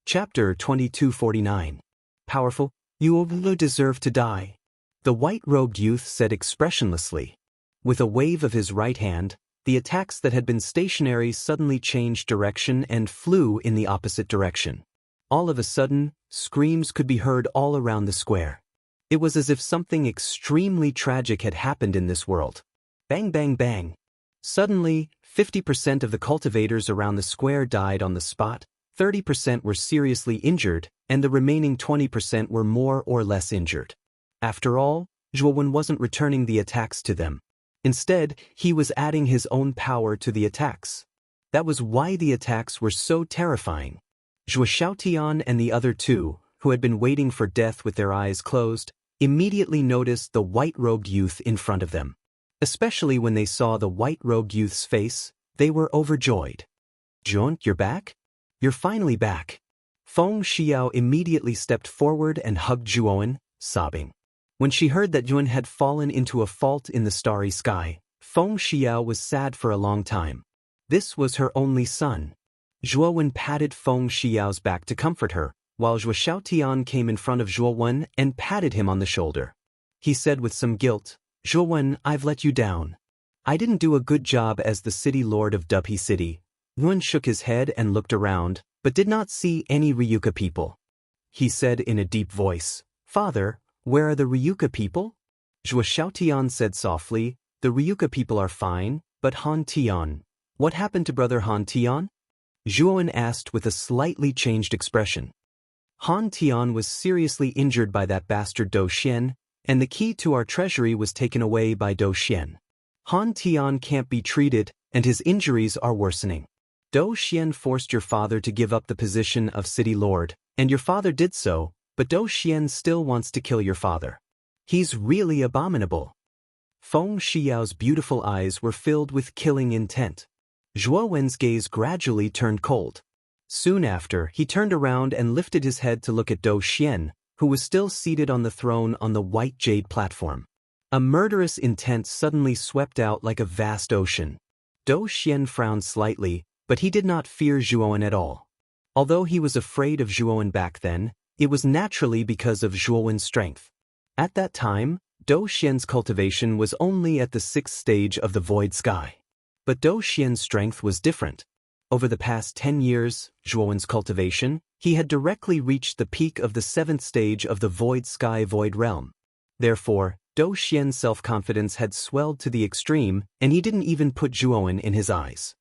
Chapter 2249. Powerful, you deserve to die. The white-robed youth said expressionlessly. With a wave of his right hand, the attacks that had been stationary suddenly changed direction and flew in the opposite direction. All of a sudden, screams could be heard all around the square. It was as if something extremely tragic had happened in this world. Bang, bang, bang. Suddenly, 50% of the cultivators around the square died on the spot, 30% were seriously injured, and the remaining 20% were more or less injured. After all, Zhuowen wasn't returning the attacks to them. Instead, he was adding his own power to the attacks. That was why the attacks were so terrifying. Zhuo Xiaotian and the other two, who had been waiting for death with their eyes closed, immediately noticed the white-robed youth in front of them. Especially when they saw the white-robed youth's face, they were overjoyed. "Zhuowen, you're back? You're finally back." Feng Xiao immediately stepped forward and hugged Zhuowen, sobbing. When she heard that Zhuowen had fallen into a fault in the starry sky, Feng Xiao was sad for a long time. This was her only son. Zhuowen patted Feng Xiao's back to comfort her, while Zhuo Xiaotian came in front of Zhuowen and patted him on the shoulder. He said with some guilt, "Zhuowen, I've let you down. I didn't do a good job as the city lord of Dupi City." Zhuowen shook his head and looked around, but did not see any Ryuka people. He said in a deep voice, "Father, where are the Ryuka people?" Zhuo Xiaotian said softly, "The Ryuka people are fine, but Han Tian. What happened to brother Han Tian?" Zhuowen asked with a slightly changed expression. Han Tian was seriously injured by that bastard Dou Xian, and the key to our treasury was taken away by Dou Xian. Han Tian can't be treated, and his injuries are worsening. Dou Xian forced your father to give up the position of city lord, and your father did so, but Dou Xian still wants to kill your father. He's really abominable." Feng Xiao's beautiful eyes were filled with killing intent. Zhuowen's gaze gradually turned cold. Soon after, he turned around and lifted his head to look at Dou Xian, who was still seated on the throne on the white jade platform. A murderous intent suddenly swept out like a vast ocean. Dou Xian frowned slightly, but he did not fear Zhuowen at all. Although he was afraid of Zhuowen back then, it was naturally because of Zhuowen's strength. At that time, Dou Xian's cultivation was only at the 6th stage of the void sky. But Dou Xian's strength was different. Over the past 10 years, Zhuowen's cultivation, he had directly reached the peak of the 7th stage of the void sky void realm. Therefore, Dou Xian's self-confidence had swelled to the extreme, and he didn't even put Zhuowen in his eyes.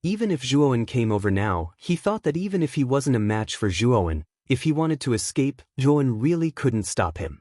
Even if Zhuowen came over now, he thought that even if he wasn't a match for Zhuowen, if he wanted to escape, Zhuowen really couldn't stop him.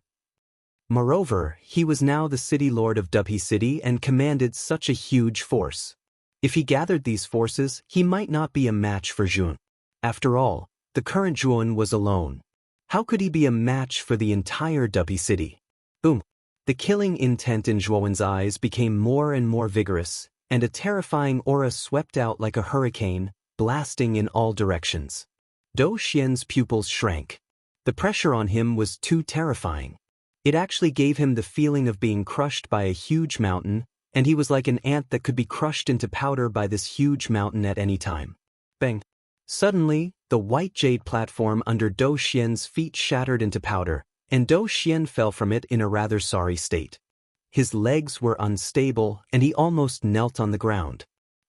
Moreover, he was now the city lord of Dupi City and commanded such a huge force. If he gathered these forces, he might not be a match for Zhuowen. After all, the current Zhuowen was alone. How could he be a match for the entire Dupi City? Boom! The killing intent in Zhuowen's eyes became more and more vigorous, and a terrifying aura swept out like a hurricane, blasting in all directions. Dou Xian's pupils shrank. The pressure on him was too terrifying. It actually gave him the feeling of being crushed by a huge mountain, and he was like an ant that could be crushed into powder by this huge mountain at any time. Bang! Suddenly, the white jade platform under Dou Xian's feet shattered into powder, and Dou Xian fell from it in a rather sorry state. His legs were unstable, and he almost knelt on the ground.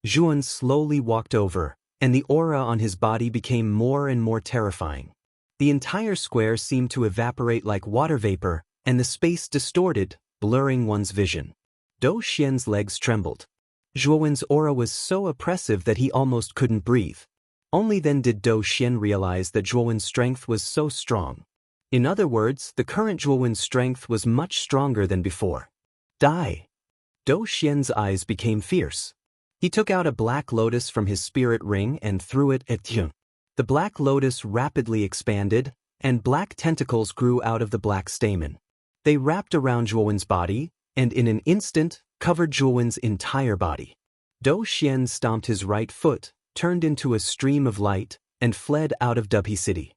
Zhuowen slowly walked over, and the aura on his body became more and more terrifying. The entire square seemed to evaporate like water vapor, and the space distorted, blurring one's vision. Dou Xian's legs trembled. Zhuowen's aura was so oppressive that he almost couldn't breathe. Only then did Dou Xian realize that Zhuowen's strength was so strong. In other words, the current Zhuowen's strength was much stronger than before. Die! Dou Xian's eyes became fierce. He took out a black lotus from his spirit ring and threw it at Zhuowen. The black lotus rapidly expanded, and black tentacles grew out of the black stamen. They wrapped around Zhuowen's body, and in an instant, covered Zhuowen's entire body. Dou Xian stomped his right foot, turned into a stream of light, and fled out of Dupi City.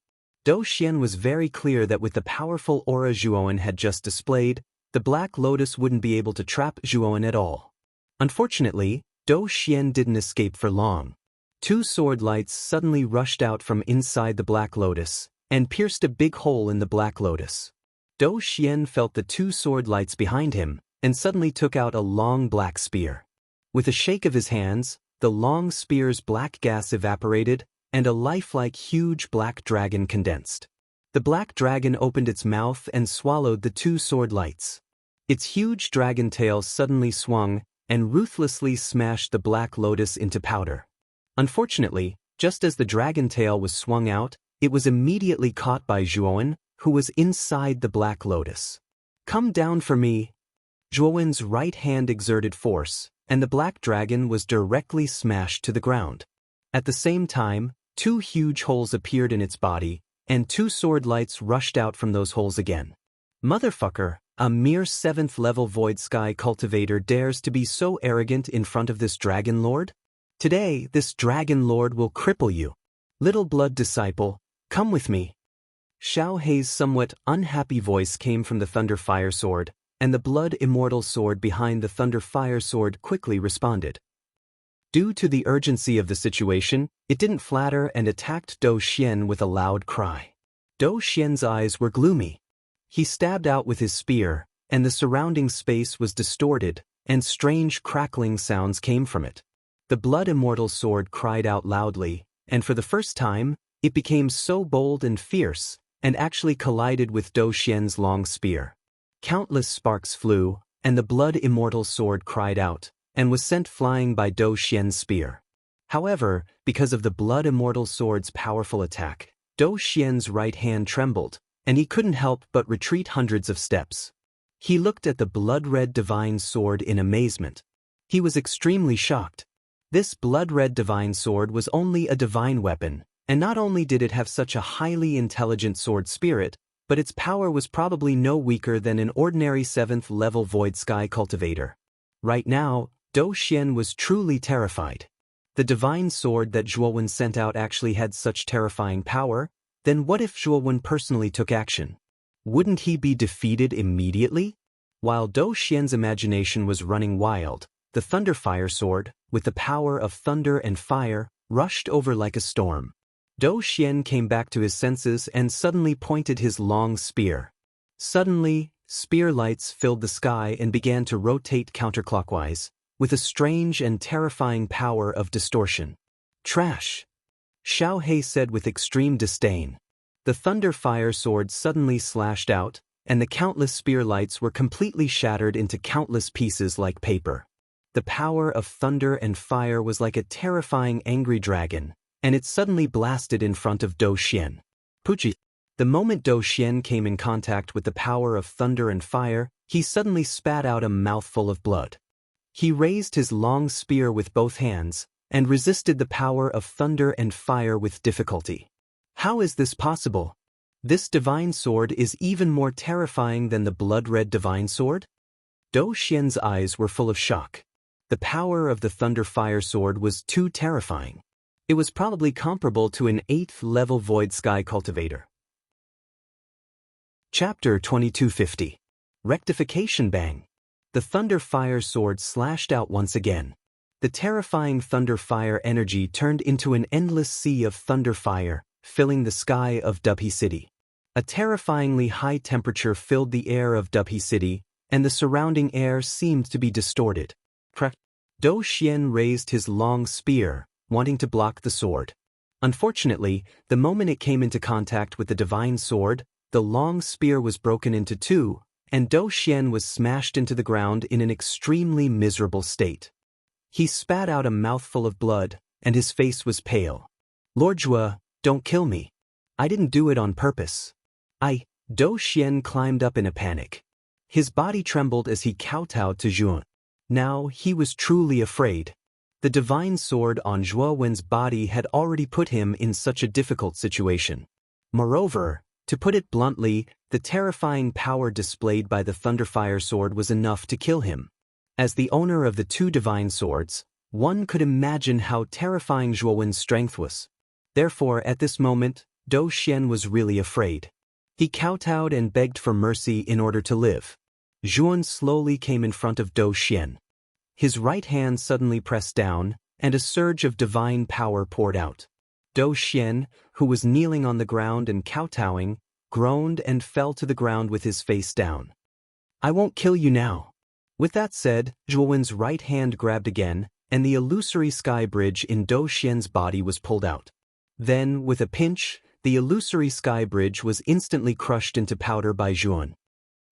Dou Xian was very clear that with the powerful aura Zhuowen had just displayed, the black lotus wouldn't be able to trap Zhuowen at all. Unfortunately, Dou Xian didn't escape for long. Two sword lights suddenly rushed out from inside the Black Lotus and pierced a big hole in the Black Lotus. Dou Xian felt the two sword lights behind him and suddenly took out a long black spear. With a shake of his hands, the long spear's black gas evaporated and a lifelike huge black dragon condensed. The black dragon opened its mouth and swallowed the two sword lights. Its huge dragon tail suddenly swung and ruthlessly smashed the Black Lotus into powder. Unfortunately, just as the dragon tail was swung out, it was immediately caught by Zhuowen, who was inside the Black Lotus. "Come down for me." Zhuowen's right hand exerted force, and the black dragon was directly smashed to the ground. At the same time, two huge holes appeared in its body, and two sword lights rushed out from those holes again. "Motherfucker, a mere 7th level Void Sky cultivator dares to be so arrogant in front of this Dragon Lord? Today, this Dragon Lord will cripple you. Little blood disciple, come with me." Xiao Hei's somewhat unhappy voice came from the Thunder Fire Sword, and the Blood Immortal Sword behind the Thunder Fire Sword quickly responded. Due to the urgency of the situation, it didn't flatter and attacked Dou Xian with a loud cry. Dou Xian's eyes were gloomy. He stabbed out with his spear, and the surrounding space was distorted, and strange crackling sounds came from it. The Blood Immortal Sword cried out loudly, and for the first time, it became so bold and fierce, and actually collided with Dou Xian's long spear. Countless sparks flew, and the Blood Immortal Sword cried out, and was sent flying by Dou Xian's spear. However, because of the Blood Immortal Sword's powerful attack, Dou Xian's right hand trembled, and he couldn't help but retreat hundreds of steps. He looked at the blood-red divine sword in amazement. He was extremely shocked. This blood-red divine sword was only a divine weapon, and not only did it have such a highly intelligent sword spirit, but its power was probably no weaker than an ordinary 7th level Void Sky cultivator. Right now, Dou Xian was truly terrified. The divine sword that Zhuowen sent out actually had such terrifying power, then what if Zhuowen personally took action? Wouldn't he be defeated immediately? While Dou Xian's imagination was running wild, the Thunder Fire Sword, with the power of thunder and fire, rushed over like a storm. Dou Xian came back to his senses and suddenly pointed his long spear. Suddenly, spear lights filled the sky and began to rotate counterclockwise, with a strange and terrifying power of distortion. "Trash!" Xiao Hei said with extreme disdain. The Thunder Fire Sword suddenly slashed out, and the countless spear lights were completely shattered into countless pieces like paper. The power of thunder and fire was like a terrifying angry dragon, and it suddenly blasted in front of Dou Xian. Puchi! The moment Dou Xian came in contact with the power of thunder and fire, he suddenly spat out a mouthful of blood. He raised his long spear with both hands, and resisted the power of thunder and fire with difficulty. How is this possible? This divine sword is even more terrifying than the blood-red divine sword? Dou Xian's eyes were full of shock. The power of the Thunder Fire Sword was too terrifying. It was probably comparable to an 8th level Void Sky cultivator. Chapter 2250. Rectification Bang. The Thunder Fire Sword slashed out once again. The terrifying thunder fire energy turned into an endless sea of thunder fire, filling the sky of Dubhe City. A terrifyingly high temperature filled the air of Dubhe City, and the surrounding air seemed to be distorted. Dou Xian raised his long spear, wanting to block the sword. Unfortunately, the moment it came into contact with the divine sword, the long spear was broken into two, and Dou Xian was smashed into the ground in an extremely miserable state. He spat out a mouthful of blood, and his face was pale. "Lord Zhua, don't kill me. I didn't do it on purpose." Dou Xian climbed up in a panic. His body trembled as he kowtowed to Zhuowen. Now he was truly afraid. The divine sword on Zhuowen's body had already put him in such a difficult situation. Moreover, to put it bluntly, the terrifying power displayed by the Thunderfire Sword was enough to kill him. As the owner of the two divine swords, one could imagine how terrifying Zhuowen's strength was. Therefore, at this moment, Dou Xian was really afraid. He kowtowed and begged for mercy in order to live. Zhuowen slowly came in front of Dou Xian. His right hand suddenly pressed down, and a surge of divine power poured out. Dou Xian, who was kneeling on the ground and kowtowing, groaned and fell to the ground with his face down. "I won't kill you now." With that said, Zhuowen's right hand grabbed again, and the illusory sky bridge in Dou Xian's body was pulled out. Then, with a pinch, the illusory sky bridge was instantly crushed into powder by Zhuon.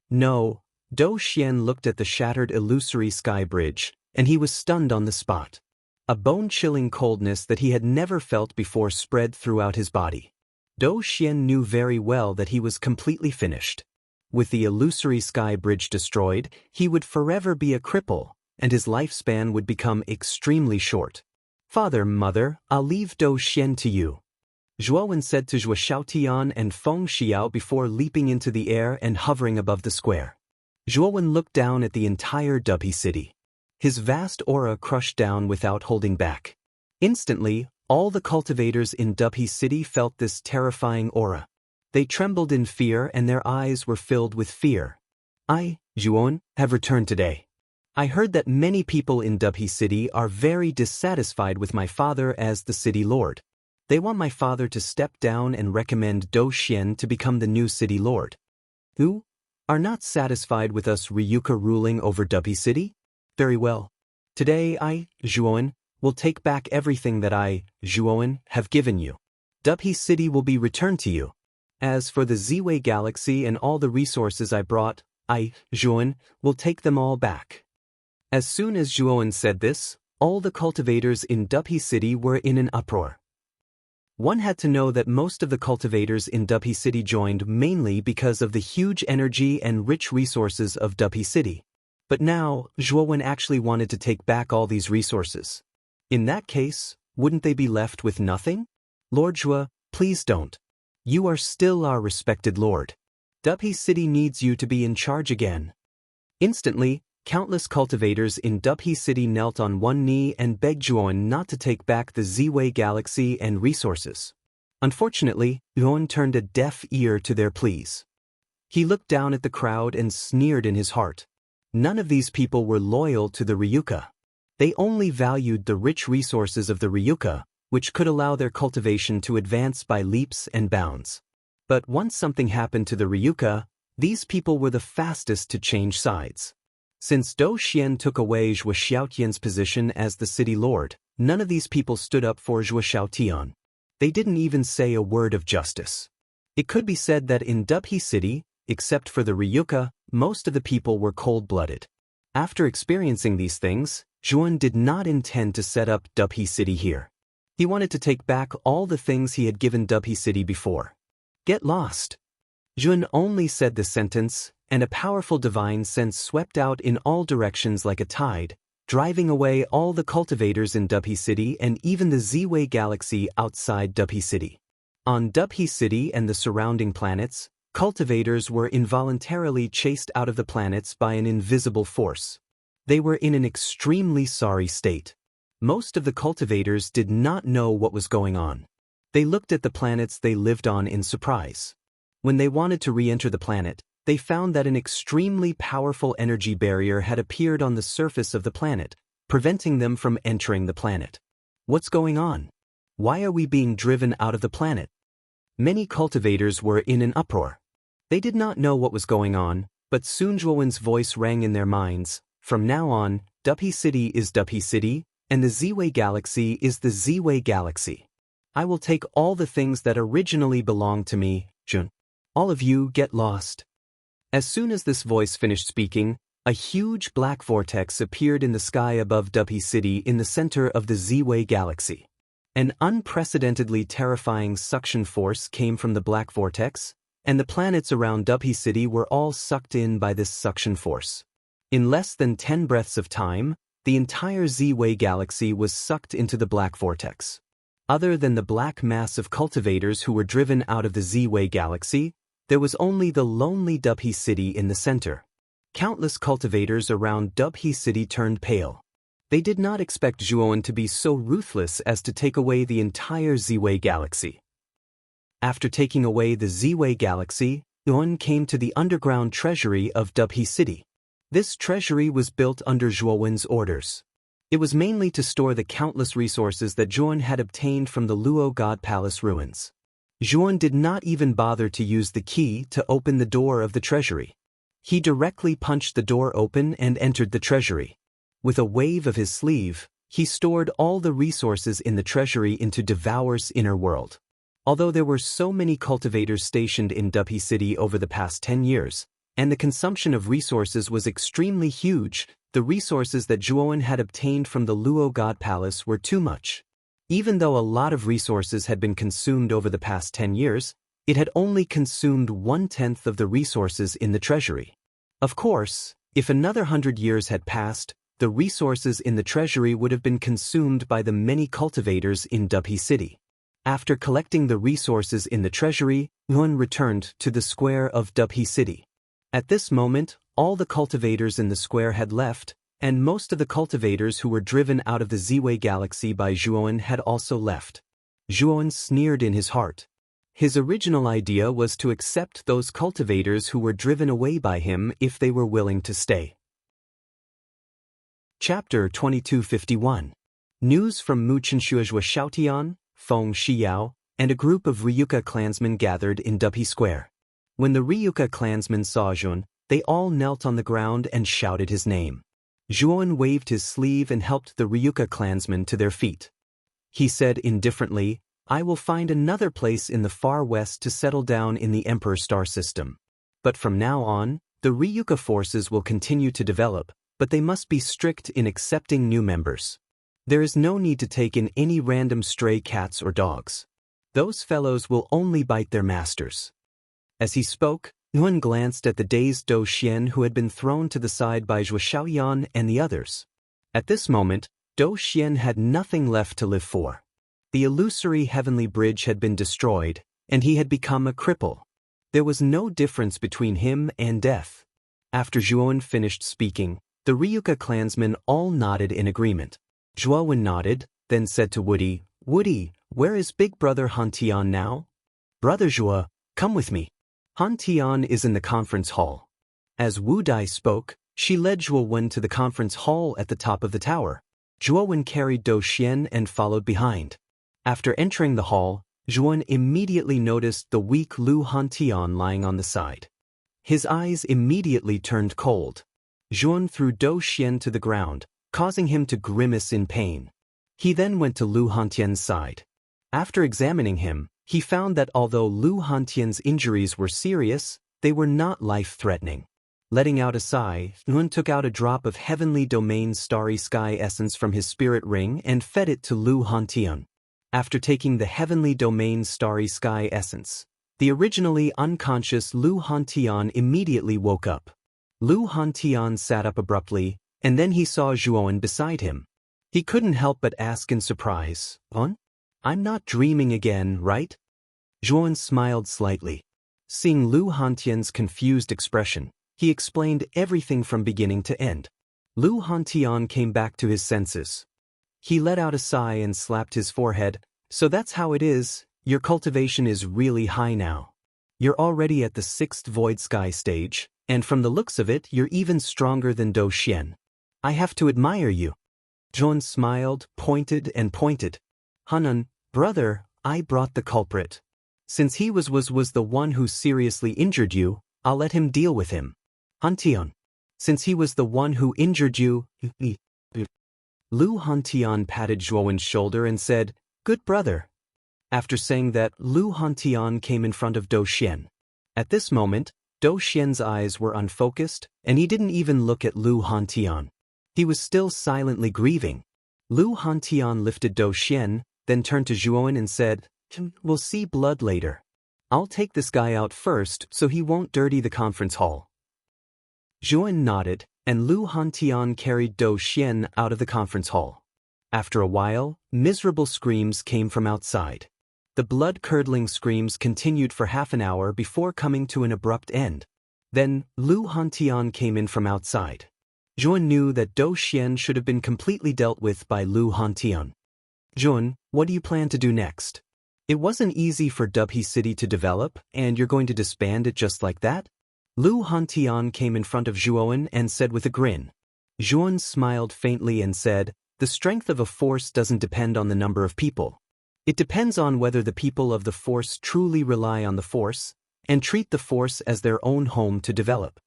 No, Dou Xian looked at the shattered illusory sky bridge, and he was stunned on the spot. A bone-chilling coldness that he had never felt before spread throughout his body. Dou Xian knew very well that he was completely finished. With the illusory sky bridge destroyed, he would forever be a cripple, and his lifespan would become extremely short. "Father, mother, I'll leave Dou Xian to you," Zhuowen said to Zhuo Xiaotian and Feng Xiao before leaping into the air and hovering above the square. Zhuowen looked down at the entire Dubhe city. His vast aura crushed down without holding back. Instantly, all the cultivators in Dubhe city felt this terrifying aura. They trembled in fear and their eyes were filled with fear. "I, Zhuon, have returned today. I heard that many people in Dubhe city are very dissatisfied with my father as the city lord. They want my father to step down and recommend Dou Xian to become the new city lord. Who are not satisfied with us Ryuka ruling over Dubhe city? Very well. Today I, Zhuowen, will take back everything that I, Zhuowen, have given you. Dubhe city will be returned to you. As for the Ziwei galaxy and all the resources I brought, I, Zhuowen, will take them all back." As soon as Zhuowen said this, all the cultivators in Dubhe city were in an uproar. One had to know that most of the cultivators in Dubhe city joined mainly because of the huge energy and rich resources of Dubhe city. But now, Zhuowen actually wanted to take back all these resources. In that case, wouldn't they be left with nothing? "Lord Zhuo, please don't. You are still our respected lord. Dubhe city needs you to be in charge again." Instantly, countless cultivators in Dubhe city knelt on one knee and begged Zhuowen not to take back the Ziwei galaxy and resources. Unfortunately, Zhuowen turned a deaf ear to their pleas. He looked down at the crowd and sneered in his heart. None of these people were loyal to the Ryuka. They only valued the rich resources of the Ryuka, which could allow their cultivation to advance by leaps and bounds. But once something happened to the Ryuka, these people were the fastest to change sides. Since Dou Xian took away Zhuo Xiaotian's position as the city lord, none of these people stood up for Zhuo Xiaotian. They didn't even say a word of justice. It could be said that in Dubhe city, except for the Ryuka, most of the people were cold-blooded. After experiencing these things, Zhuowen did not intend to set up Dubhe city here. He wanted to take back all the things he had given Dubhe city before. "Get lost." Zhuowen only said the sentence, and a powerful divine sense swept out in all directions like a tide, driving away all the cultivators in Dubhe city and even the Ziwei galaxy outside Dubhe city. On Dubhe city and the surrounding planets, cultivators were involuntarily chased out of the planets by an invisible force. They were in an extremely sorry state. Most of the cultivators did not know what was going on. They looked at the planets they lived on in surprise. When they wanted to re-enter the planet, they found that an extremely powerful energy barrier had appeared on the surface of the planet, preventing them from entering the planet. "What's going on? Why are we being driven out of the planet?" Many cultivators were in an uproar. They did not know what was going on, but soon Zhuowen's voice rang in their minds. "From now on, Dubhe city is Dubhe city, and the Ziwei galaxy is the Ziwei galaxy. I will take all the things that originally belonged to me, Jun. All of you get lost." As soon as this voice finished speaking, a huge black vortex appeared in the sky above Dubhe city in the center of the Ziwei galaxy. An unprecedentedly terrifying suction force came from the black vortex, and the planets around Dubhe city were all sucked in by this suction force. In less than 10 breaths of time, the entire Ziwei galaxy was sucked into the black vortex. Other than the black mass of cultivators who were driven out of the Ziwei galaxy, there was only the lonely Dubhe city in the center. Countless cultivators around Dubhe city turned pale. They did not expect Zhuowen to be so ruthless as to take away the entire Ziwei galaxy. After taking away the Ziwei galaxy, Zhuowen came to the underground treasury of Dubhe city. This treasury was built under Zhuowen's orders. It was mainly to store the countless resources that Zhuan had obtained from the Luo God Palace ruins. Zhuan did not even bother to use the key to open the door of the treasury. He directly punched the door open and entered the treasury. With a wave of his sleeve, he stored all the resources in the treasury into Devour's inner world. Although there were so many cultivators stationed in Dubhe City over the past 10 years, and the consumption of resources was extremely huge, the resources that Zhuan had obtained from the Luo God Palace were too much. Even though a lot of resources had been consumed over the past 10 years, it had only consumed 1/10 of the resources in the treasury. Of course, if another 100 years had passed, the resources in the treasury would have been consumed by the many cultivators in Dubhe City. After collecting the resources in the treasury, Yuan returned to the square of Dubhe City. At this moment, all the cultivators in the square had left, and most of the cultivators who were driven out of the Ziwei galaxy by Zhuan had also left. Zhuan sneered in his heart. His original idea was to accept those cultivators who were driven away by him if they were willing to stay. Chapter 2251. News from Mu Qinshuozhua Xiaotian, Feng Shiyao, and a group of Ryuka clansmen gathered in Dubhe Square. When the Ryuka clansmen saw Zhuan, they all knelt on the ground and shouted his name. Zhuan waved his sleeve and helped the Ryuka clansmen to their feet. He said indifferently, "I will find another place in the far west to settle down in the Emperor star system. But from now on, the Ryuka forces will continue to develop, but they must be strict in accepting new members. There is no need to take in any random stray cats or dogs. Those fellows will only bite their masters." As he spoke, Yuan glanced at the dazed Dou Xian who had been thrown to the side by Zhuo Xiaoyan and the others. At this moment, Dou Xian had nothing left to live for. The illusory heavenly bridge had been destroyed, and he had become a cripple. There was no difference between him and death. After Zhuan finished speaking, the Ryuka clansmen all nodded in agreement. Zhuan nodded, then said to Woody, "Woody, where is big brother Han Tian now?" "Brother Zhuo, come with me. Han Tian is in the conference hall." As Wu Dai spoke, she led Zhuo to the conference hall at the top of the tower. Zhuo carried Dou Xian and followed behind. After entering the hall, Zhuo immediately noticed the weak Lu Han Tian lying on the side. His eyes immediately turned cold. Zhuo threw Dou Xian to the ground, causing him to grimace in pain. He then went to Lu Hantian's side. After examining him, he found that although Lu Hantian's injuries were serious, they were not life-threatening. Letting out a sigh, Yuan took out a drop of Heavenly Domain Starry Sky essence from his spirit ring and fed it to Lu Hantian. After taking the Heavenly Domain Starry Sky essence, the originally unconscious Lu Hantian immediately woke up. Lu Hantian sat up abruptly, and then he saw Zhuo beside him. He couldn't help but ask in surprise, "Yuan? I'm not dreaming again, right?" Zhuo smiled slightly. Seeing Lu Hantian's confused expression, he explained everything from beginning to end. Lu Hantian came back to his senses. He let out a sigh and slapped his forehead. "So that's how it is, your cultivation is really high now. You're already at the 6th Void Sky stage, and from the looks of it you're even stronger than Dou Xian. I have to admire you." Zhuo smiled, pointed and pointed. "Hanan, brother, I brought the culprit. Since he was the one who seriously injured you, I'll let him deal with him. Hantian, since he was the one who injured you..." Lu Hantian patted Zhuowen's shoulder and said, "Good brother." After saying that, Lu Hantian came in front of Dou Xian. At this moment, Dou Xian's eyes were unfocused, and he didn't even look at Lu Hantian. He was still silently grieving. Lu Hantian lifted Dou Xian, then turned to Zhuo and said, "We'll see blood later. I'll take this guy out first so he won't dirty the conference hall." Zhuo nodded, and Lu Hantian carried Dou Xian out of the conference hall. After a while, miserable screams came from outside. The blood-curdling screams continued for half an hour before coming to an abrupt end. Then, Lu Hantian came in from outside. Zhuo knew that Dou Xian should have been completely dealt with by Lu Hantian. "Zhuo, what do you plan to do next? It wasn't easy for Dubhe City to develop, and you're going to disband it just like that?" Lu Hantian came in front of Zhuo and said with a grin. Zhuo smiled faintly and said, the strength of a force doesn't depend on the number of people. It depends on whether the people of the force truly rely on the force and treat the force as their own home to develop.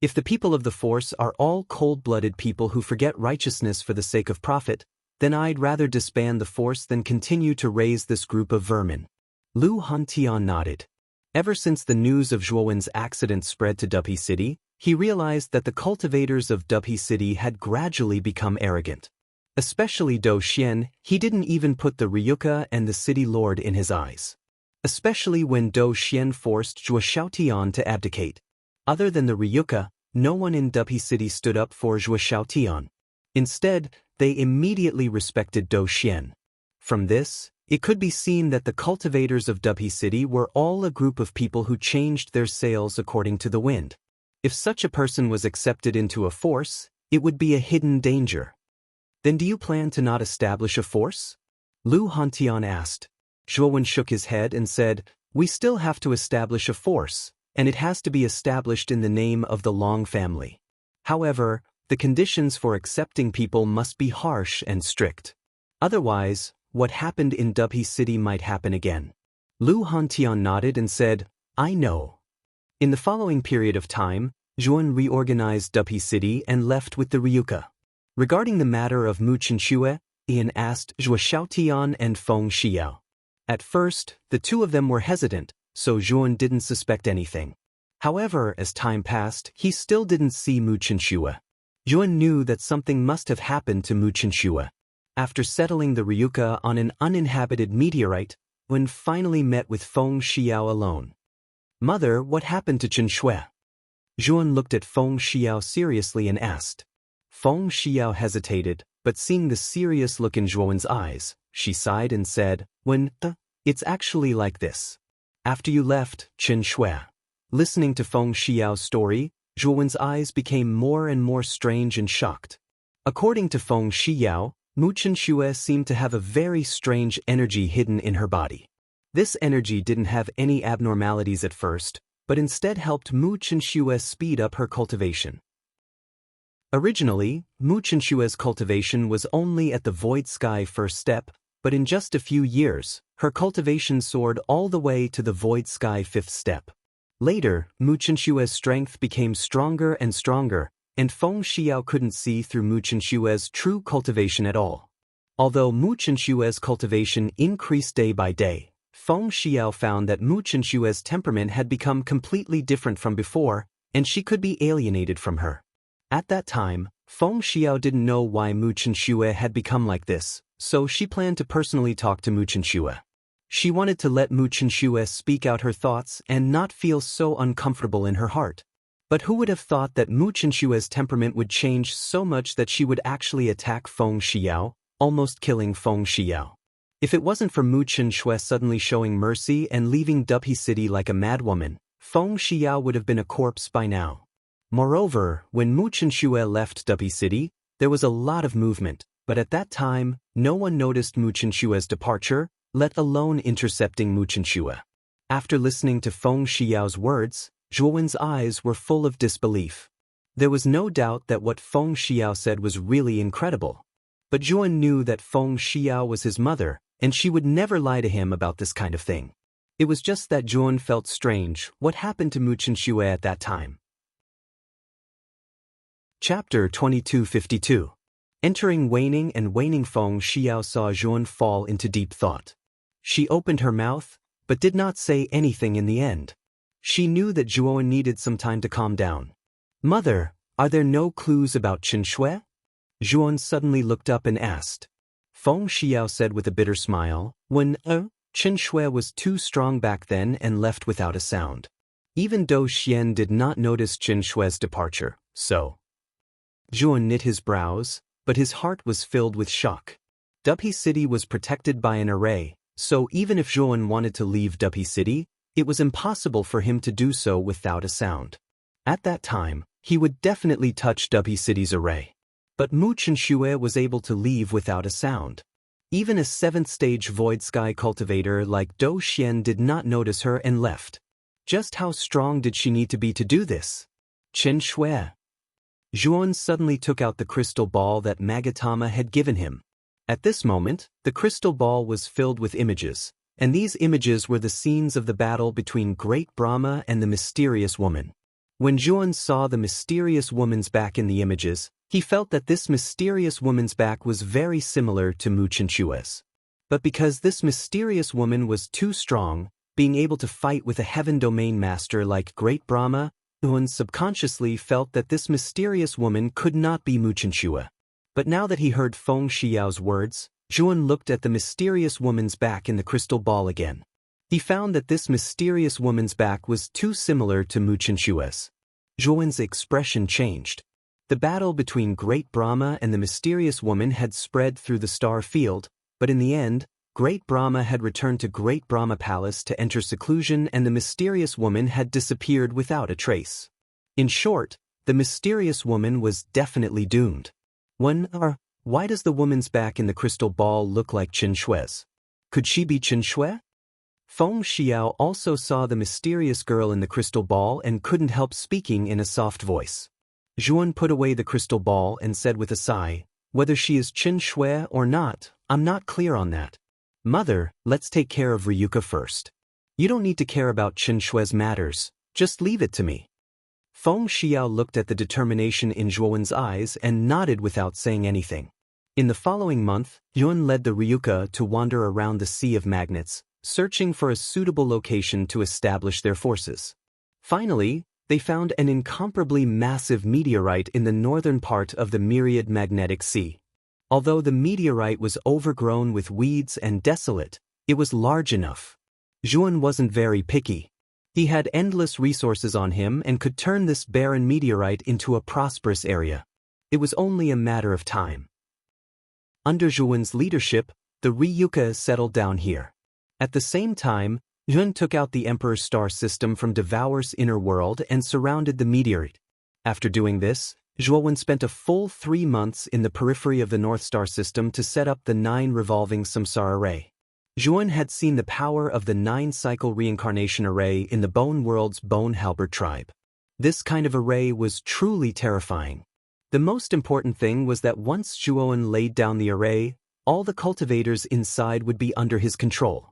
If the people of the force are all cold-blooded people who forget righteousness for the sake of profit, then I'd rather disband the force than continue to raise this group of vermin. Lu Hantian nodded. Ever since the news of Zhuowen's accident spread to Dupi City, he realized that the cultivators of Dupi City had gradually become arrogant. Especially Dou Xian, he didn't even put the Ryuka and the city lord in his eyes. Especially when Dou Xian forced Zhuo Xiaotian to abdicate. Other than the Ryuka, no one in Dupi City stood up for Zhuo Xiaotian. Instead, they immediately respected Dou Xian. From this, it could be seen that the cultivators of Dupi City were all a group of people who changed their sails according to the wind. If such a person was accepted into a force, it would be a hidden danger. Then do you plan to not establish a force? Lu Hantian asked. Zhuowen shook his head and said, we still have to establish a force, and it has to be established in the name of the Long family. However, the conditions for accepting people must be harsh and strict. Otherwise, what happened in Dupi City might happen again. Lu Hantian nodded and said, I know. In the following period of time, Zhuowen reorganized Dupi City and left with the Ryuka. Regarding the matter of Mu Chenxue, Ian asked Zhuo Xiaotian and Feng Xiao. At first, the two of them were hesitant, so Zhuowen didn't suspect anything. However, as time passed, he still didn't see Mu Chenxue. Zhuowen knew that something must have happened to Mu Chenxue. After settling the Ryuka on an uninhabited meteorite, Zhuowen finally met with Feng Xiao alone. Mother, what happened to Chenxue? Zhuowen looked at Feng Xiao seriously and asked. Feng Xiao hesitated, but seeing the serious look in Zhuowen's eyes, she sighed and said, it's actually like this. After you left, Chenxue. Listening to Feng Xiao's story, Zhuowen's eyes became more and more strange and shocked. According to Feng Xiao, Mu Chenxue seemed to have a very strange energy hidden in her body. This energy didn't have any abnormalities at first, but instead helped Mu Chenxue speed up her cultivation. Originally, Mu Chenxue's cultivation was only at the Void Sky first step, but in just a few years, her cultivation soared all the way to the Void Sky fifth step. Later, Mu Chenxue's strength became stronger and stronger, and Feng Xiao couldn't see through Mu Chenxue's true cultivation at all. Although Mu Chenxue's cultivation increased day by day, Feng Xiao found that Mu Chenxue's temperament had become completely different from before, and she could be alienated from her. At that time, Feng Xiao didn't know why Mu Chenxue had become like this, so she planned to personally talk to Mu Chenxue. She wanted to let Mu Chenxue speak out her thoughts and not feel so uncomfortable in her heart. But who would have thought that Mu Chenxue's temperament would change so much that she would actually attack Feng Xiao, almost killing Feng Xiao? If it wasn't for Mu Chenxue suddenly showing mercy and leaving Dupi City like a madwoman, Feng Xiao would have been a corpse by now. Moreover, when Mu Chenxue left Dupi City, there was a lot of movement, but at that time, no one noticed Mu Chenxue's departure, let alone intercepting Mu Chenxue. After listening to Feng Xiao's words, Zhuowen's eyes were full of disbelief. There was no doubt that what Feng Xiao said was really incredible. But Zhuowen knew that Feng Xiao was his mother, and she would never lie to him about this kind of thing. It was just that Zhuowen felt strange what happened to Mu Chenxue at that time. Chapter 2252. Entering waning and waning, Feng Xiao saw Zhuowen fall into deep thought. She opened her mouth, but did not say anything in the end. She knew that Zhuowen needed some time to calm down. Mother, are there no clues about Chenxue? Zhuowen suddenly looked up and asked. Feng Xiao said with a bitter smile, Chenxue was too strong back then and left without a sound. Even Dou Xian did not notice Chenxue's departure, so. Zhuowen knit his brows, but his heart was filled with shock. Dupi City was protected by an array, so even if Zhuowen wanted to leave Dupi City, it was impossible for him to do so without a sound. At that time, he would definitely touch Dupi City's array. But Mu Chenxue was able to leave without a sound. Even a 7th-stage Void Sky cultivator like Dou Xian did not notice her and left. Just how strong did she need to be to do this? Chenxue. Zhuan suddenly took out the crystal ball that Magatama had given him. At this moment, the crystal ball was filled with images, and these images were the scenes of the battle between Great Brahma and the mysterious woman. When Zhuan saw the mysterious woman's back in the images, he felt that this mysterious woman's back was very similar to Mu Chenchua's. But because this mysterious woman was too strong, being able to fight with a heaven domain master like Great Brahma, Zhuan subconsciously felt that this mysterious woman could not be Mu Chenchua. But now that he heard Feng Xiao's words, Zhuan looked at the mysterious woman's back in the crystal ball again. He found that this mysterious woman's back was too similar to Mu Chenchua's. Zhuan's expression changed. The battle between Great Brahma and the mysterious woman had spread through the star field, but in the end, Great Brahma had returned to Great Brahma Palace to enter seclusion and the mysterious woman had disappeared without a trace. In short, the mysterious woman was definitely doomed. Why does the woman's back in the crystal ball look like Chen Shui's? Could she be Chen Shui? Feng Xiao also saw the mysterious girl in the crystal ball and couldn't help speaking in a soft voice. Zhuan put away the crystal ball and said with a sigh, "Whether she is Chen Shui or not, I'm not clear on that. Mother, let's take care of Ryuka first. You don't need to care about Chen Shui's matters, just leave it to me." Feng Xiao looked at the determination in Zhuan's eyes and nodded without saying anything. In the following month, Yuan led the Ryuka to wander around the Sea of Magnets, searching for a suitable location to establish their forces. Finally, they found an incomparably massive meteorite in the northern part of the Myriad Magnetic Sea. Although the meteorite was overgrown with weeds and desolate, it was large enough. Zhuan wasn't very picky. He had endless resources on him and could turn this barren meteorite into a prosperous area. It was only a matter of time. Under Zhuan's leadership, the Ryuka settled down here. At the same time, Yun took out the Emperor's star system from Devour's inner world and surrounded the meteorite. After doing this, Zhuan spent a full 3 months in the periphery of the North Star system to set up the 9 revolving samsara array. Zhuan had seen the power of the 9-cycle reincarnation array in the Bone World's Bone Halberd tribe. This kind of array was truly terrifying. The most important thing was that once Zhuan laid down the array, all the cultivators inside would be under his control.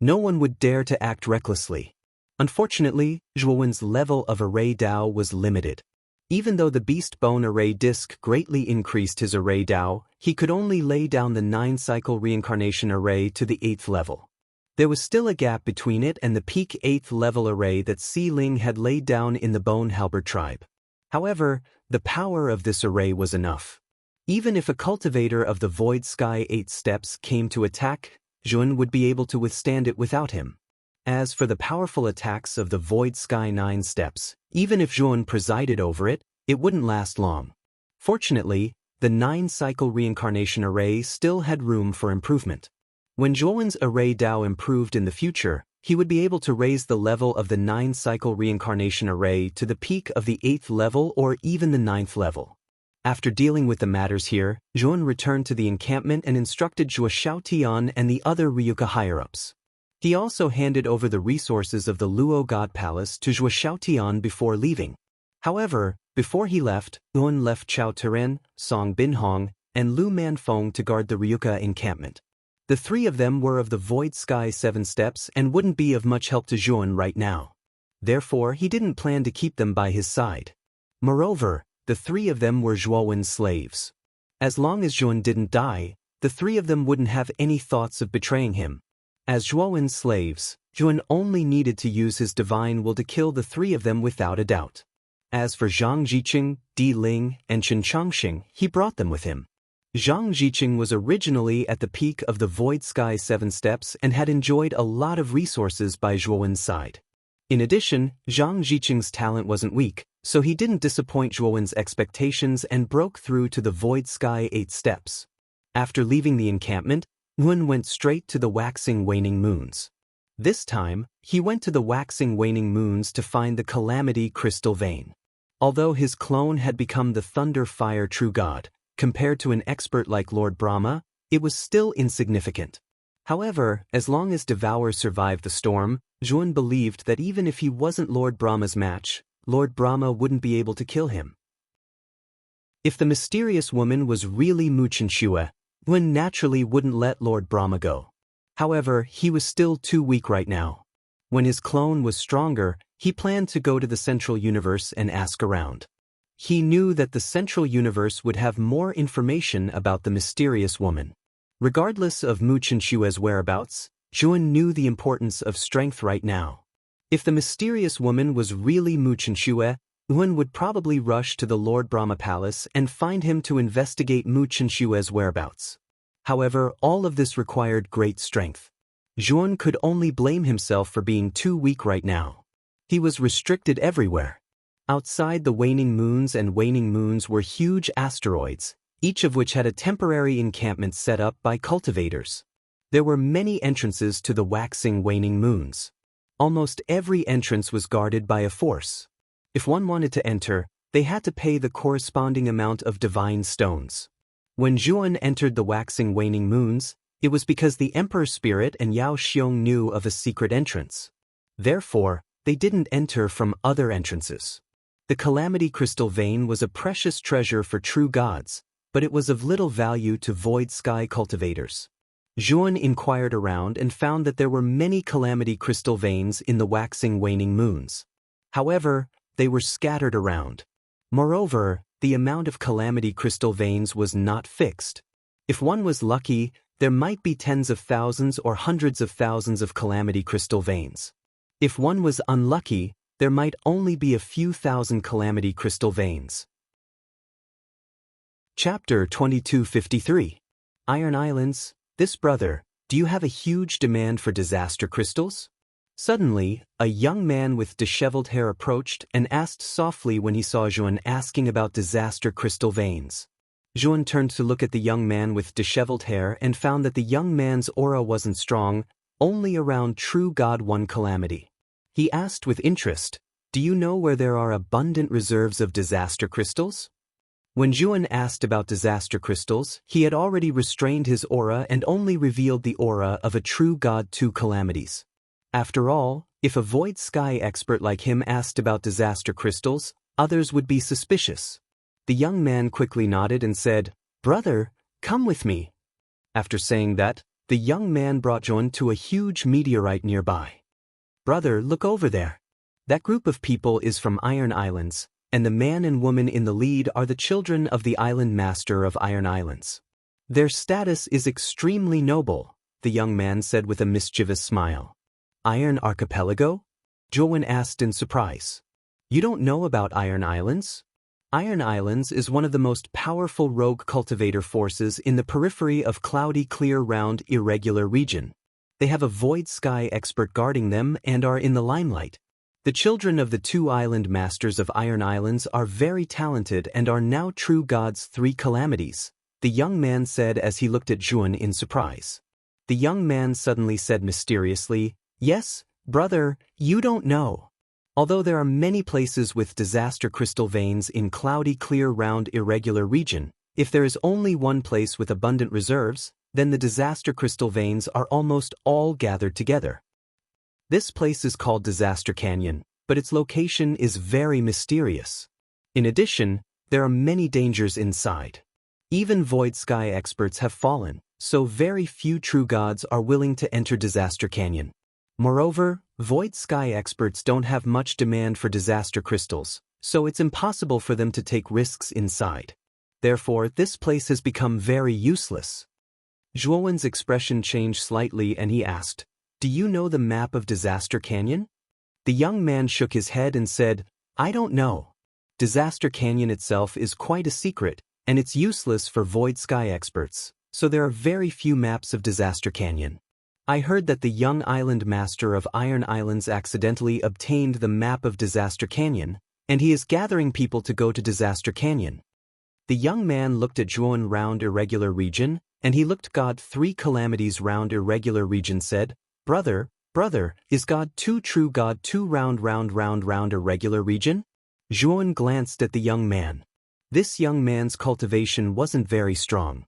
No one would dare to act recklessly. Unfortunately, Zhuan's level of array Dao was limited. Even though the Beast Bone Array Disc greatly increased his array Dao, he could only lay down the 9-cycle reincarnation array to the 8th level. There was still a gap between it and the peak 8th level array that Si Ling had laid down in the Bone Halberd tribe. However, the power of this array was enough. Even if a cultivator of the Void Sky 8 steps came to attack, Zhuan would be able to withstand it without him. As for the powerful attacks of the Void Sky 9 steps, even if Zhuan presided over it, it wouldn't last long. Fortunately, the 9-cycle reincarnation array still had room for improvement. When Zhuan's array Dao improved in the future, he would be able to raise the level of the 9-cycle reincarnation array to the peak of the 8th level or even the 9th level. After dealing with the matters here, Zhuan returned to the encampment and instructed Zhuo Xiaotian and the other Ryuka higher-ups. He also handed over the resources of the Luo God Palace to Zhuo Xiaotian before leaving. However, before he left, Zhuan left Chao Teren, Song Binhong, and Lu Manfeng to guard the Ryuka encampment. The 3 of them were of the Void Sky 7 steps and wouldn't be of much help to Zhuan right now. Therefore, he didn't plan to keep them by his side. Moreover, the 3 of them were Zhuowen's slaves. As long as Zhuan didn't die, the 3 of them wouldn't have any thoughts of betraying him. As Zhuowen's slaves, Zhuan only needed to use his divine will to kill the 3 of them without a doubt. As for Zhang Jiqing, Di Ling, and Chen Changxing, he brought them with him. Zhang Jiqing was originally at the peak of the Void Sky 7 steps and had enjoyed a lot of resources by Zhuowen's side. In addition, Zhang Jiqing's talent wasn't weak, so he didn't disappoint Zhuowen's expectations and broke through to the Void Sky 8 steps. After leaving the encampment, Yun went straight to the waxing waning moons. This time, he went to the waxing waning moons to find the Calamity Crystal Vein. Although his clone had become the Thunder Fire True God, compared to an expert like Lord Brahma, it was still insignificant. However, as long as Devour survived the storm, Zhuan believed that even if he wasn't Lord Brahma's match, Lord Brahma wouldn't be able to kill him. If the mysterious woman was really Muchinshue, Yuan naturally wouldn't let Lord Brahma go. However, he was still too weak right now. When his clone was stronger, he planned to go to the Central Universe and ask around. He knew that the Central Universe would have more information about the mysterious woman. Regardless of Muchinshue's whereabouts, Yuan knew the importance of strength right now. If the mysterious woman was really Muchinshue, Yuan would probably rush to the Lord Brahma Palace and find him to investigate Muchinshue's whereabouts. However, all of this required great strength. Yuan could only blame himself for being too weak right now. He was restricted everywhere. Outside the waning moons were huge asteroids, each of which had a temporary encampment set up by cultivators. There were many entrances to the waning moons. Almost every entrance was guarded by a force. If one wanted to enter, they had to pay the corresponding amount of divine stones. When Yuan entered the waning moons, it was because the Emperor Spirit and Yao Xiong knew of a secret entrance. Therefore, they didn't enter from other entrances. The Calamity Crystal Vein was a precious treasure for true gods, but it was of little value to Void Sky cultivators. Yuan inquired around and found that there were many Calamity Crystal Veins in the waning moons. However, they were scattered around. Moreover, the amount of Calamity Crystal Veins was not fixed. If one was lucky, there might be tens of thousands or hundreds of thousands of Calamity Crystal Veins. If one was unlucky, there might only be a few thousand Calamity Crystal Veins. Chapter 2253. Iron Islands. This brother, do you have a huge demand for disaster crystals? Suddenly, a young man with disheveled hair approached and asked softly when he saw Yuan asking about disaster crystal veins. Yuan turned to look at the young man with disheveled hair and found that the young man's aura wasn't strong, only around true God One Calamity. He asked with interest, "Do you know where there are abundant reserves of disaster crystals?" When Yuan asked about disaster crystals, he had already restrained his aura and only revealed the aura of a true God Two Calamities. After all, if a Void Sky expert like him asked about disaster crystals, others would be suspicious. The young man quickly nodded and said, "Brother, come with me." After saying that, the young man brought Yuan to a huge meteorite nearby. "Brother, look over there. That group of people is from Iron Islands, and the man and woman in the lead are the children of the island master of Iron Islands. Their status is extremely noble," the young man said with a mischievous smile. "Iron Archipelago?" Yuan asked in surprise. "You don't know about Iron Islands?" Iron Islands is one of the most powerful rogue cultivator forces in the periphery of cloudy clear round irregular region. They have a Void Sky expert guarding them and are in the limelight. The children of the two island masters of Iron Islands are very talented and are now true gods Three Calamities, the young man said as he looked at Yuan in surprise. The young man suddenly said mysteriously, "Yes, brother, you don't know. Although there are many places with disaster crystal veins in cloudy clear round irregular region, if there is only one place with abundant reserves, then the disaster crystal veins are almost all gathered together. This place is called Disaster Canyon, but its location is very mysterious. In addition, there are many dangers inside. Even Void Sky experts have fallen, so very few true gods are willing to enter Disaster Canyon. Moreover, Void Sky experts don't have much demand for disaster crystals, so it's impossible for them to take risks inside. Therefore, this place has become very useless." Yuan's expression changed slightly and he asked, "Do you know the map of Disaster Canyon?" The young man shook his head and said, "I don't know. Disaster Canyon itself is quite a secret, and it's useless for Void Sky experts, so there are very few maps of Disaster Canyon. I heard that the young island master of Iron Islands accidentally obtained the map of Disaster Canyon, and he is gathering people to go to Disaster Canyon." The young man looked at Yuan round irregular region, and he looked God Three Calamities round irregular region said, Brother, is God Two true God Two round irregular region?" Yuan glanced at the young man. This young man's cultivation wasn't very strong.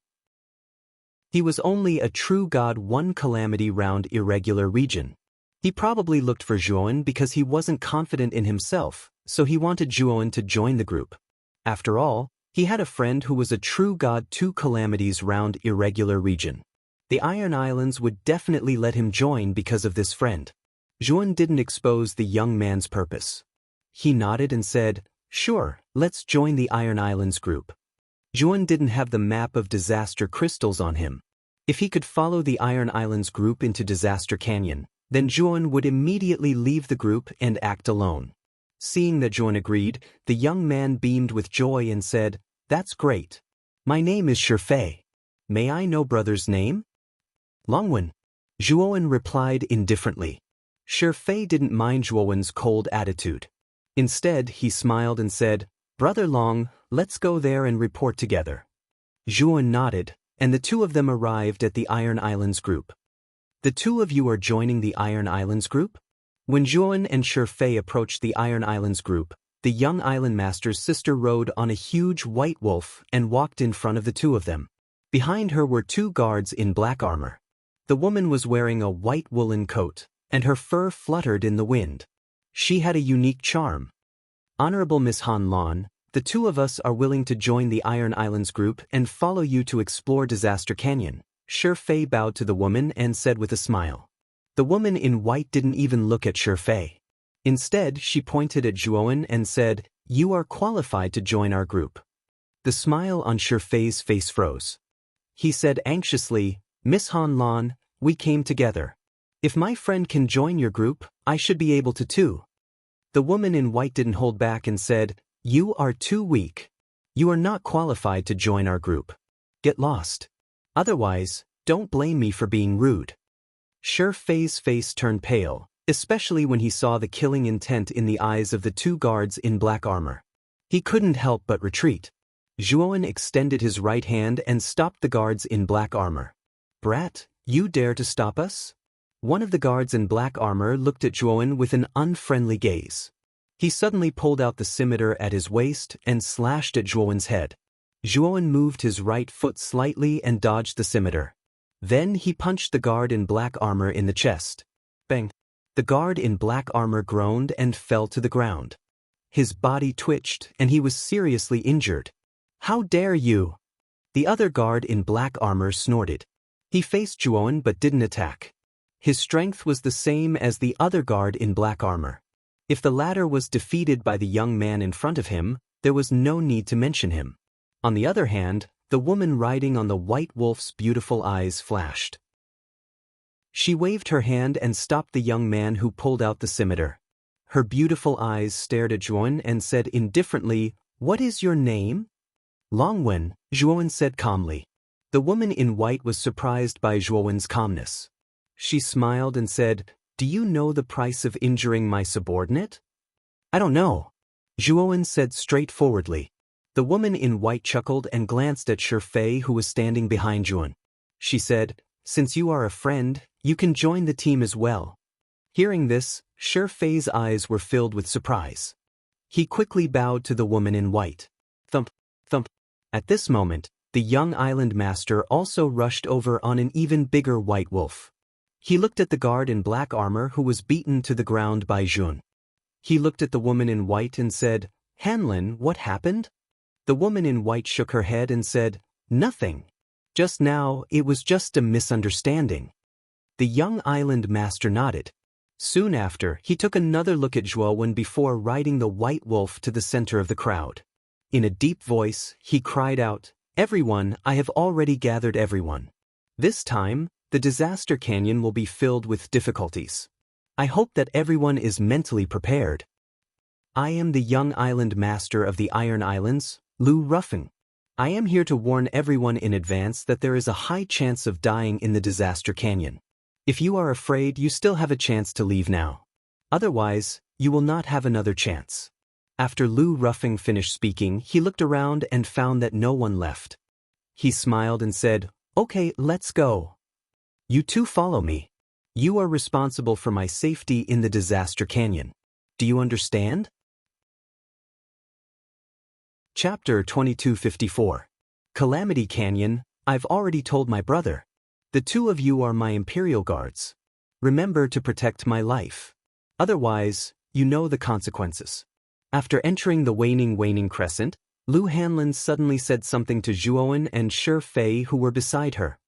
He was only a true God One Calamity round irregular region. He probably looked for Yuan because he wasn't confident in himself, so he wanted Yuan to join the group. After all, He had a friend who was a true god. 2 calamities round irregular region. The Iron Islands would definitely let him join because of this friend. Zhuan didn't expose the young man's purpose. He nodded and said, "Sure, let's join the Iron Islands group." Zhuan didn't have the map of disaster crystals on him. If he could follow the Iron Islands group into Disaster Canyon, then Zhuan would immediately leave the group and act alone. Seeing that Zhuan agreed, the young man beamed with joy and said, "That's great. My name is Shifei. May I know brother's name?" "Longwen." Zhuan replied indifferently. Shifei didn't mind Zhuan's cold attitude. Instead, he smiled and said, "Brother Long, let's go there and report together." Zhuan nodded, and the two of them arrived at the Iron Islands group. "The two of you are joining the Iron Islands group?" When Zhuan and Shifei approached the Iron Islands group, the young island master's sister rode on a huge white wolf and walked in front of the two of them. Behind her were 2 guards in black armor. The woman was wearing a white woolen coat, and her fur fluttered in the wind. She had a unique charm. "Honorable Miss Han Lan, the two of us are willing to join the Iron Islands group and follow you to explore Disaster Canyon." Shifei bowed to the woman and said with a smile. The woman in white didn't even look at Shifei. Instead, she pointed at Zhuan and said, "You are qualified to join our group." The smile on Shifei's face froze. He said anxiously, "Miss Han Lan, we came together. If my friend can join your group, I should be able to too." The woman in white didn't hold back and said, "You are too weak. You are not qualified to join our group. Get lost. Otherwise, don't blame me for being rude." Shifei's face turned pale, especially when he saw the killing intent in the eyes of the 2 guards in black armor. He couldn't help but retreat. Zhuan extended his right hand and stopped the guards in black armor. "Brat, you dare to stop us?" One of the guards in black armor looked at Zhuan with an unfriendly gaze. He suddenly pulled out the scimitar at his waist and slashed at Zhuan's head. Zhuan moved his right foot slightly and dodged the scimitar. Then he punched the guard in black armor in the chest. Bang! The guard in black armor groaned and fell to the ground. His body twitched and he was seriously injured. "How dare you!" The other guard in black armor snorted. He faced Zhuan but didn't attack. His strength was the same as the other guard in black armor. If the latter was defeated by the young man in front of him, there was no need to mention him. On the other hand, the woman riding on the white wolf's beautiful eyes flashed. She waved her hand and stopped the young man who pulled out the scimitar. Her beautiful eyes stared at Zhuan and said indifferently, "What is your name?" "Longwen," Zhuan said calmly. The woman in white was surprised by Zhuan's calmness. She smiled and said, "Do you know the price of injuring my subordinate?" "I don't know," Zhuan said straightforwardly. The woman in white chuckled and glanced at Shifei, who was standing behind Zhuan. She said, "Since you are a friend, you can join the team as well." Hearing this, Shifei's eyes were filled with surprise. He quickly bowed to the woman in white. Thump, thump. At this moment, the young island master also rushed over on an even bigger white wolf. He looked at the guard in black armor who was beaten to the ground by Zhuan. He looked at the woman in white and said, "Hanlin, what happened?" The woman in white shook her head and said, "Nothing. Just now, it was just a misunderstanding." The young island master nodded. Soon after, he took another look at Zhuan before riding the white wolf to the center of the crowd. In a deep voice, he cried out, "Everyone, I have already gathered everyone. This time, the Disaster Canyon will be filled with difficulties. I hope that everyone is mentally prepared. I am the young island master of the Iron Islands, Lu Ruffin. I am here to warn everyone in advance that there is a high chance of dying in the Disaster Canyon. If you are afraid, you still have a chance to leave now. Otherwise, you will not have another chance." After Lu Ruffin finished speaking, he looked around and found that no one left. He smiled and said, "Okay, let's go. You two follow me. You are responsible for my safety in the Disaster Canyon. Do you understand?" Chapter 2254. Calamity Canyon. I've already told my brother. The two of you are my Imperial Guards. Remember to protect my life. Otherwise, you know the consequences. After entering the waning crescent, Lu Hanlin suddenly said something to Zhuowen and Shi Fei who were beside her.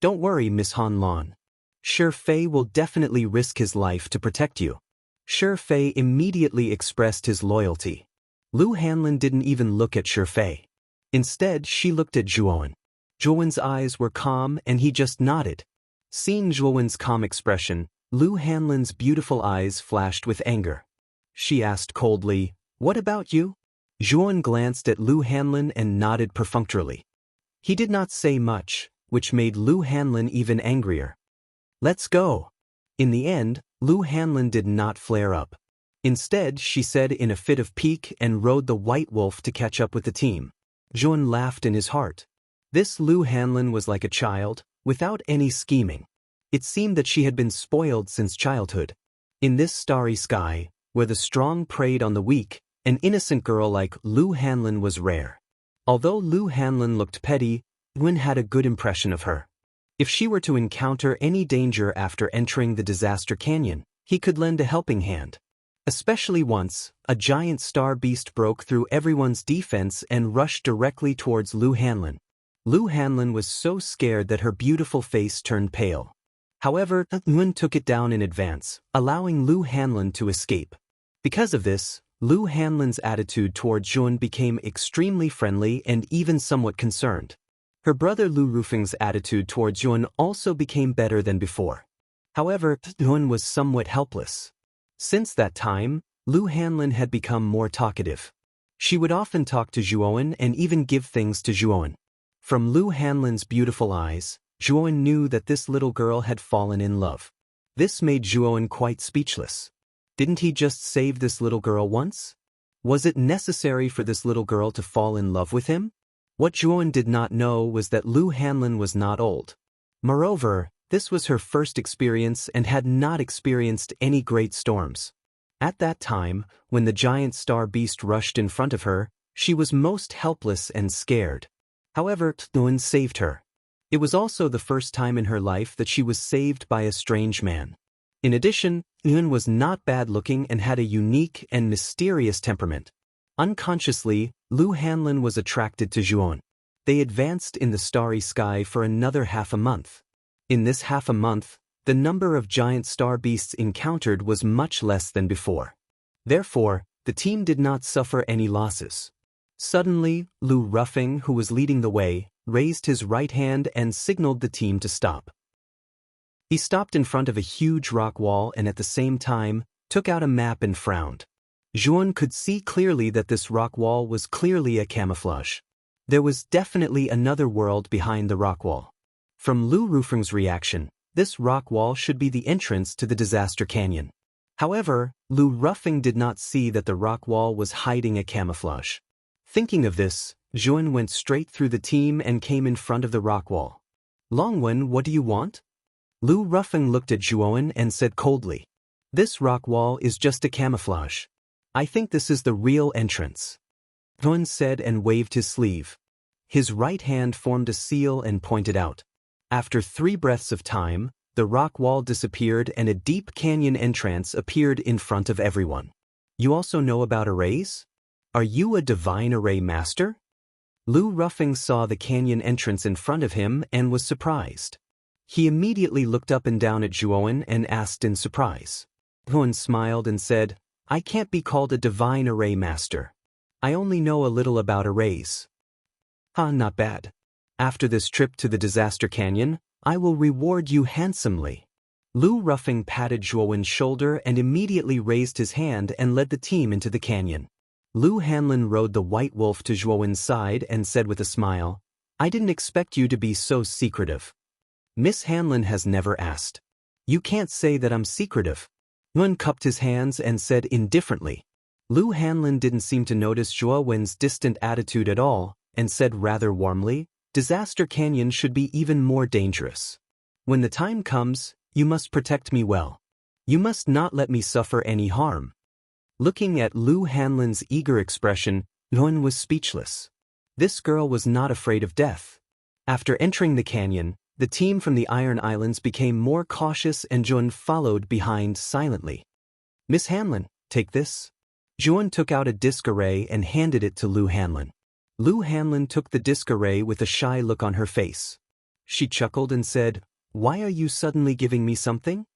Don't worry, Miss Han Lan. Shi Fei will definitely risk his life to protect you. Shi Fei immediately expressed his loyalty. Lu Hanlin didn't even look at Shi Fei. Instead, she looked at Zhuowen. Zhuowen's eyes were calm and he just nodded. Seeing Zhuowen's calm expression, Lu Hanlin's beautiful eyes flashed with anger. She asked coldly, "What about you?" Zhuowen glanced at Lu Hanlin and nodded perfunctorily. He did not say much, which made Lu Hanlin even angrier. "Let's go." In the end, Lu Hanlin did not flare up. Instead, she said in a fit of pique and rode the white wolf to catch up with the team. Zhuowen laughed in his heart. This Lu Hanlin was like a child, without any scheming. It seemed that she had been spoiled since childhood. In this starry sky, where the strong preyed on the weak, an innocent girl like Lu Hanlin was rare. Although Lu Hanlin looked petty, Zhuowen had a good impression of her. If she were to encounter any danger after entering the disaster canyon, he could lend a helping hand. Especially once, a giant star beast broke through everyone's defense and rushed directly towards Lu Hanlin. Lu Hanlin was so scared that her beautiful face turned pale. However, Zhuowen took it down in advance, allowing Lu Hanlin to escape. Because of this, Lu Hanlin's attitude towards Zhuowen became extremely friendly and even somewhat concerned. Her brother Lu Rufeng's attitude towards Zhuowen also became better than before. However, Zhuowen was somewhat helpless. Since that time, Lu Hanlin had become more talkative. She would often talk to Zhuowen and even give things to Zhuowen. From Lu Hanlin's beautiful eyes, Zhuowen knew that this little girl had fallen in love. This made Zhuowen quite speechless. Didn't he just save this little girl once? Was it necessary for this little girl to fall in love with him? What Zhuowen did not know was that Lu Hanlin was not old. Moreover, this was her first experience and had not experienced any great storms. At that time, when the giant star beast rushed in front of her, she was most helpless and scared. However, Zhuowen saved her. It was also the first time in her life that she was saved by a strange man. In addition, Zhuowen was not bad-looking and had a unique and mysterious temperament. Unconsciously, Lu Hanlin was attracted to Zhuowen. They advanced in the starry sky for another half a month. In this half a month, the number of giant star beasts encountered was much less than before. Therefore, the team did not suffer any losses. Suddenly, Lu Rufeng, who was leading the way, raised his right hand and signaled the team to stop. He stopped in front of a huge rock wall and at the same time, took out a map and frowned. Zhuowen could see clearly that this rock wall was clearly a camouflage. There was definitely another world behind the rock wall. From Lu Rufeng's reaction, this rock wall should be the entrance to the disaster canyon. However, Lu Rufeng did not see that the rock wall was hiding a camouflage. Thinking of this, Zhuowen went straight through the team and came in front of the rock wall. "Longwen, what do you want?" Lu Rufeng looked at Zhuowen and said coldly, "This rock wall is just a camouflage. I think this is the real entrance." Zhuowen said and waved his sleeve. His right hand formed a seal and pointed out. After 3 breaths of time, the rock wall disappeared and a deep canyon entrance appeared in front of everyone. "You also know about arrays? Are you a divine array master?" Lu Rufeng saw the canyon entrance in front of him and was surprised. He immediately looked up and down at Zhuowen and asked in surprise. Zhuowen smiled and said, "I can't be called a divine array master. I only know a little about arrays." Not bad. After this trip to the disaster canyon, I will reward you handsomely." Lu Rufeng patted Zhuowen's shoulder and immediately raised his hand and led the team into the canyon. Lu Hanlin rode the white wolf to Zhuowen's side and said with a smile, "I didn't expect you to be so secretive." "Miss Hanlin has never asked." "You can't say that I'm secretive." Zhuowen cupped his hands and said indifferently. Lu Hanlin didn't seem to notice Zhuowen's distant attitude at all and said rather warmly, "Disaster Canyon should be even more dangerous. When the time comes, you must protect me well. You must not let me suffer any harm." Looking at Lu Hanlin's eager expression, Zhuowen was speechless. This girl was not afraid of death. After entering the canyon, the team from the Iron Islands became more cautious and Zhuowen followed behind silently. "Miss Hanlin, take this." Zhuowen took out a disc array and handed it to Lu Hanlin. Lu Hanlin took the disc array with a shy look on her face. She chuckled and said, "Why are you suddenly giving me something?"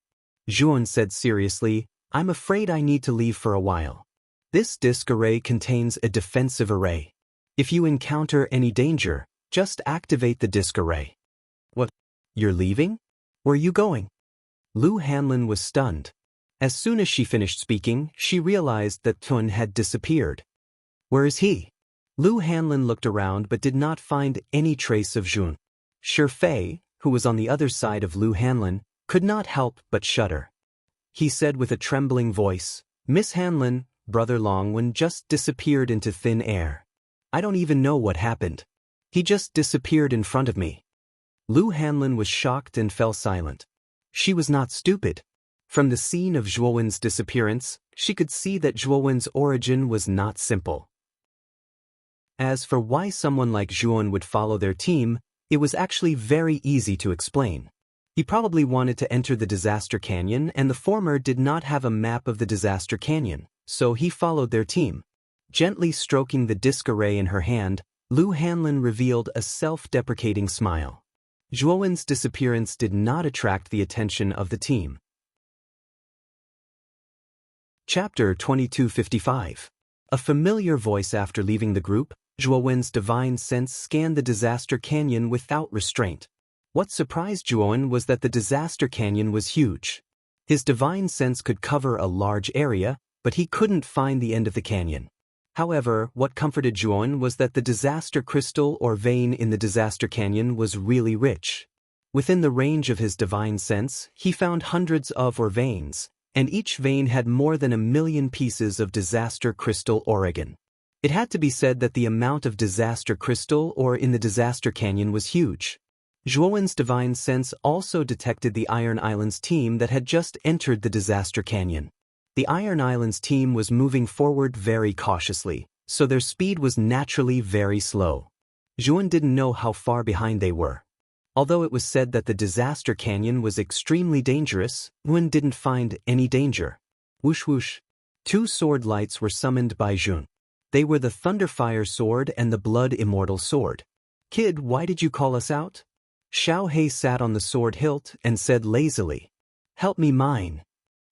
Zhuan said seriously, "I'm afraid I need to leave for a while. This disc array contains a defensive array. If you encounter any danger, just activate the disc array." "What? You're leaving? Where are you going?" Lu Hanlin was stunned. As soon as she finished speaking, she realized that Tun had disappeared. "Where is he?" Lu Hanlin looked around but did not find any trace of Zhuan. Shi Fei, who was on the other side of Lu Hanlin, could not help but shudder. He said with a trembling voice, "Miss Hanlin, Brother Longwen just disappeared into thin air. I don't even know what happened. He just disappeared in front of me." Lu Hanlin was shocked and fell silent. She was not stupid. From the scene of Zhuowen's disappearance, she could see that Zhuowen's origin was not simple. As for why someone like Zhuowen would follow their team, it was actually very easy to explain. He probably wanted to enter the Disaster Canyon, and the former did not have a map of the Disaster Canyon, so he followed their team. Gently stroking the disc array in her hand, Lu Hanlin revealed a self-deprecating smile. Zhuowen's disappearance did not attract the attention of the team. Chapter 2255. A familiar voice. After leaving the group, Zhuowen's divine sense scanned the Disaster Canyon without restraint. What surprised Zhuowen was that the Disaster Canyon was huge. His divine sense could cover a large area, but he couldn't find the end of the canyon. However, what comforted Zhuowen was that the disaster crystal or vein in the Disaster Canyon was really rich. Within the range of his divine sense, he found hundreds of veins, and each vein had more than 1,000,000 pieces of disaster crystal origin. It had to be said that the amount of disaster crystal ore in the Disaster Canyon was huge. Zhuowen's divine sense also detected the Iron Islands team that had just entered the Disaster Canyon. The Iron Islands team was moving forward very cautiously, so their speed was naturally very slow. Zhuowen didn't know how far behind they were. Although it was said that the Disaster Canyon was extremely dangerous, Zhuowen didn't find any danger. Whoosh whoosh. 2 sword lights were summoned by Zhuowen. They were the Thunderfire Sword and the Blood Immortal Sword. "Kid, why did you call us out?" Xiao He sat on the sword hilt and said lazily, "Help me mine."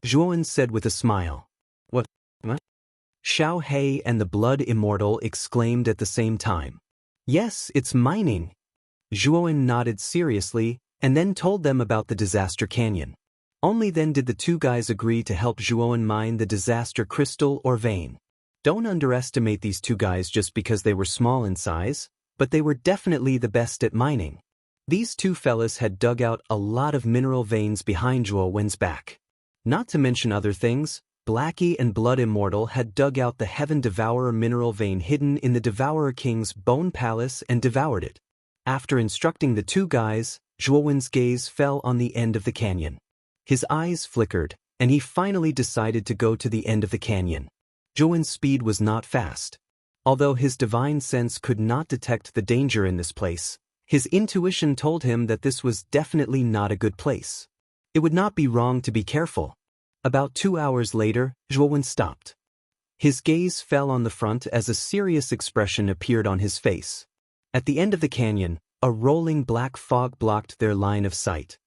Zhuowen said with a smile. What? Xiao He and the Blood Immortal exclaimed at the same time. "Yes, it's mining." Zhuowen nodded seriously and then told them about the Disaster Canyon. Only then did the 2 guys agree to help Zhuowen mine the disaster crystal or vein. Don't underestimate these 2 guys just because they were small in size, but they were definitely the best at mining. These 2 fellas had dug out a lot of mineral veins behind Zhuowen's back. Not to mention other things, Blackie and Blood Immortal had dug out the Heaven Devourer mineral vein hidden in the Devourer King's Bone Palace and devoured it. After instructing the 2 guys, Zhuowen's gaze fell on the end of the canyon. His eyes flickered, and he finally decided to go to the end of the canyon. Zhuowen's speed was not fast. Although his divine sense could not detect the danger in this place, his intuition told him that this was definitely not a good place. It would not be wrong to be careful. About 2 hours later, Zhuowen stopped. His gaze fell on the front as a serious expression appeared on his face. At the end of the canyon, a rolling black fog blocked their line of sight.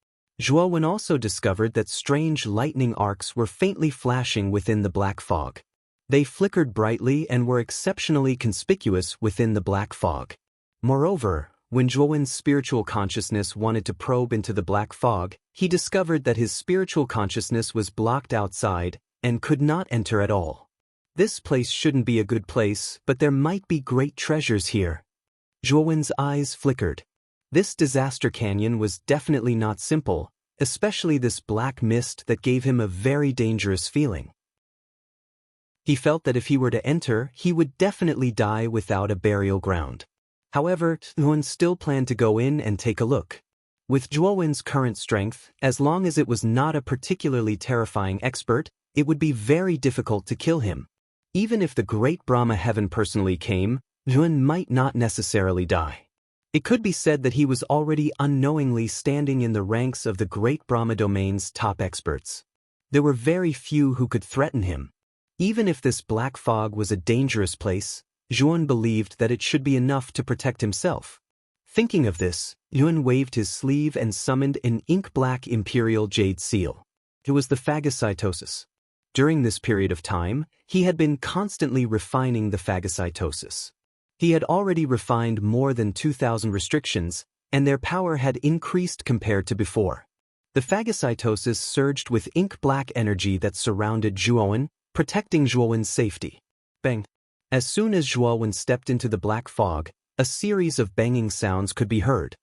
Zhuowen also discovered that strange lightning arcs were faintly flashing within the black fog. They flickered brightly and were exceptionally conspicuous within the black fog. Moreover, when Zhuowen's spiritual consciousness wanted to probe into the black fog, he discovered that his spiritual consciousness was blocked outside and could not enter at all. This place shouldn't be a good place, but there might be great treasures here. Zhuowen's eyes flickered. This Disaster Canyon was definitely not simple, especially this black mist that gave him a very dangerous feeling. He felt that if he were to enter, he would definitely die without a burial ground. However, Zhuowen still planned to go in and take a look. With Zhuowen's current strength, as long as it was not a particularly terrifying expert, it would be very difficult to kill him. Even if the Great Brahma Heaven personally came, Zhuowen might not necessarily die. It could be said that he was already unknowingly standing in the ranks of the Great Brahma Domain's top experts. There were very few who could threaten him. Even if this black fog was a dangerous place, Zhuan believed that it should be enough to protect himself. Thinking of this, Yuan waved his sleeve and summoned an ink-black imperial jade seal. It was the phagocytosis. During this period of time, he had been constantly refining the phagocytosis. He had already refined more than 2,000 restrictions, and their power had increased compared to before. The phagocytosis surged with ink-black energy that surrounded Zhuowen, protecting Zhuowen's safety. Bang! As soon as Zhuowen stepped into the black fog, a series of banging sounds could be heard.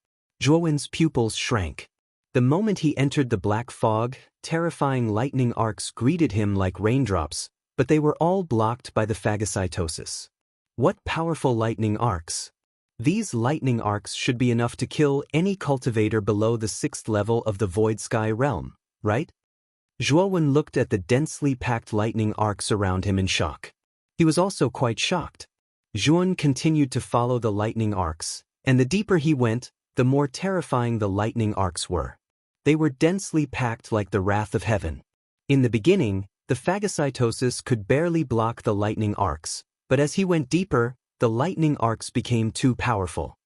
Zhuowen's pupils shrank. The moment he entered the black fog, terrifying lightning arcs greeted him like raindrops, but they were all blocked by the phagocytosis. What powerful lightning arcs! These lightning arcs should be enough to kill any cultivator below the 6th level of the Void Sky realm, right? Zhuowen looked at the densely packed lightning arcs around him in shock. He was also quite shocked. Zhuowen continued to follow the lightning arcs, and the deeper he went, the more terrifying the lightning arcs were. They were densely packed like the wrath of heaven. In the beginning, the phagocytosis could barely block the lightning arcs, but as he went deeper, the lightning arcs became too powerful.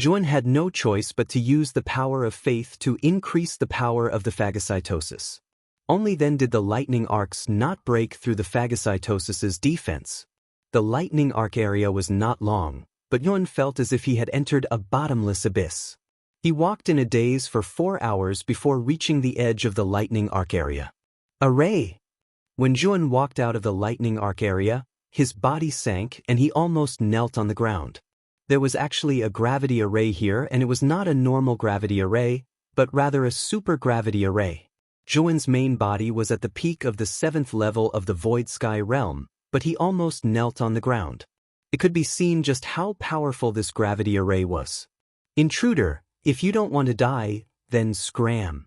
Zhuowen had no choice but to use the power of faith to increase the power of the phagocytosis. Only then did the lightning arcs not break through the phagocytosis's defense. The lightning arc area was not long, but Yuan felt as if he had entered a bottomless abyss. He walked in a daze for 4 hours before reaching the edge of the lightning arc area. Array! When Zhuowen walked out of the lightning arc area, his body sank and he almost knelt on the ground. There was actually a gravity array here, and it was not a normal gravity array, but rather a supergravity array. Zhuowen's main body was at the peak of the 7th level of the Void Sky realm, but he almost knelt on the ground. It could be seen just how powerful this gravity array was. Intruder, if you don't want to die, then scram.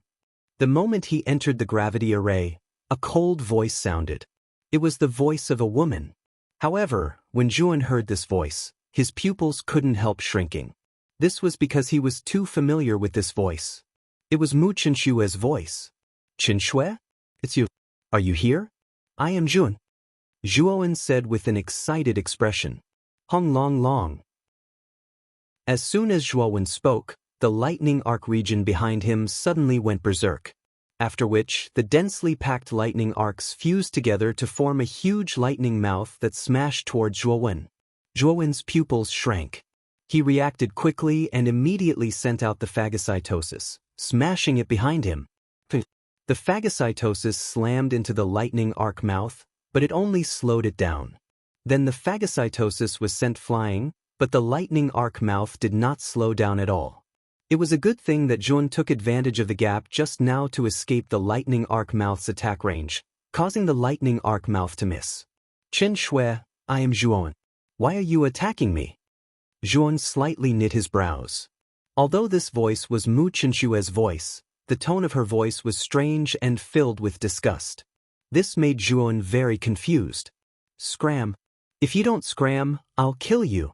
The moment he entered the gravity array, a cold voice sounded. It was the voice of a woman. However, when Zhuowen heard this voice, his pupils couldn't help shrinking. This was because he was too familiar with this voice. It was Mu Qinshue's voice. Qinshue? It's you. Are you here? I am Zhuowen. Zhuowen said with an excited expression. Hong long long. As soon as Zhuowen spoke, the lightning arc region behind him suddenly went berserk. After which, the densely packed lightning arcs fused together to form a huge lightning mouth that smashed towards Zhuowen. Zhuowen's pupils shrank. He reacted quickly and immediately sent out the phagocytosis, smashing it behind him. The phagocytosis slammed into the lightning arc mouth, but it only slowed it down. Then the phagocytosis was sent flying, but the lightning arc mouth did not slow down at all. It was a good thing that Zhuowen took advantage of the gap just now to escape the lightning arc mouth's attack range, causing the lightning arc mouth to miss. Chen Shui, I am Zhuowen. Why are you attacking me? Zhuowen slightly knit his brows. Although this voice was Mu Qinshue's voice, the tone of her voice was strange and filled with disgust. This made Zhuowen very confused. Scram. If you don't scram, I'll kill you.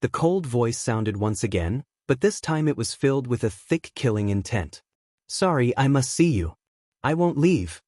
The cold voice sounded once again, but this time it was filled with a thick killing intent. Sorry, I must see you. I won't leave.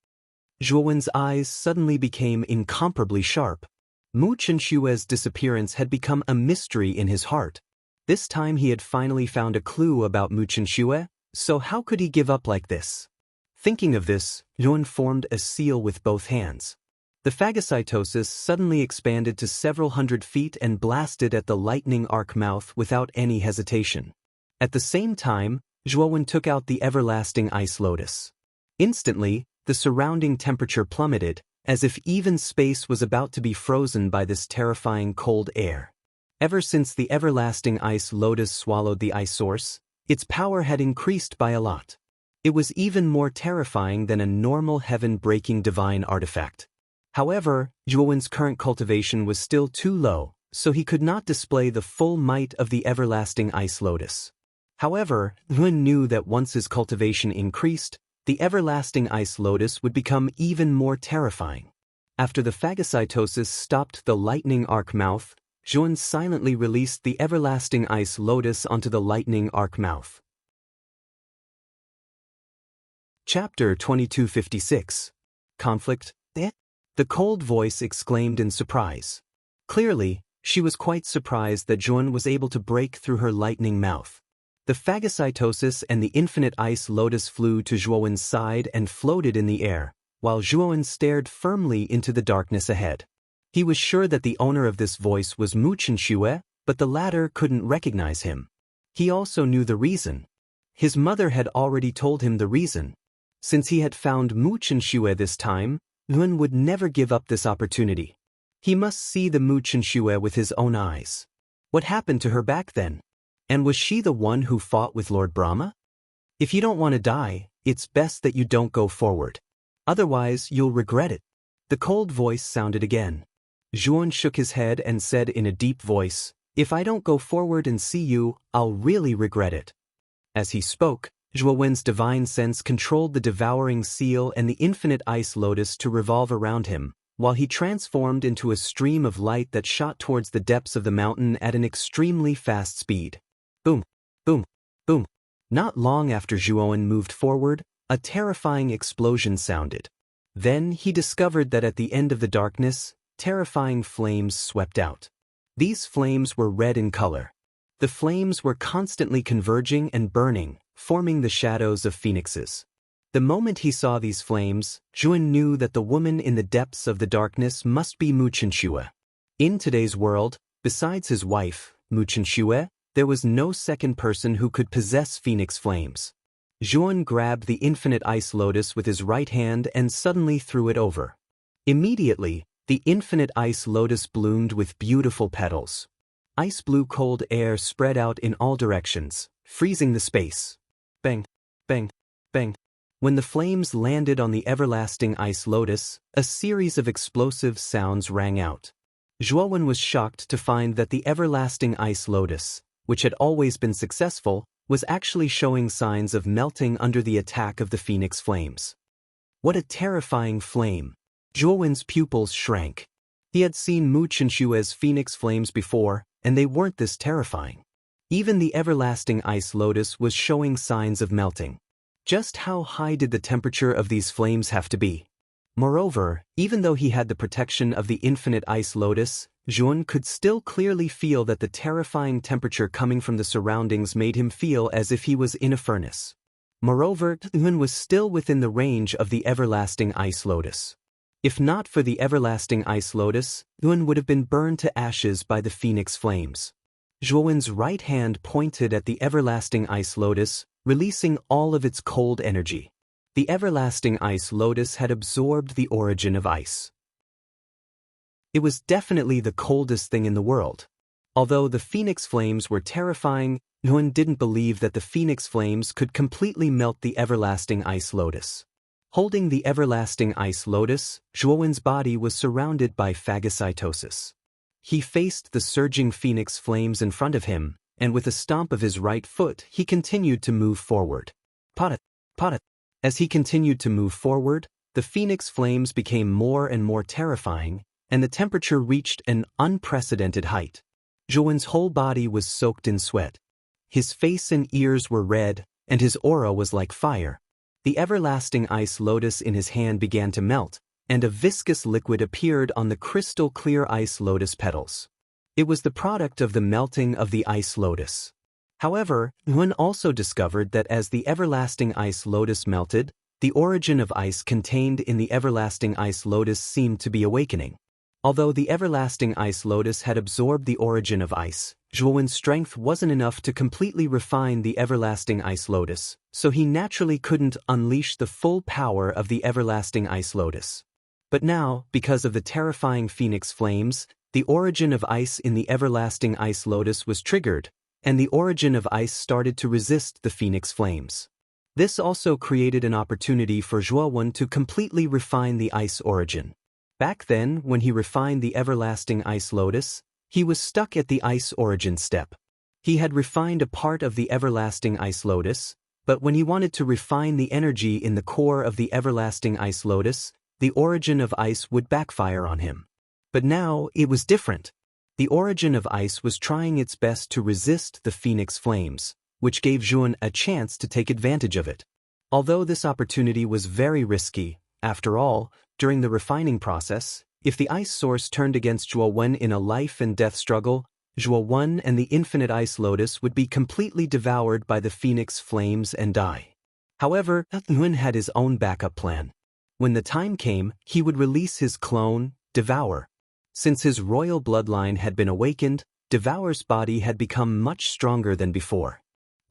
Zhuowen's eyes suddenly became incomparably sharp. Mu Qinshue's disappearance had become a mystery in his heart. This time he had finally found a clue about Mu Qinshu, so how could he give up like this? Thinking of this, Zhuowen formed a seal with both hands. The phagocytosis suddenly expanded to several hundred feet and blasted at the lightning arc mouth without any hesitation. At the same time, Zhuowen took out the everlasting ice lotus. Instantly, the surrounding temperature plummeted, as if even space was about to be frozen by this terrifying cold air. Ever since the everlasting ice lotus swallowed the ice source, its power had increased by a lot. It was even more terrifying than a normal heaven-breaking divine artifact. However, Zhuowen's current cultivation was still too low, so he could not display the full might of the everlasting ice lotus. However, Zhuowen knew that once his cultivation increased, the everlasting ice lotus would become even more terrifying. After the phagocytosis stopped the lightning arc mouth, Zhuowen silently released the everlasting ice lotus onto the lightning arc mouth. Chapter 2256. Conflict. The cold voice exclaimed in surprise. Clearly, She was quite surprised that Zhuan was able to break through her lightning mouth. The phagocytosis and the infinite ice lotus flew to Zhuowen's side and floated in the air, while Zhuowen stared firmly into the darkness ahead. He was sure that the owner of this voice was Mu Chenxue, but the latter couldn't recognize him. He also knew the reason. His mother had already told him the reason. Since he had found Mu Chenxue this time, Yun would never give up this opportunity. He must see the Mu Chenxue with his own eyes. What happened to her back then? And was she the one who fought with Lord Brahma? If you don't want to die, it's best that you don't go forward. Otherwise, you'll regret it. The cold voice sounded again. Zhuan shook his head and said in a deep voice, "If I don't go forward and see you, I'll really regret it." As he spoke, Zhuowen's divine sense controlled the devouring seal and the infinite ice lotus to revolve around him, while he transformed into a stream of light that shot towards the depths of the mountain at an extremely fast speed. Boom, boom, boom. Not long after Zhuowen moved forward, a terrifying explosion sounded. Then he discovered that at the end of the darkness, terrifying flames swept out. These flames were red in color. The flames were constantly converging and burning, forming the shadows of phoenixes. The moment he saw these flames, Zhuan knew that the woman in the depths of the darkness must be Mu Chenxue. In today's world, besides his wife, Mu Chenxue, there was no second person who could possess phoenix flames. Zhuan grabbed the infinite ice lotus with his right hand and suddenly threw it over. Immediately, the infinite ice lotus bloomed with beautiful petals. Ice blue cold air spread out in all directions, freezing the space. Bang, bang, bang. When the flames landed on the everlasting ice lotus, a series of explosive sounds rang out. Zhuowen was shocked to find that the everlasting ice lotus, which had always been successful, was actually showing signs of melting under the attack of the phoenix flames. What a terrifying flame! Zhuowen's pupils shrank. He had seen Mu Chenxue's phoenix flames before, and they weren't this terrifying. Even the everlasting ice lotus was showing signs of melting. Just how high did the temperature of these flames have to be? Moreover, even though he had the protection of the infinite ice lotus, Zhuan could still clearly feel that the terrifying temperature coming from the surroundings made him feel as if he was in a furnace. Moreover, Zhuan was still within the range of the everlasting ice lotus. If not for the everlasting ice lotus, Zhuan would have been burned to ashes by the phoenix flames. Zhuowen's right hand pointed at the everlasting ice lotus, releasing all of its cold energy. The everlasting ice lotus had absorbed the origin of ice. It was definitely the coldest thing in the world. Although the phoenix flames were terrifying, Zhuan didn't believe that the phoenix flames could completely melt the everlasting ice lotus. Holding the everlasting ice lotus, Zhuowen's body was surrounded by phagocytosis. He faced the surging phoenix flames in front of him, and with a stomp of his right foot, he continued to move forward. Patat, patat. As he continued to move forward, the phoenix flames became more and more terrifying, and the temperature reached an unprecedented height. Zhuowen's whole body was soaked in sweat. His face and ears were red, and his aura was like fire. The everlasting ice lotus in his hand began to melt, and a viscous liquid appeared on the crystal-clear ice lotus petals. It was the product of the melting of the ice lotus. However, Zhuan also discovered that as the everlasting ice lotus melted, the origin of ice contained in the everlasting ice lotus seemed to be awakening. Although the everlasting ice lotus had absorbed the origin of ice, Zhuowen's strength wasn't enough to completely refine the everlasting ice lotus, so he naturally couldn't unleash the full power of the everlasting ice lotus. But now, because of the terrifying phoenix flames, the origin of ice in the everlasting ice lotus was triggered, and the origin of ice started to resist the phoenix flames. This also created an opportunity for Zhuowen to completely refine the ice origin. Back then, when he refined the everlasting ice lotus, he was stuck at the ice origin step. He had refined a part of the everlasting ice lotus, but when he wanted to refine the energy in the core of the everlasting ice lotus, the origin of ice would backfire on him. But now, it was different. The origin of ice was trying its best to resist the phoenix flames, which gave Zhuan a chance to take advantage of it. Although this opportunity was very risky, after all, during the refining process, If the ice source turned against Zhuo Wen in a life-and-death struggle, Zhuo Wen and the infinite ice lotus would be completely devoured by the phoenix flames and die. However, Yuan had his own backup plan. When the time came, he would release his clone, Devour. Since his royal bloodline had been awakened, Devour's body had become much stronger than before.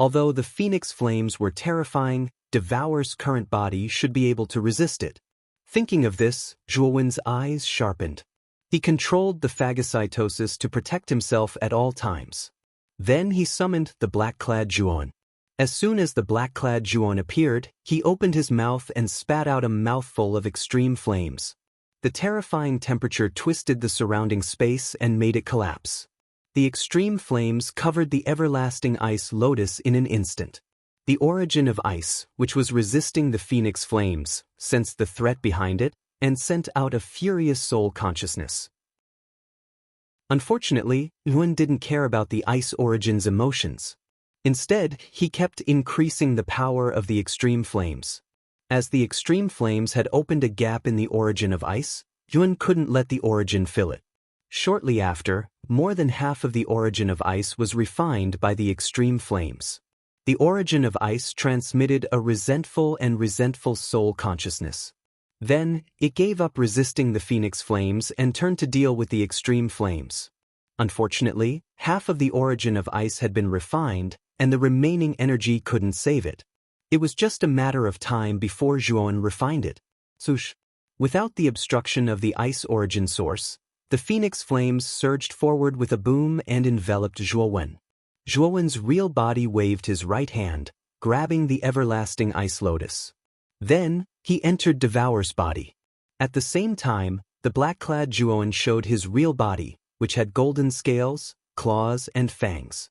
Although the phoenix flames were terrifying, Devour's current body should be able to resist it. Thinking of this, Zhuo Wen's eyes sharpened. He controlled the phagocytosis to protect himself at all times. Then he summoned the black-clad Zhuon. As soon as the black-clad Zhuon appeared, he opened his mouth and spat out a mouthful of extreme flames. The terrifying temperature twisted the surrounding space and made it collapse. The extreme flames covered the everlasting ice lotus in an instant. The origin of ice, which was resisting the phoenix flames, sensed the threat behind it and sent out a furious soul consciousness. Unfortunately, Yuan didn't care about the ice origin's emotions. Instead, he kept increasing the power of the extreme flames. As the extreme flames had opened a gap in the origin of ice, Yuan couldn't let the origin fill it. Shortly after, more than half of the origin of ice was refined by the extreme flames. The origin of ice transmitted a resentful soul consciousness. Then, it gave up resisting the phoenix flames and turned to deal with the extreme flames. Unfortunately, half of the origin of ice had been refined, and the remaining energy couldn't save it. It was just a matter of time before Zhuon refined it. Swoosh! Without the obstruction of the ice origin source, the phoenix flames surged forward with a boom and enveloped Zhuo Wen. Zhuo Wen's real body waved his right hand, grabbing the everlasting ice lotus. Then, he entered Devour's body. At the same time, the black-clad Zhuo showed his real body, which had golden scales, claws, and fangs.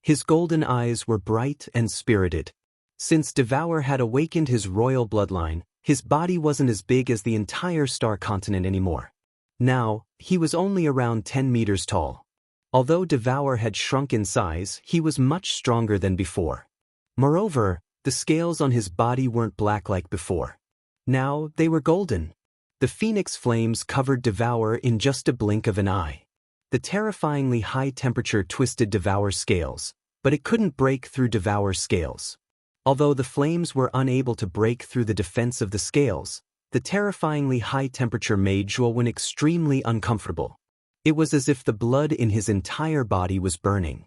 His golden eyes were bright and spirited. Since Devour had awakened his royal bloodline, his body wasn't as big as the entire star continent anymore. Now, he was only around 10 meters tall. Although Devour had shrunk in size, he was much stronger than before. Moreover, the scales on his body weren't black like before. Now, they were golden. The phoenix flames covered Devour in just a blink of an eye. The terrifyingly high temperature twisted Devour's scales, but it couldn't break through Devour's scales. Although the flames were unable to break through the defense of the scales, the terrifyingly high temperature made Zhuo Wen extremely uncomfortable. It was as if the blood in his entire body was burning.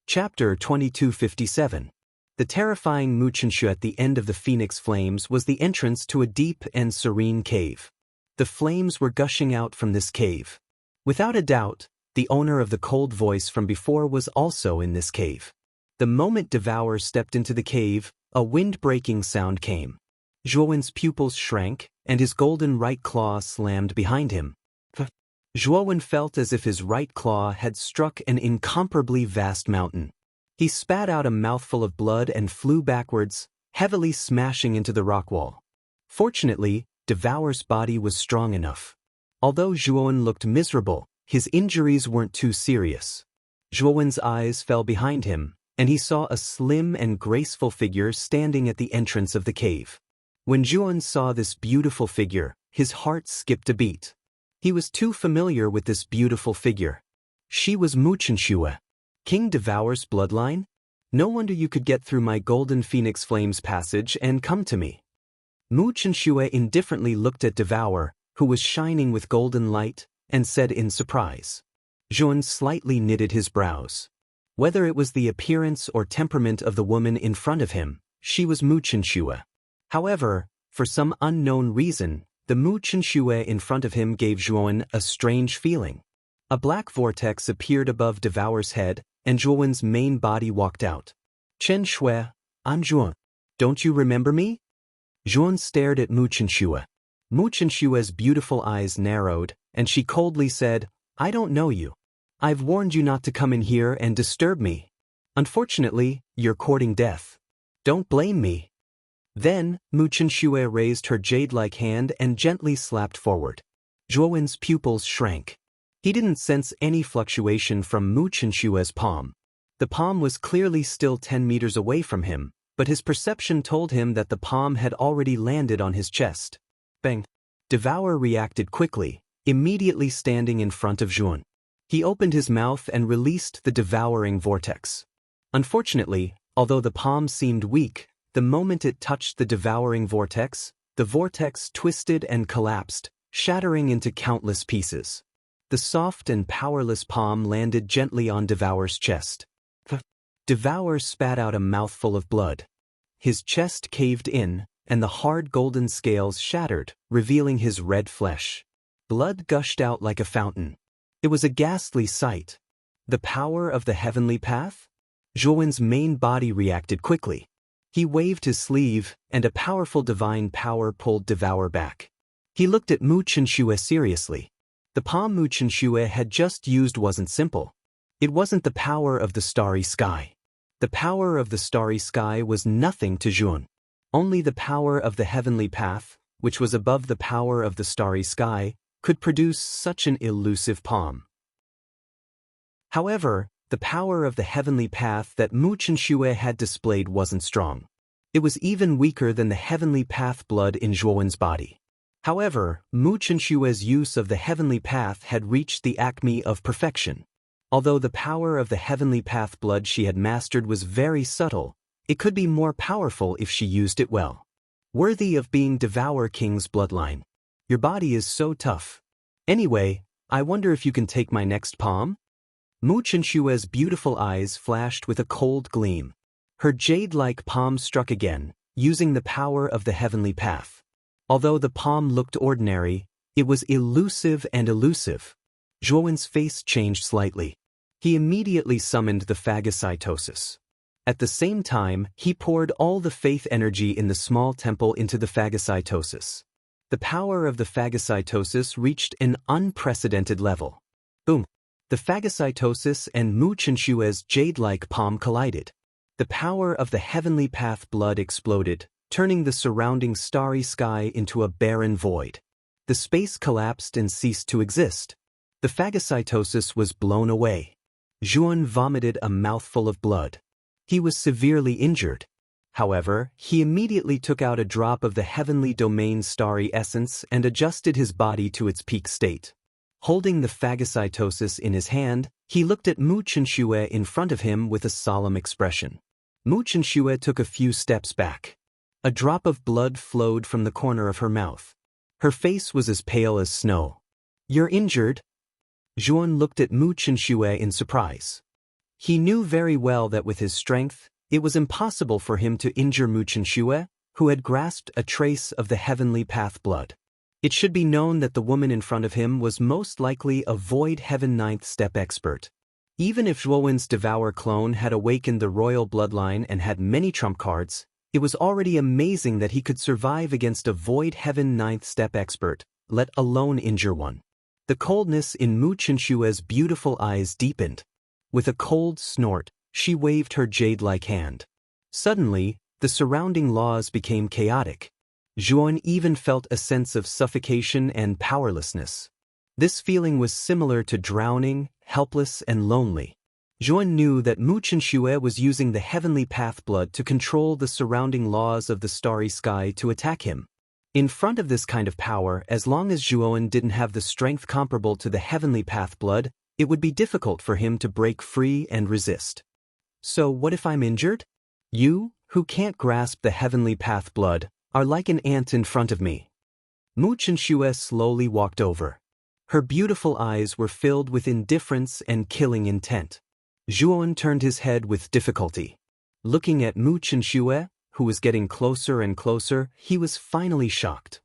Chapter 2257. The terrifying Muqinshu at the end of the phoenix flames was the entrance to a deep and serene cave. The flames were gushing out from this cave. Without a doubt, the owner of the cold voice from before was also in this cave. The moment Devour stepped into the cave, a wind-breaking sound came. Zhuo Wen's pupils shrank, and his golden right claw slammed behind him. Zhuo Wen felt as if his right claw had struck an incomparably vast mountain. He spat out a mouthful of blood and flew backwards, heavily smashing into the rock wall. Fortunately, Devour's body was strong enough. Although Zhuo Wen looked miserable, his injuries weren't too serious. Zhuo Wen's eyes fell behind him, and he saw a slim and graceful figure standing at the entrance of the cave. When Zhuo Wen saw this beautiful figure, his heart skipped a beat. He was too familiar with this beautiful figure. She was Muqinshu, King Devour's bloodline? No wonder you could get through my golden phoenix flames passage and come to me. Muqinshu indifferently looked at Devour, who was shining with golden light, and said in surprise. Zhuo Wen slightly knitted his brows. Whether it was the appearance or temperament of the woman in front of him, she was Muqinshu. However, for some unknown reason, the Muqinshu in front of him gave Zhuo Wen a strange feeling. A black vortex appeared above Devour's head, and Zhuo Wen's main body walked out. Chen Shui, I'm Zhuo Wen. Don't you remember me? Zhuo Wen stared at Muqinshu. Muqinshu's beautiful eyes narrowed, and she coldly said, I don't know you. I've warned you not to come in here and disturb me. Unfortunately, you're courting death. Don't blame me. Then, Muqinshu raised her jade-like hand and gently slapped forward. Zhuo Wen's pupils shrank. He didn't sense any fluctuation from Muqinshu's palm. The palm was clearly still 10 meters away from him, but his perception told him that the palm had already landed on his chest. bang. Devour reacted quickly, immediately standing in front of Zhuan. He opened his mouth and released the devouring vortex. Unfortunately, although the palm seemed weak, the moment it touched the devouring vortex, the vortex twisted and collapsed, shattering into countless pieces. The soft and powerless palm landed gently on Devour's chest. Devour spat out a mouthful of blood. His chest caved in, and the hard golden scales shattered, revealing his red flesh. Blood gushed out like a fountain. It was a ghastly sight. The power of the heavenly path? Zhuan's main body reacted quickly. He waved his sleeve, and a powerful divine power pulled Devour back. He looked at Mu Chenxue seriously. The palm Mu Chenxue had just used wasn't simple. It wasn't the power of the starry sky. The power of the starry sky was nothing to Zhuan. Only the power of the heavenly path, which was above the power of the starry sky, could produce such an elusive palm. However, the power of the heavenly path that Mu Chenxue had displayed wasn't strong. It was even weaker than the heavenly path blood in Zhuan's body. However, Mu Chenxue's use of the heavenly path had reached the acme of perfection. Although the power of the heavenly path blood she had mastered was very subtle, it could be more powerful if she used it well. Worthy of being Devour King's bloodline. Your body is so tough. Anyway, I wonder if you can take my next palm? Mu Chenxue's beautiful eyes flashed with a cold gleam. Her jade-like palm struck again, using the power of the heavenly path. Although the palm looked ordinary, it was elusive and elusive. Zhuan's face changed slightly. He immediately summoned the phagocytosis. At the same time, he poured all the faith energy in the small temple into the phagocytosis. The power of the phagocytosis reached an unprecedented level. Boom! The phagocytosis and Mu Chenxue's jade-like palm collided. The power of the heavenly path blood exploded, turning the surrounding starry sky into a barren void. The space collapsed and ceased to exist. The phagocytosis was blown away. Zhuan vomited a mouthful of blood. He was severely injured. However, he immediately took out a drop of the heavenly domain's starry essence and adjusted his body to its peak state. Holding the phagocytosis in his hand, he looked at Mu Chenxue in front of him with a solemn expression. Mu Chenxue took a few steps back. A drop of blood flowed from the corner of her mouth. Her face was as pale as snow. "You're injured?" Zhuan looked at Mu Chenxue in surprise. He knew very well that with his strength, it was impossible for him to injure Mu Chenxue, who had grasped a trace of the heavenly path blood. It should be known that the woman in front of him was most likely a Void Heaven 9th step expert. Even if Zhuowen's Devour clone had awakened the royal bloodline and had many trump cards, it was already amazing that he could survive against a Void Heaven 9th step expert, let alone injure one. The coldness in Mu Chenxue's beautiful eyes deepened. With a cold snort, she waved her jade-like hand. Suddenly, the surrounding laws became chaotic. Zhuan even felt a sense of suffocation and powerlessness. This feeling was similar to drowning, helpless and lonely. Zhuan knew that Mu Chenxue was using the heavenly path blood to control the surrounding laws of the starry sky to attack him. In front of this kind of power, as long as Zhuan didn't have the strength comparable to the heavenly path blood, it would be difficult for him to break free and resist. So what if I'm injured? You, who can't grasp the heavenly path blood, are like an ant in front of me. Mu Chenxue slowly walked over. Her beautiful eyes were filled with indifference and killing intent. Zhuan turned his head with difficulty. Looking at Mu Chenxue, who was getting closer and closer, he was finally shocked.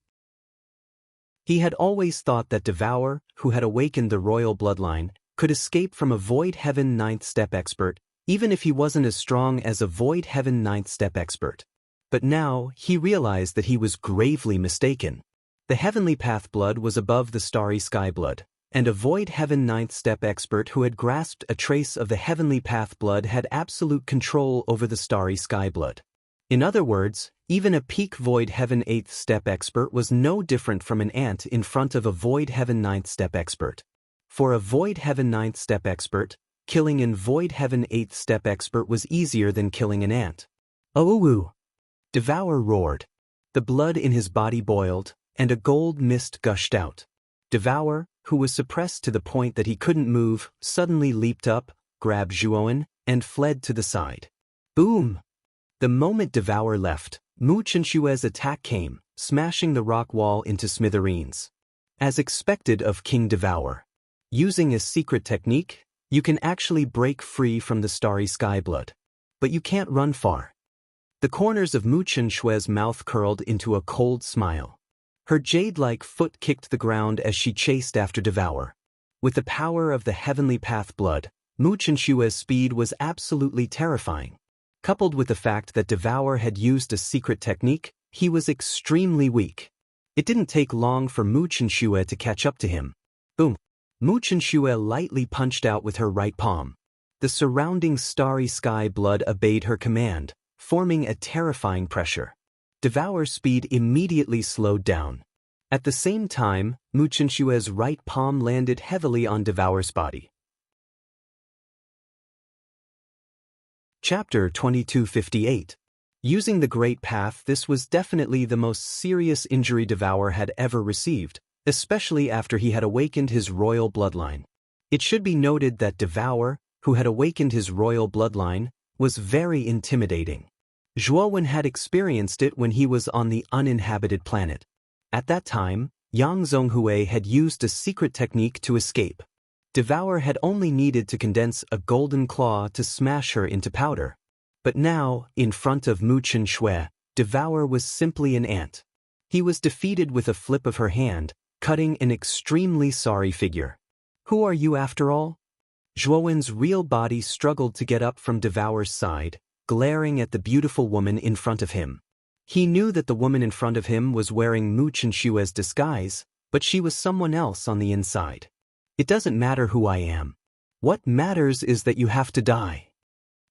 He had always thought that Devour, who had awakened the royal bloodline, could escape from a Void Heaven 9th step expert, even if he wasn't as strong as a Void Heaven 9th step expert. But now, he realized that he was gravely mistaken. The heavenly path blood was above the starry sky blood, and a Void Heaven 9th step expert who had grasped a trace of the heavenly path blood had absolute control over the starry sky blood. In other words, even a peak Void Heaven 8th step expert was no different from an ant in front of a Void Heaven 9th step expert. For a Void Heaven 9th step expert, killing an Void Heaven 8th step expert was easier than killing an ant. "Oh!" Devour roared. The blood in his body boiled, and a gold mist gushed out. Devour, who was suppressed to the point that he couldn't move, suddenly leaped up, grabbed Zhuowen, and fled to the side. Boom! The moment Devour left, Mu Chenshue's attack came, smashing the rock wall into smithereens. As expected of King Devour. Using a secret technique, you can actually break free from the starry sky blood. But you can't run far. The corners of Mu Chenshue's mouth curled into a cold smile. Her jade-like foot kicked the ground as she chased after Devour. With the power of the heavenly path blood, Mu Chenshue's speed was absolutely terrifying. Coupled with the fact that Devour had used a secret technique, he was extremely weak. It didn't take long for Mu Chenshue to catch up to him. Boom! Mu Chenshue lightly punched out with her right palm. The surrounding starry sky blood obeyed her command, forming a terrifying pressure. Devour's speed immediately slowed down. At the same time, Mu Chenshue's right palm landed heavily on Devour's body. Chapter 2258. Using the Great Path, this was definitely the most serious injury Devour had ever received, especially after he had awakened his royal bloodline. It should be noted that Devour, who had awakened his royal bloodline, was very intimidating. Zhuowen had experienced it when he was on the uninhabited planet. At that time, Yang Zhonghui had used a secret technique to escape. Devour had only needed to condense a golden claw to smash her into powder. But now, in front of Mu Chenshue, Devour was simply an ant. He was defeated with a flip of her hand, cutting an extremely sorry figure. Who are you after all? Zhuowen's real body struggled to get up from Devour's side, glaring at the beautiful woman in front of him. He knew that the woman in front of him was wearing Mu Chenshue's disguise, but she was someone else on the inside. It doesn't matter who I am. What matters is that you have to die.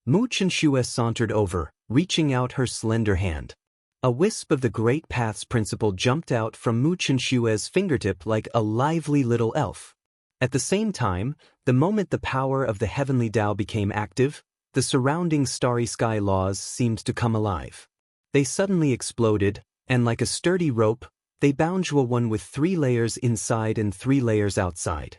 Mu Chenshue sauntered over, reaching out her slender hand. A wisp of the Great Path's principle jumped out from Mu Chenshue's fingertip like a lively little elf. At the same time, the moment the power of the heavenly Tao became active, the surrounding starry sky laws seemed to come alive. They suddenly exploded, and like a sturdy rope, they bound Zhuowen with 3 layers inside and 3 layers outside.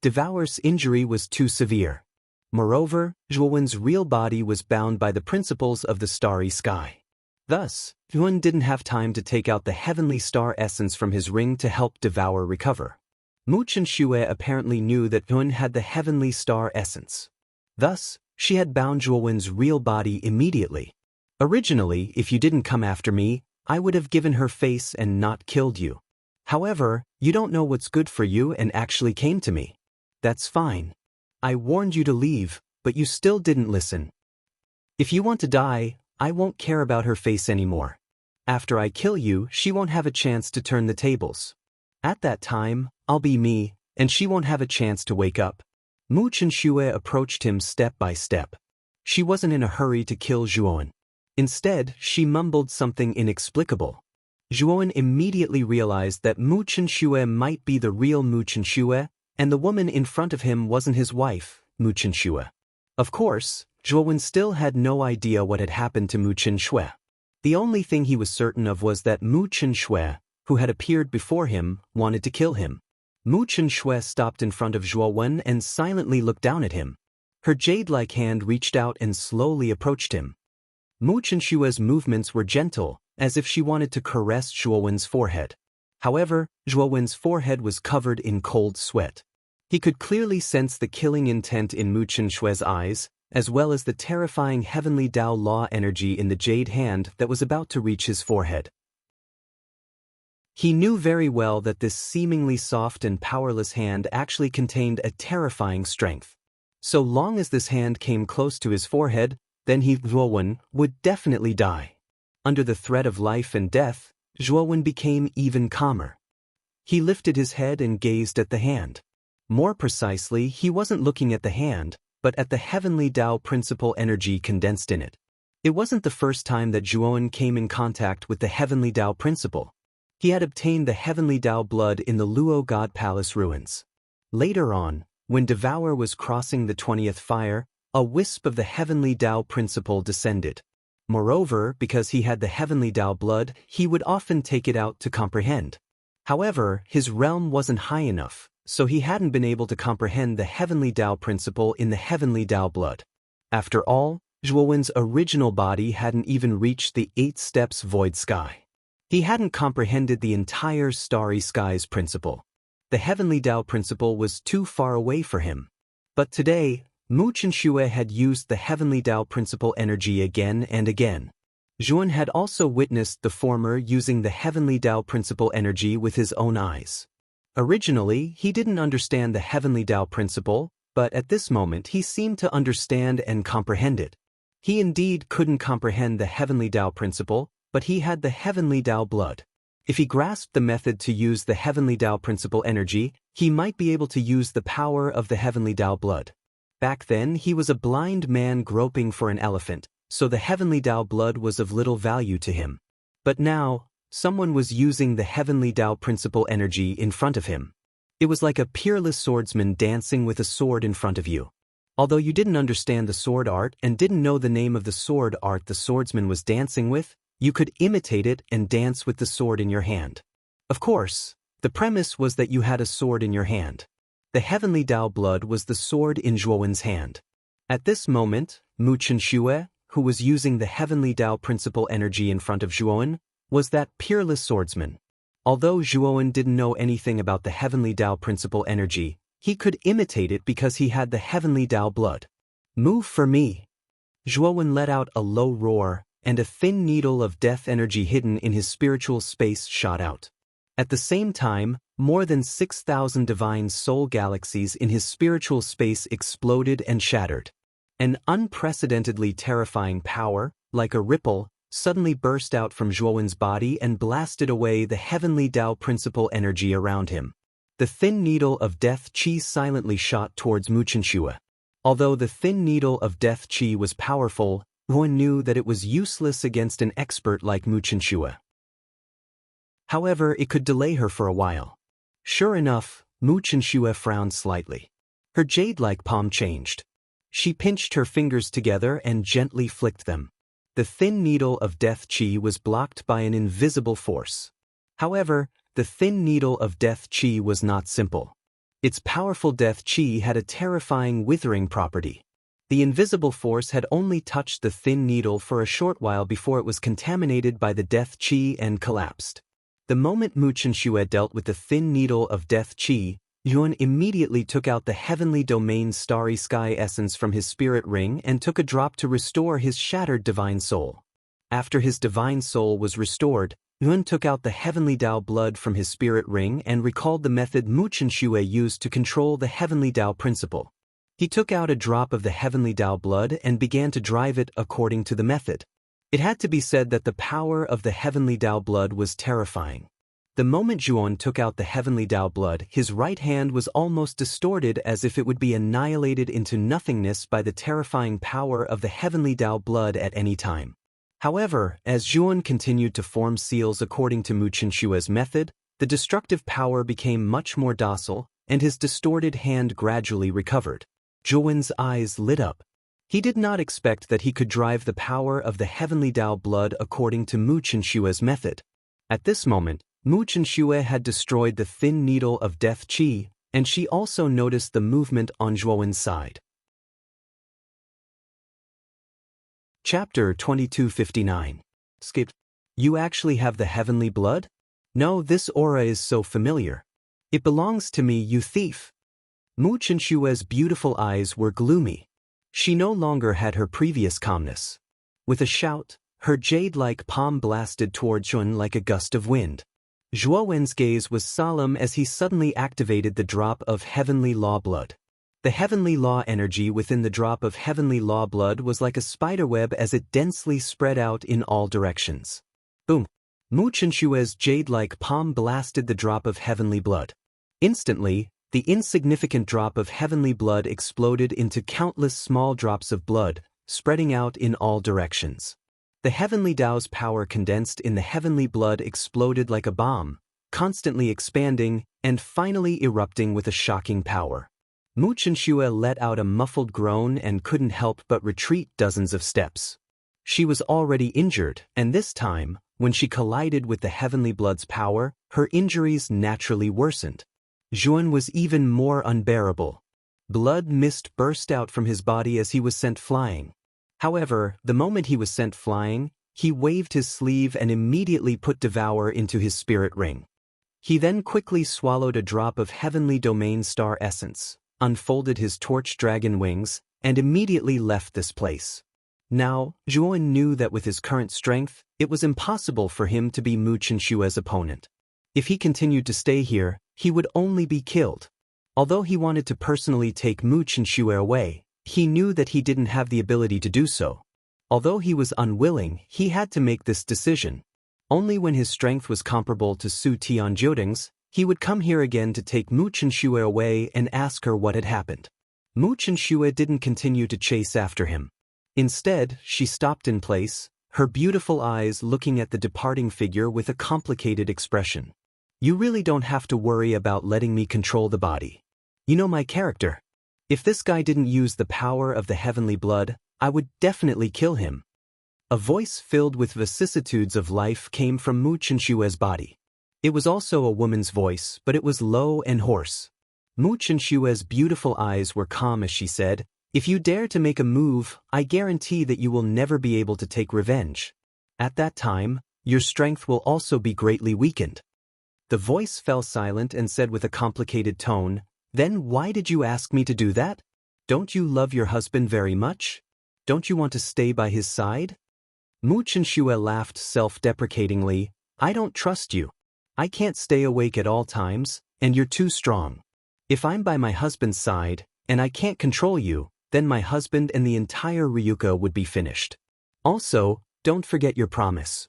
Devour's injury was too severe. Moreover, Zhuowen's real body was bound by the principles of the starry sky. Thus, Zhuowen didn't have time to take out the heavenly star essence from his ring to help Devour recover. Mu Chenshue apparently knew that Zhuowen had the heavenly star essence. Thus, she had bound Zhuowen's real body immediately. Originally, if you didn't come after me, I would have given her face and not killed you. However, you don't know what's good for you and actually came to me. That's fine. I warned you to leave, but you still didn't listen. If you want to die, I won't care about her face anymore. After I kill you, she won't have a chance to turn the tables. At that time, I'll be me, and she won't have a chance to wake up. Mu Chenshue approached him step by step. She wasn't in a hurry to kill Zhuowen. Instead, she mumbled something inexplicable. Zhuowen immediately realized that Mu Chenshue might be the real Mu Chenshue, and the woman in front of him wasn't his wife, Mu Chenshue. Of course, Zhuowen still had no idea what had happened to Mu Chenshue. The only thing he was certain of was that Mu Chenshue, who had appeared before him, wanted to kill him. Mu Chenshue stopped in front of Zhuowen and silently looked down at him. Her jade-like hand reached out and slowly approached him. Mu Chenshue's movements were gentle, as if she wanted to caress Zhuowen's forehead. However, Zhuowen's forehead was covered in cold sweat. He could clearly sense the killing intent in Mu Chenshue's eyes, as well as the terrifying heavenly Tao law energy in the jade hand that was about to reach his forehead. He knew very well that this seemingly soft and powerless hand actually contained a terrifying strength. So long as this hand came close to his forehead, then he, Zhuowen, would definitely die. Under the threat of life and death, Zhuowen became even calmer. He lifted his head and gazed at the hand. More precisely, he wasn't looking at the hand, but at the heavenly Tao principle energy condensed in it. It wasn't the first time that Zhuowen came in contact with the heavenly Tao principle. He had obtained the heavenly Tao blood in the Luo God Palace ruins. Later on, when Devour was crossing the 20th fire, a wisp of the heavenly Tao principle descended. Moreover, because he had the heavenly Tao blood, he would often take it out to comprehend. However, his realm wasn't high enough, so he hadn't been able to comprehend the heavenly Tao principle in the heavenly Tao blood. After all, Zhuowen's original body hadn't even reached the 8 steps void sky. He hadn't comprehended the entire starry skies principle. The heavenly Tao principle was too far away for him. But today, Mu Chenxue had used the heavenly Tao principle energy again and again. Zhuan had also witnessed the former using the heavenly Tao principle energy with his own eyes. Originally, he didn't understand the heavenly Tao principle, but at this moment he seemed to understand and comprehend it. He indeed couldn't comprehend the heavenly Tao principle, but he had the heavenly Tao blood. If he grasped the method to use the heavenly Tao principle energy, he might be able to use the power of the heavenly Tao blood. Back then, he was a blind man groping for an elephant, so the heavenly Tao blood was of little value to him. But now, someone was using the heavenly Tao principle energy in front of him. It was like a peerless swordsman dancing with a sword in front of you. Although you didn't understand the sword art and didn't know the name of the sword art the swordsman was dancing with, you could imitate it and dance with the sword in your hand. Of course, the premise was that you had a sword in your hand. The heavenly Tao blood was the sword in Zhuowen's hand. At this moment, Mu Chenxue, who was using the heavenly Tao principle energy in front of Zhuowen, was that peerless swordsman. Although Zhuowen didn't know anything about the heavenly Tao principle energy, he could imitate it because he had the heavenly Tao blood. Move for me. Zhuowen let out a low roar, and a thin needle of death energy hidden in his spiritual space shot out. At the same time, more than 6,000 divine soul galaxies in his spiritual space exploded and shattered. An unprecedentedly terrifying power, like a ripple, suddenly burst out from Zhuowen's body and blasted away the heavenly Tao principle energy around him. The thin needle of death chi silently shot towards Mu Chenxue. Although the thin needle of death chi was powerful, Zhuowen knew that it was useless against an expert like Mu Chenxue. However, it could delay her for a while. Sure enough, Mu Chenxue frowned slightly. Her jade-like palm changed. She pinched her fingers together and gently flicked them. The thin needle of death chi was blocked by an invisible force. However, the thin needle of death chi was not simple. Its powerful death chi had a terrifying withering property. The invisible force had only touched the thin needle for a short while before it was contaminated by the death chi and collapsed. The moment Mu Chenxue dealt with the thin needle of death chi, Yuan immediately took out the heavenly domain's starry sky essence from his spirit ring and took a drop to restore his shattered divine soul. After his divine soul was restored, Yuan took out the heavenly Tao blood from his spirit ring and recalled the method Mu Chenxue used to control the heavenly Tao principle. He took out a drop of the heavenly Tao blood and began to drive it according to the method. It had to be said that the power of the heavenly Tao blood was terrifying. The moment Zhuowen took out the heavenly Tao blood, his right hand was almost distorted as if it would be annihilated into nothingness by the terrifying power of the heavenly Tao blood at any time. However, as Zhuowen continued to form seals according to Mu Chenxue's method, the destructive power became much more docile, and his distorted hand gradually recovered. Zhuowen's eyes lit up. He did not expect that he could drive the power of the heavenly Tao blood according to Mu Chenxue's method. At this moment, Mu Chenxue had destroyed the thin needle of death chi, and she also noticed the movement on Zhuowen's side. Chapter 2259. Skipped. You actually have the heavenly blood? No, this aura is so familiar. It belongs to me, you thief. Mu Chenxue's beautiful eyes were gloomy. She no longer had her previous calmness. With a shout, her jade-like palm blasted toward Zhuowen like a gust of wind. Zhuowen's gaze was solemn as he suddenly activated the drop of heavenly law blood. The heavenly law energy within the drop of heavenly law blood was like a spiderweb as it densely spread out in all directions. Boom! Mu Chenxue's jade-like palm blasted the drop of heavenly blood. Instantly, the insignificant drop of heavenly blood exploded into countless small drops of blood, spreading out in all directions. The heavenly Tao's power condensed in the heavenly blood exploded like a bomb, constantly expanding and finally erupting with a shocking power. Mu Chenxue let out a muffled groan and couldn't help but retreat dozens of steps. She was already injured, and this time, when she collided with the heavenly blood's power, her injuries naturally worsened. Zhuan was even more unbearable. Blood mist burst out from his body as he was sent flying. However, the moment he was sent flying, he waved his sleeve and immediately put Devour into his spirit ring. He then quickly swallowed a drop of Heavenly Domain Star Essence, unfolded his torch dragon wings, and immediately left this place. Now, Zhuan knew that with his current strength, it was impossible for him to be Mu Qinshue's opponent. If he continued to stay here, he would only be killed. Although he wanted to personally take Mu Qinshu away, he knew that he didn't have the ability to do so. Although he was unwilling, he had to make this decision. Only when his strength was comparable to Su Tianjiuding's, he would come here again to take Mu Qinshu away and ask her what had happened. Mu Qinshu didn't continue to chase after him. Instead, she stopped in place, her beautiful eyes looking at the departing figure with a complicated expression. You really don't have to worry about letting me control the body. You know my character. If this guy didn't use the power of the heavenly blood, I would definitely kill him. A voice filled with vicissitudes of life came from Mu Qinshue's body. It was also a woman's voice, but it was low and hoarse. Mu Qinshue's beautiful eyes were calm as she said, "If you dare to make a move, I guarantee that you will never be able to take revenge. At that time, your strength will also be greatly weakened." The voice fell silent and said with a complicated tone, "Then why did you ask me to do that? Don't you love your husband very much? Don't you want to stay by his side?" Mu Qinshu laughed self-deprecatingly, "I don't trust you. I can't stay awake at all times, and you're too strong. If I'm by my husband's side, and I can't control you, then my husband and the entire Ryuka would be finished. Also, don't forget your promise."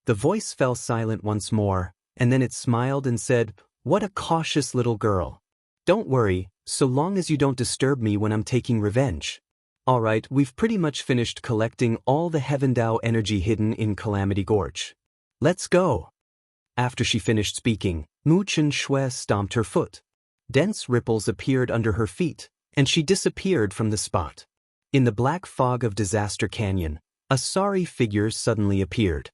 The voice fell silent once more, and then it smiled and said, "What a cautious little girl. Don't worry, so long as you don't disturb me when I'm taking revenge. Alright, we've pretty much finished collecting all the Heavendao energy hidden in Calamity Gorge. Let's go." After she finished speaking, Mu Qinshu stomped her foot. Dense ripples appeared under her feet, and she disappeared from the spot. In the black fog of Disaster Canyon, a sorry figure suddenly appeared.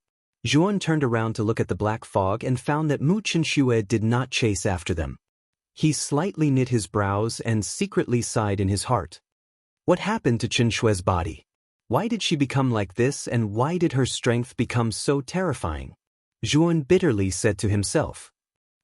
Zhuan turned around to look at the black fog and found that Mu Qinshu did not chase after them. He slightly knit his brows and secretly sighed in his heart. What happened to Qinshue's body? Why did she become like this, and why did her strength become so terrifying? Zhuan bitterly said to himself,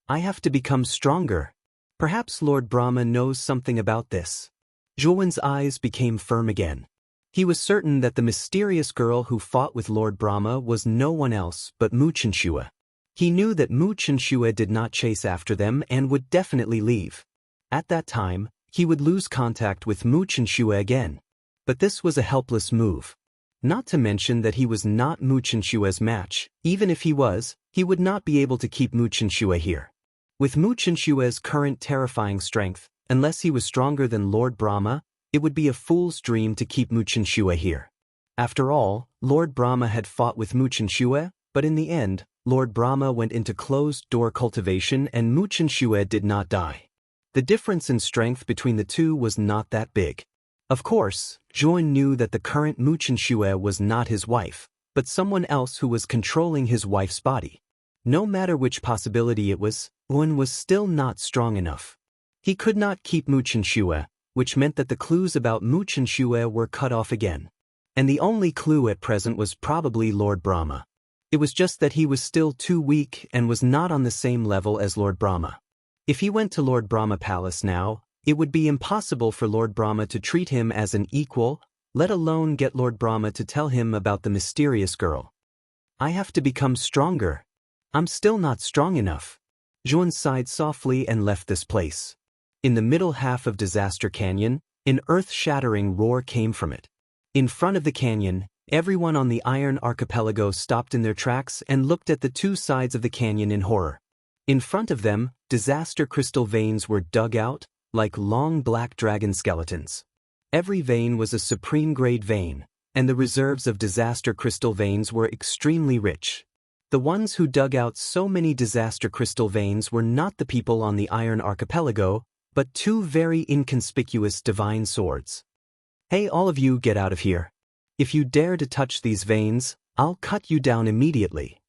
"I have to become stronger. Perhaps Lord Brahma knows something about this." Zhuan's eyes became firm again. He was certain that the mysterious girl who fought with Lord Brahma was no one else but Mu Qinshu. He knew that Mu Qinshu did not chase after them and would definitely leave. At that time, he would lose contact with Mu Qinshu again. But this was a helpless move. Not to mention that he was not Mu Qinshu's match. Even if he was, he would not be able to keep Mu Qinshu here. With Mu Qinshu's current terrifying strength, unless he was stronger than Lord Brahma, it would be a fool's dream to keep Mu Qinshu here. After all, Lord Brahma had fought with Mu Qinshu, but in the end, Lord Brahma went into closed-door cultivation and Mu Qinshu did not die. The difference in strength between the two was not that big. Of course, Zhuan knew that the current Mu Qinshu was not his wife, but someone else who was controlling his wife's body. No matter which possibility it was, Zhuan was still not strong enough. He could not keep Mu Qinshu, which meant that the clues about Mu Qinshu were cut off again. And the only clue at present was probably Lord Brahma. It was just that he was still too weak and was not on the same level as Lord Brahma. If he went to Lord Brahma Palace now, it would be impossible for Lord Brahma to treat him as an equal, let alone get Lord Brahma to tell him about the mysterious girl. "I have to become stronger. I'm still not strong enough." Zhuan sighed softly and left this place. In the middle half of Disaster Canyon, an earth-shattering roar came from it. In front of the canyon, everyone on the Iron Archipelago stopped in their tracks and looked at the two sides of the canyon in horror. In front of them, disaster crystal veins were dug out, like long black dragon skeletons. Every vein was a supreme-grade vein, and the reserves of disaster crystal veins were extremely rich. The ones who dug out so many disaster crystal veins were not the people on the Iron Archipelago, but two very inconspicuous divine swords. "Hey, all of you, get out of here. If you dare to touch these veins, I'll cut you down immediately."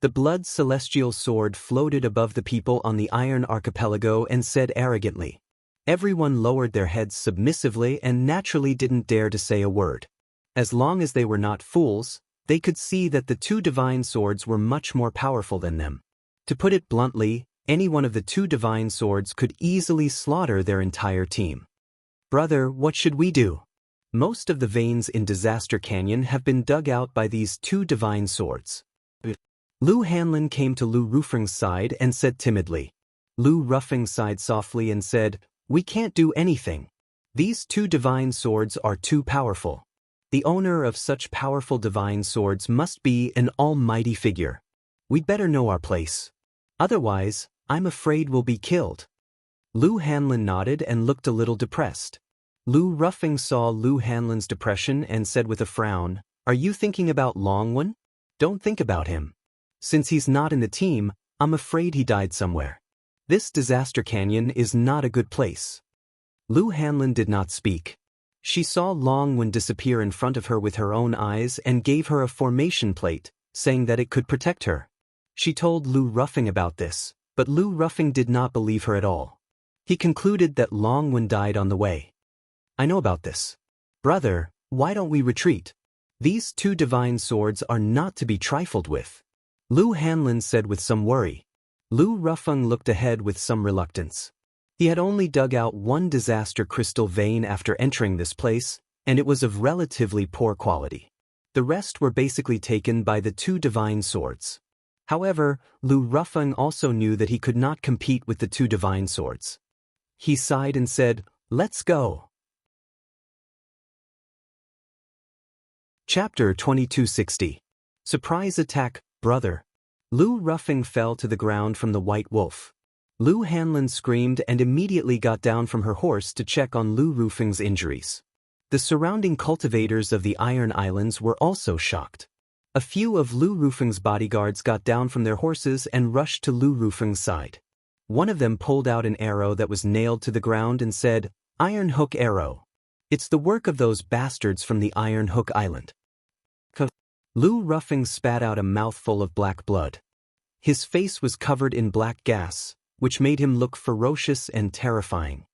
The blood celestial sword floated above the people on the Iron Archipelago and said arrogantly. Everyone lowered their heads submissively and naturally didn't dare to say a word. As long as they were not fools, they could see that the two divine swords were much more powerful than them. To put it bluntly, any one of the two divine swords could easily slaughter their entire team. Brother, what should we do? Most of the veins in Disaster Canyon have been dug out by these two divine swords. Lu Hanlin came to Lu Rufeng's side and said timidly. Lu Rufeng sighed softly and said, "We can't do anything. These two divine swords are too powerful. The owner of such powerful divine swords must be an almighty figure. We'd better know our place. Otherwise, I'm afraid we'll be killed." Lu Hanlin nodded and looked a little depressed. Lu Rufeng saw Lu Hanlin's depression and said with a frown, "Are you thinking about Longwen? Don't think about him. Since he's not in the team, I'm afraid he died somewhere. This Disaster Canyon is not a good place." Lu Hanlin did not speak. She saw Longwen disappear in front of her with her own eyes and gave her a formation plate, saying that it could protect her. She told Lu Rufeng about this, but Lu Rufeng did not believe her at all. He concluded that Longwen died on the way. "I know about this. Brother, why don't we retreat? These two divine swords are not to be trifled with," Lu Hanlin said with some worry. Lu Rufeng looked ahead with some reluctance. He had only dug out one disaster crystal vein after entering this place, and it was of relatively poor quality. The rest were basically taken by the two divine swords. However, Lu Rufeng also knew that he could not compete with the two divine swords. He sighed and said, "Let's go." Chapter 2260. Surprise Attack, Brother. Lu Rufeng fell to the ground from the White Wolf. Lu Hanlin screamed and immediately got down from her horse to check on Lu Rufeng's injuries. The surrounding cultivators of the Iron Islands were also shocked. A few of Lu Rufeng's bodyguards got down from their horses and rushed to Lu Rufeng's side. One of them pulled out an arrow that was nailed to the ground and said, "Iron Hook Arrow. It's the work of those bastards from the Iron Hook Island." Lu Rufeng spat out a mouthful of black blood. His face was covered in black gas, which made him look ferocious and terrifying.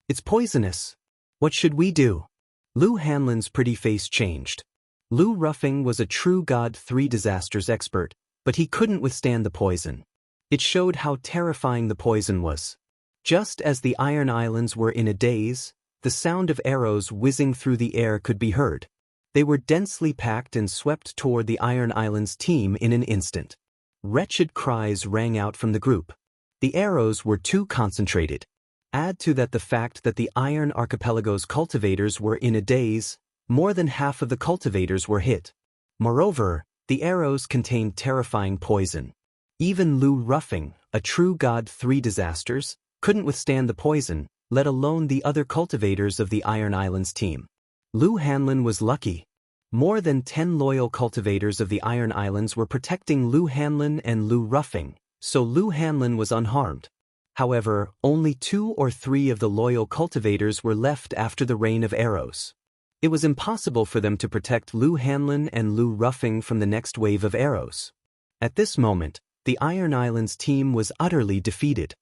"It's poisonous. What should we do?" Lu Hanlin's pretty face changed. Lu Rufeng was a true God 3 disasters expert, but he couldn't withstand the poison. It showed how terrifying the poison was. Just as the Iron Islands were in a daze, the sound of arrows whizzing through the air could be heard. They were densely packed and swept toward the Iron Islands team in an instant. Wretched cries rang out from the group. The arrows were too concentrated. Add to that the fact that the Iron Archipelago's cultivators were in a daze, more than half of the cultivators were hit. Moreover, the arrows contained terrifying poison. Even Lu Rufeng, a true God 3 disasters, couldn't withstand the poison, let alone the other cultivators of the Iron Islands team. Lu Hanlin was lucky. More than 10 loyal cultivators of the Iron Islands were protecting Lu Hanlin and Lu Rufeng, so Lu Hanlin was unharmed. However, only 2 or 3 of the loyal cultivators were left after the rain of arrows. It was impossible for them to protect Lu Hanlin and Lu Rufeng from the next wave of arrows. At this moment, the Iron Islands team was utterly defeated.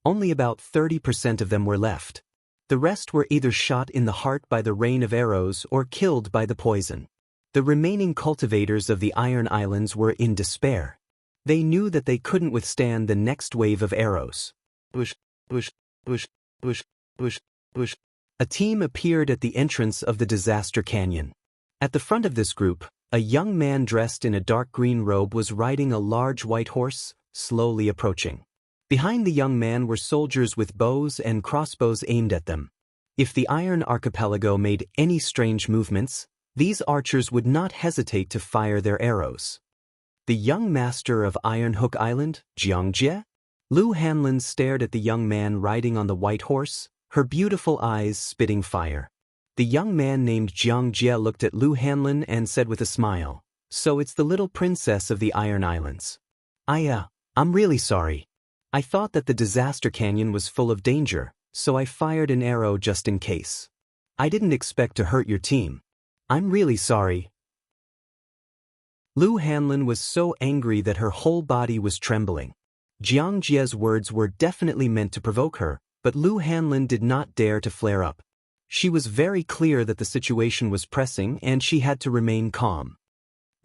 Only about 30% of them were left. The rest were either shot in the heart by the rain of arrows or killed by the poison. The remaining cultivators of the Iron Islands were in despair. They knew that they couldn't withstand the next wave of arrows. Bush, bush, bush, bush, bush, bush. A team appeared at the entrance of the Disaster Canyon. At the front of this group, a young man dressed in a dark green robe was riding a large white horse, slowly approaching. Behind the young man were soldiers with bows and crossbows aimed at them. If the Iron Archipelago made any strange movements, these archers would not hesitate to fire their arrows. The young master of Iron Hook Island, Jiangjie? Lu Hanlin stared at the young man riding on the white horse, her beautiful eyes spitting fire. The young man named Jiangjie looked at Lu Hanlin and said with a smile, "So it's the little princess of the Iron Islands. I'm really sorry. I thought that the Disaster Canyon was full of danger, so I fired an arrow just in case. I didn't expect to hurt your team. I'm really sorry." Lu Hanlin was so angry that her whole body was trembling. Jiang Jie's words were definitely meant to provoke her, but Lu Hanlin did not dare to flare up. She was very clear that the situation was pressing and she had to remain calm.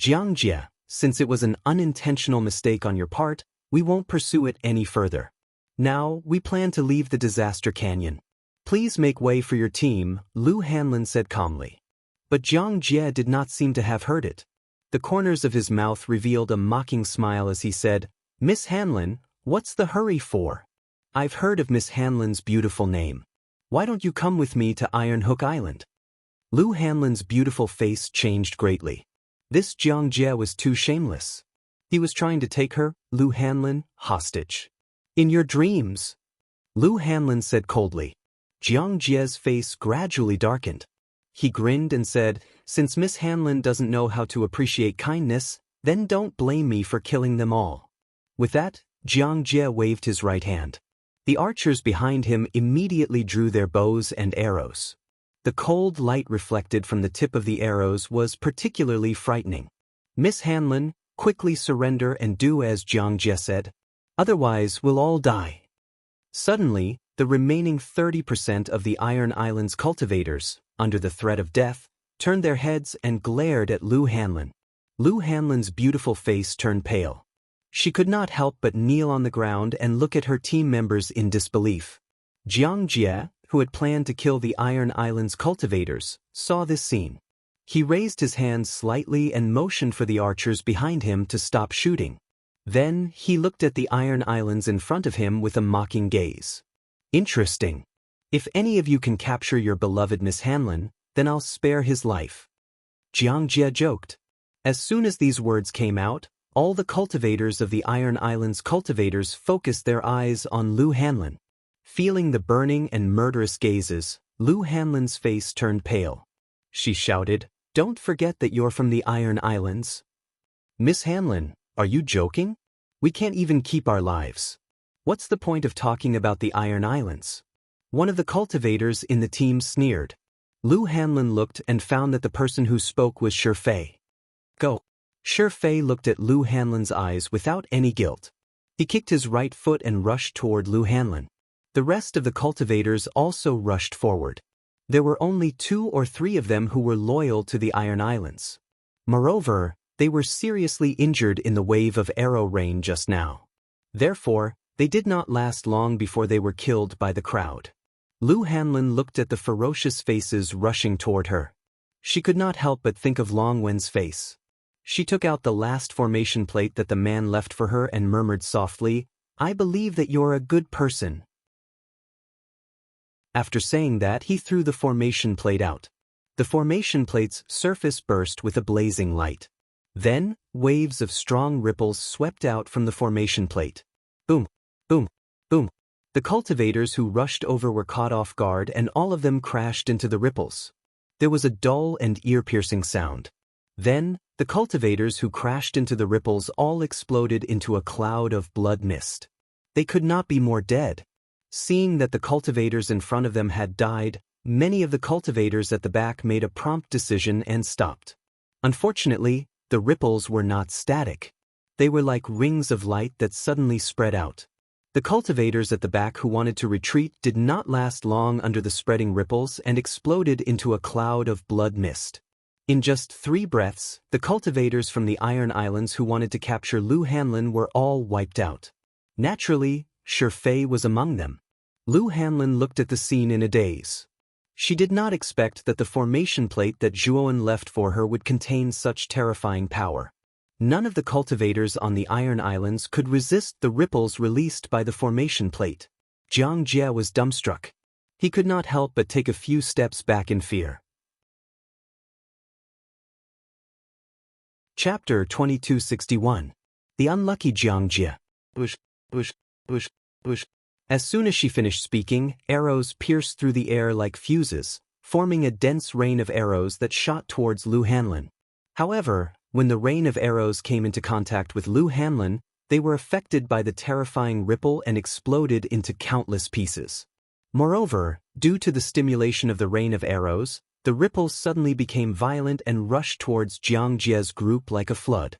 Jiang Jie, since it was an unintentional mistake on your part, we won't pursue it any further. Now, we plan to leave the disaster canyon. Please make way for your team, Lu Hanlin said calmly. But Jiang Jie did not seem to have heard it. The corners of his mouth revealed a mocking smile as he said, Miss Hanlin, what's the hurry for? I've heard of Miss Hanlin's beautiful name. Why don't you come with me to Iron Hook Island? Lu Hanlin's beautiful face changed greatly. This Jiang Jie was too shameless. He was trying to take her, Lu Hanlin, hostage. In your dreams, Lu Hanlin said coldly. Jiang Jie's face gradually darkened. He grinned and said, since Miss Hanlin doesn't know how to appreciate kindness, then don't blame me for killing them all. With that, Jiang Jie waved his right hand. The archers behind him immediately drew their bows and arrows. The cold light reflected from the tip of the arrows was particularly frightening. Miss Hanlin, quickly surrender and do as Jiang Jie said. Otherwise, we'll all die. Suddenly, the remaining 30% of the Iron Island's cultivators, under the threat of death, turned their heads and glared at Lu Hanlin. Lu Hanlin's beautiful face turned pale. She could not help but kneel on the ground and look at her team members in disbelief. Jiang Jie, who had planned to kill the Iron Island's cultivators, saw this scene. He raised his hands slightly and motioned for the archers behind him to stop shooting. Then, he looked at the Iron Islands in front of him with a mocking gaze. Interesting. If any of you can capture your beloved Miss Hanlin, then I'll spare his life. Jiang Jie joked. As soon as these words came out, all the cultivators of the Iron Islands cultivators focused their eyes on Lu Hanlin. Feeling the burning and murderous gazes, Lu Hanlin's face turned pale. She shouted, Don't forget that you're from the Iron Islands. Miss Hanlin, are you joking? We can't even keep our lives. What's the point of talking about the Iron Islands? One of the cultivators in the team sneered. Lu Hanlin looked and found that the person who spoke was Shifei. Go. Shifei looked at Lu Hanlin's eyes without any guilt. He kicked his right foot and rushed toward Lu Hanlin. The rest of the cultivators also rushed forward. There were only 2 or 3 of them who were loyal to the Iron Islands. Moreover, they were seriously injured in the wave of arrow rain just now. Therefore, they did not last long before they were killed by the crowd. Lu Hanlin looked at the ferocious faces rushing toward her. She could not help but think of Long Wen's face. She took out the last formation plate that the man left for her and murmured softly, I believe that you're a good person. After saying that, he threw the formation plate out. The formation plate's surface burst with a blazing light. Then, waves of strong ripples swept out from the formation plate. Boom, boom, boom. The cultivators who rushed over were caught off guard and all of them crashed into the ripples. There was a dull and ear-piercing sound. Then, the cultivators who crashed into the ripples all exploded into a cloud of blood mist. They could not be more dead. Seeing that the cultivators in front of them had died, many of the cultivators at the back made a prompt decision and stopped. Unfortunately, the ripples were not static. They were like rings of light that suddenly spread out. The cultivators at the back who wanted to retreat did not last long under the spreading ripples and exploded into a cloud of blood mist. In just 3 breaths, the cultivators from the Iron Islands who wanted to capture Lu Hanlin were all wiped out. Naturally, Shifei was among them. Lu Hanlin looked at the scene in a daze. She did not expect that the formation plate that Zhuowen left for her would contain such terrifying power. None of the cultivators on the Iron Islands could resist the ripples released by the formation plate. Jiang Jie was dumbstruck. He could not help but take a few steps back in fear. Chapter 2261. The Unlucky Jiang Jie. Bush, bush, bush, bush. As soon as she finished speaking, arrows pierced through the air like fuses, forming a dense rain of arrows that shot towards Lu Hanlin. However, when the rain of arrows came into contact with Lu Hanlin, they were affected by the terrifying ripple and exploded into countless pieces. Moreover, due to the stimulation of the rain of arrows, The ripples suddenly became violent and rushed towards Jiang Jie's group like a flood.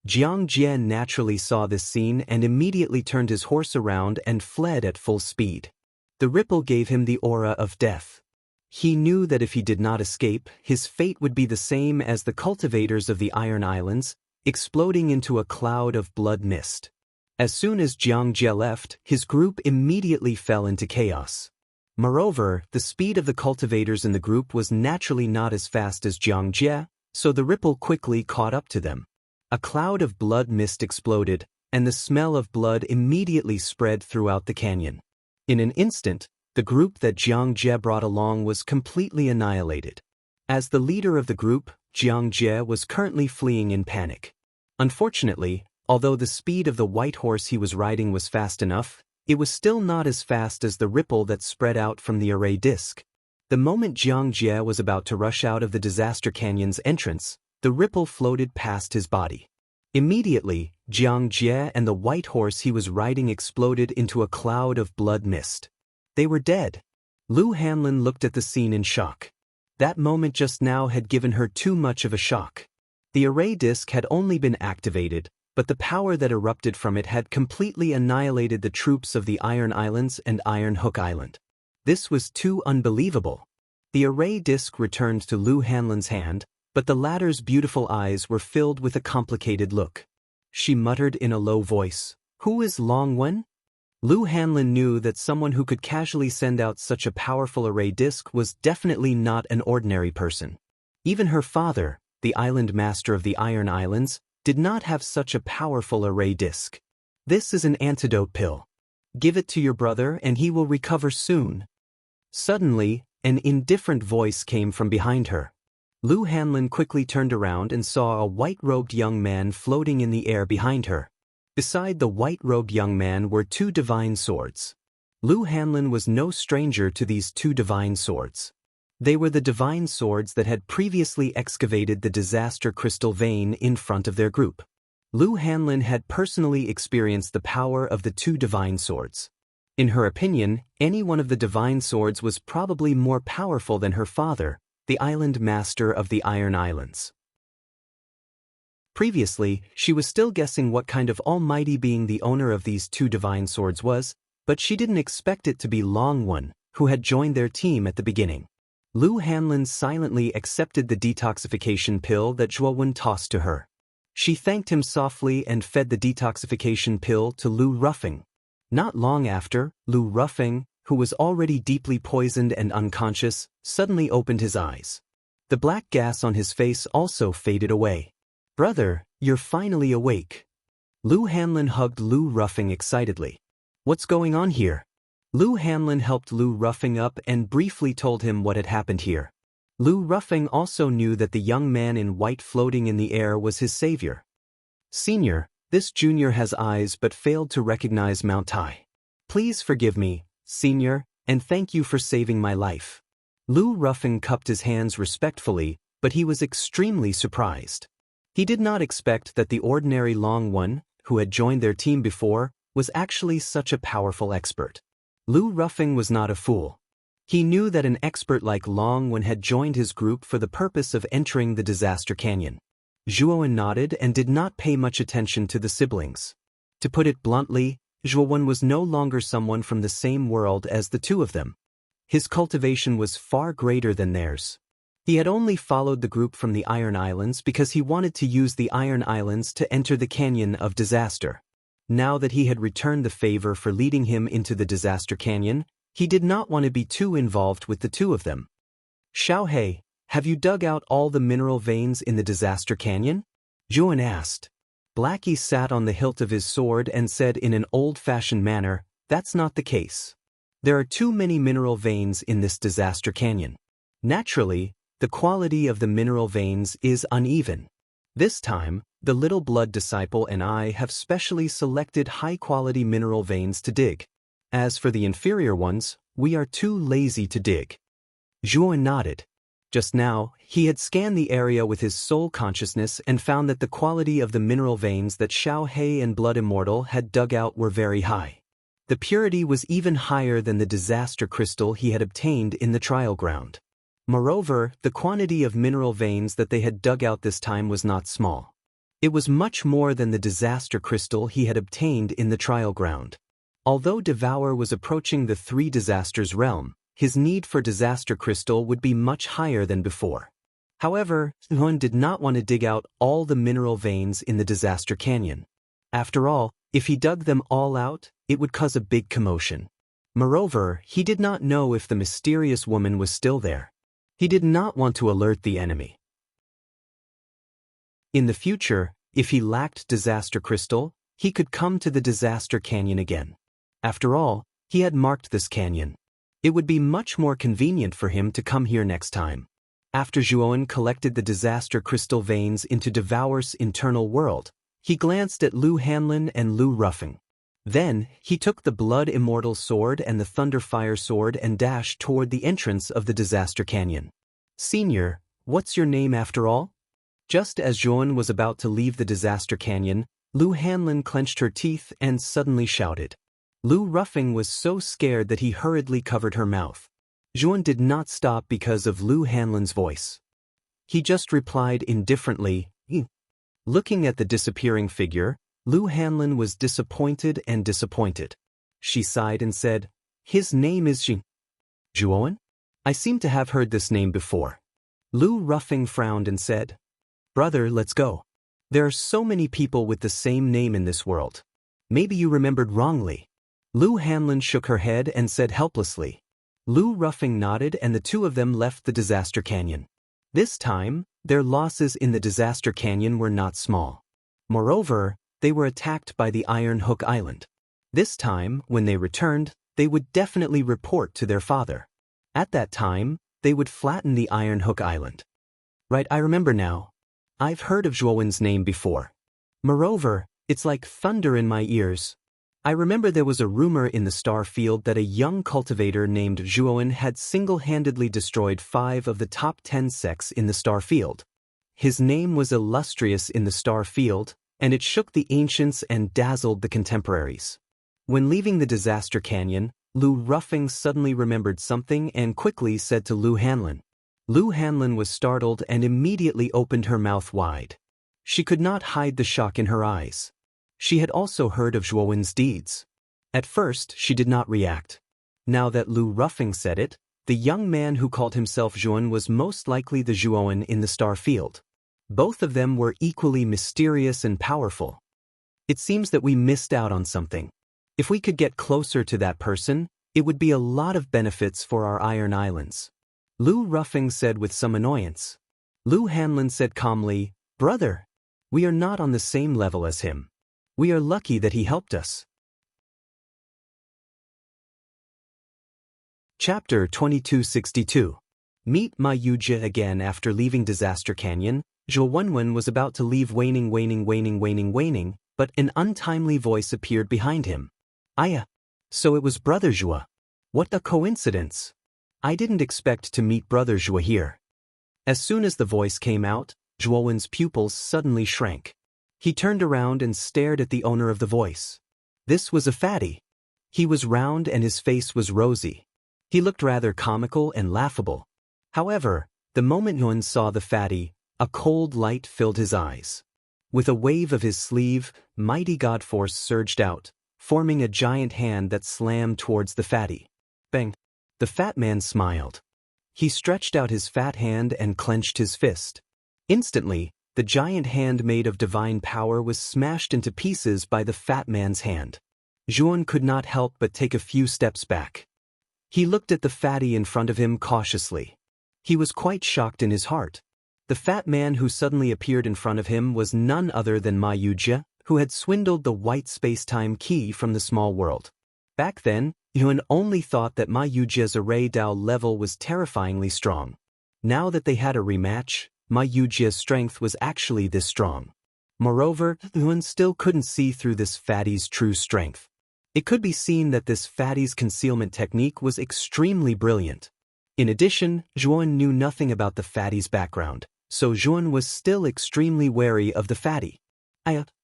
Jiang Jie naturally saw this scene and immediately turned his horse around and fled at full speed. The ripple gave him the aura of death. He knew that if he did not escape, his fate would be the same as the cultivators of the Iron Islands, exploding into a cloud of blood mist. As soon as Jiang Jie left, his group immediately fell into chaos. Moreover, the speed of the cultivators in the group was naturally not as fast as Jiang Jie, so the ripple quickly caught up to them. A cloud of blood mist exploded, and the smell of blood immediately spread throughout the canyon. In an instant, the group that Jiang Jie brought along was completely annihilated. As the leader of the group, Jiang Jie was currently fleeing in panic. Unfortunately, although the speed of the white horse he was riding was fast enough, it was still not as fast as the ripple that spread out from the array disc. The moment Jiang Jie was about to rush out of the Disaster Canyon's entrance, the ripple floated past his body. Immediately, Jiang Jie and the white horse he was riding exploded into a cloud of blood mist. They were dead. Lu Hanlin looked at the scene in shock. That moment just now had given her too much of a shock. The array disc had only been activated, but the power that erupted from it had completely annihilated the troops of the Iron Islands and Iron Hook Island. This was too unbelievable. The array disc returned to Lu Hanlin's hand, but the latter's beautiful eyes were filled with a complicated look. She muttered in a low voice, "Who is Long Wen?" Lu Hanlin knew that someone who could casually send out such a powerful array disc was definitely not an ordinary person. Even her father, the island master of the Iron Islands, did not have such a powerful array disc. "This is an antidote pill. Give it to your brother and he will recover soon." Suddenly, an indifferent voice came from behind her. Lu Hanlin quickly turned around and saw a white-robed young man floating in the air behind her. Beside the white-robed young man were two divine swords. Lu Hanlin was no stranger to these two divine swords. They were the divine swords that had previously excavated the disaster crystal vein in front of their group. Lu Hanlin had personally experienced the power of the two divine swords. In her opinion, any one of the divine swords was probably more powerful than her father, the island master of the Iron Islands. Previously, she was still guessing what kind of almighty being the owner of these two divine swords was, but she didn't expect it to be Long Wen, who had joined their team at the beginning. Lu Hanlin silently accepted the detoxification pill that Zhuo Wen tossed to her. She thanked him softly and fed the detoxification pill to Lu Ruffing. Not long after, Lu Ruffing, who was already deeply poisoned and unconscious, suddenly opened his eyes. The black gas on his face also faded away. "Brother, you're finally awake." Lu Hanlin hugged Lu Ruffing excitedly. "What's going on here?" Lu Hanlin helped Lu Ruffing up and briefly told him what had happened here. Lu Ruffing also knew that the young man in white floating in the air was his savior. "Senior, this junior has eyes but failed to recognize Mount Tai. Please forgive me, Senior, and thank you for saving my life." Lu Ruffing cupped his hands respectfully, but he was extremely surprised. He did not expect that the ordinary Long Wen, who had joined their team before, was actually such a powerful expert. Lu Ruffing was not a fool. He knew that an expert like Long Wen had joined his group for the purpose of entering the Disaster Canyon. Zhuowen nodded and did not pay much attention to the siblings. To put it bluntly, Zhuowen was no longer someone from the same world as the two of them. His cultivation was far greater than theirs. He had only followed the group from the Iron Islands because he wanted to use the Iron Islands to enter the Canyon of Disaster. Now that he had returned the favor for leading him into the Disaster Canyon, he did not want to be too involved with the two of them. "Xiaohei, have you dug out all the mineral veins in the Disaster Canyon?" Zhuowen asked. Blackie sat on the hilt of his sword and said in an old-fashioned manner, "That's not the case. There are too many mineral veins in this Disaster Canyon. Naturally, the quality of the mineral veins is uneven. This time, the Little Blood disciple and I have specially selected high-quality mineral veins to dig. As for the inferior ones, we are too lazy to dig." Zhuowen nodded. Just now, he had scanned the area with his soul consciousness and found that the quality of the mineral veins that Xiaohei and Blood Immortal had dug out were very high. The purity was even higher than the disaster crystal he had obtained in the trial ground. Moreover, the quantity of mineral veins that they had dug out this time was not small. It was much more than the disaster crystal he had obtained in the trial ground. Although Devour was approaching the three disasters realm, his need for disaster crystal would be much higher than before. However, Yuan did not want to dig out all the mineral veins in the disaster canyon. After all, if he dug them all out, it would cause a big commotion. Moreover, he did not know if the mysterious woman was still there. He did not want to alert the enemy. In the future, if he lacked disaster crystal, he could come to the disaster canyon again. After all, he had marked this canyon. It would be much more convenient for him to come here next time. After Zhuowen collected the disaster crystal veins into Devour's internal world, he glanced at Lu Hanlin and Lu Ruffing. Then, he took the Blood Immortal Sword and the Thunderfire Sword and dashed toward the entrance of the disaster canyon. "Senior, what's your name after all?" Just as Zhuowen was about to leave the disaster canyon, Lu Hanlin clenched her teeth and suddenly shouted. Lu Ruffing was so scared that he hurriedly covered her mouth. Zhuowen did not stop because of Lu Hanlin's voice. He just replied indifferently, "Eh." Looking at the disappearing figure, Lu Hanlin was disappointed and disappointed. She sighed and said, "His name is Zhuowen? I seem to have heard this name before." Lu Ruffing frowned and said, "Brother, let's go. There are so many people with the same name in this world. Maybe you remembered wrongly." Lu Hanlin shook her head and said helplessly. Lu Ruffing nodded and the two of them left the disaster canyon. This time, their losses in the disaster canyon were not small. Moreover, they were attacked by the Iron Hook Island. This time, when they returned, they would definitely report to their father. At that time, they would flatten the Iron Hook Island. Right, I remember now. I've heard of Zhuowen's name before. Moreover, it's like thunder in my ears. I remember there was a rumor in the star field that a young cultivator named Zhuowen had single-handedly destroyed 5 of the top 10 sects in the star field. His name was illustrious in the star field, and it shook the ancients and dazzled the contemporaries. When leaving the disaster canyon, Lu Ruffing suddenly remembered something and quickly said to Lu Hanlin. Lu Hanlin was startled and immediately opened her mouth wide. She could not hide the shock in her eyes. She had also heard of Zhuowen's deeds. At first, she did not react. Now that Lu Ruffing said it, the young man who called himself Zhuowen was most likely the Zhuowen in the star field. Both of them were equally mysterious and powerful. It seems that we missed out on something. If we could get closer to that person, it would be a lot of benefits for our Iron Islands. Lu Ruffing said with some annoyance. Lu Hanlin said calmly, "Brother, we are not on the same level as him. We are lucky that he helped us." Chapter 2262. Meet Ma Yujie again. After leaving Disaster Canyon, Zhou Wenwen was about to leave Waning, but an untimely voice appeared behind him. "Aya. So it was Brother Zhua. What a coincidence. I didn't expect to meet Brother Zhua here." As soon as the voice came out, Zhuowen's pupils suddenly shrank. He turned around and stared at the owner of the voice. This was a fatty. He was round and his face was rosy. He looked rather comical and laughable. However, the moment Yuan saw the fatty, a cold light filled his eyes. With a wave of his sleeve, mighty god force surged out, forming a giant hand that slammed towards the fatty. Bang! The fat man smiled. He stretched out his fat hand and clenched his fist. Instantly, the giant hand made of divine power was smashed into pieces by the fat man's hand. Zhuowen could not help but take a few steps back. He looked at the fatty in front of him cautiously. He was quite shocked in his heart. The fat man who suddenly appeared in front of him was none other than Ma Yujie, who had swindled the white space-time key from the small world. Back then, Yuan only thought that Ma Yujie's array Dao level was terrifyingly strong. Now that they had a rematch, Ma Yujie's strength was actually this strong. Moreover, Yuan still couldn't see through this fatty's true strength. It could be seen that this fatty's concealment technique was extremely brilliant. In addition, Zhuowen knew nothing about the fatty's background, so Zhuowen was still extremely wary of the fatty.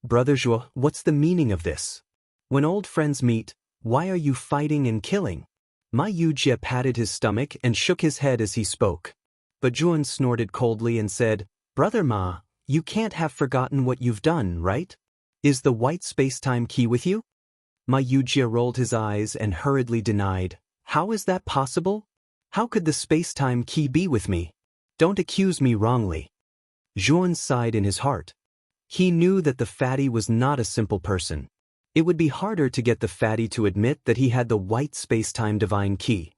Brother Zhuo, what's the meaning of this? When old friends meet, why are you fighting and killing?" Ma Yujie patted his stomach and shook his head as he spoke. but Juan snorted coldly and said, "Brother Ma, you can't have forgotten what you've done, right? Is the white space-time key with you?" Ma Yujia rolled his eyes and hurriedly denied, "How is that possible? How could the space-time key be with me? Don't accuse me wrongly." Juan sighed in his heart. He knew that the fatty was not a simple person. It would be harder to get the fatty to admit that he had the white space-time divine key.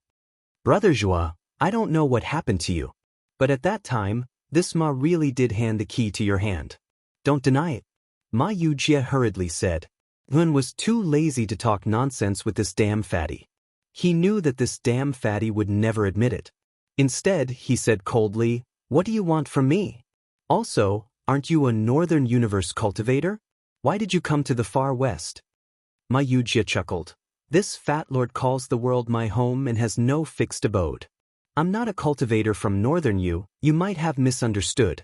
"Brother Joa, I don't know what happened to you. But at that time, this Ma really did hand the key to your hand. Don't deny it." Ma Yujia hurriedly said. Juan was too lazy to talk nonsense with this damn fatty. He knew that this damn fatty would never admit it. Instead, he said coldly, "What do you want from me? Also, aren't you a Northern Universe cultivator? Why did you come to the far west?" Ma Yujia chuckled. "This fat lord calls the world my home and has no fixed abode. I'm not a cultivator from Northern you might have misunderstood."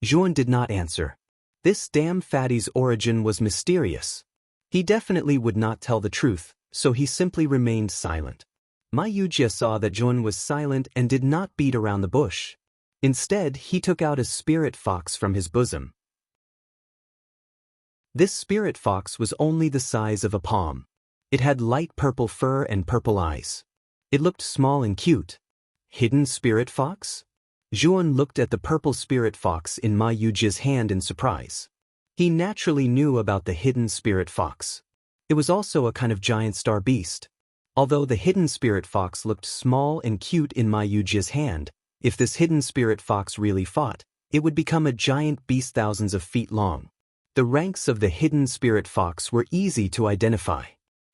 Juan did not answer. This damn fatty's origin was mysterious. He definitely would not tell the truth, so he simply remained silent. Ma Yujia saw that Juan was silent and did not beat around the bush. Instead, he took out a spirit fox from his bosom. This spirit fox was only the size of a palm. It had light purple fur and purple eyes. It looked small and cute. Hidden spirit fox? Juan looked at the purple spirit fox in Ma Yujia's hand in surprise. He naturally knew about the hidden spirit fox. It was also a kind of giant star beast. Although the hidden spirit fox looked small and cute in Ma Yujia's hand, if this hidden spirit fox really fought, it would become a giant beast thousands of feet long. The ranks of the hidden spirit fox were easy to identify.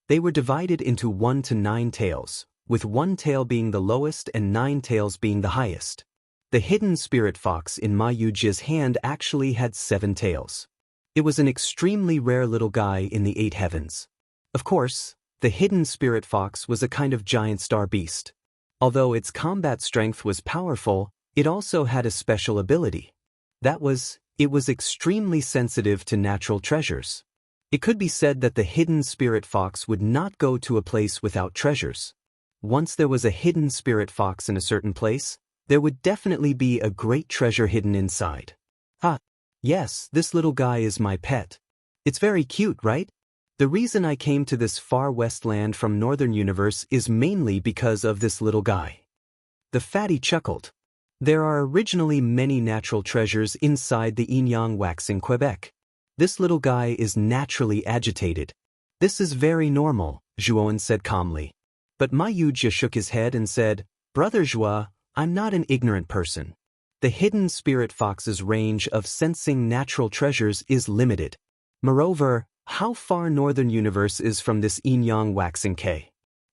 They were divided into 1 to 9 tails, with 1 tail being the lowest and 9 tails being the highest. The hidden spirit fox in Ma Yujia's hand actually had 7 tails. It was an extremely rare little guy in the 8 heavens. Of course, the hidden spirit fox was a kind of giant star beast. Although its combat strength was powerful, it also had a special ability. That was, it was extremely sensitive to natural treasures. It could be said that the hidden spirit fox would not go to a place without treasures. Once there was a hidden spirit fox in a certain place, there would definitely be a great treasure hidden inside. Yes, this little guy is my pet. It's very cute, right? The reason I came to this far west land from Northern Universe is mainly because of this little guy. The fatty chuckled. There are originally many natural treasures inside the yin-yang wax in Quebec. This little guy is naturally agitated. This is very normal, Juan said calmly. But Ma Yujia shook his head and said, "Brother Joa, I'm not an ignorant person. The hidden spirit fox's range of sensing natural treasures is limited. Moreover, how far Northern Universe is from this yin-yang wax in K?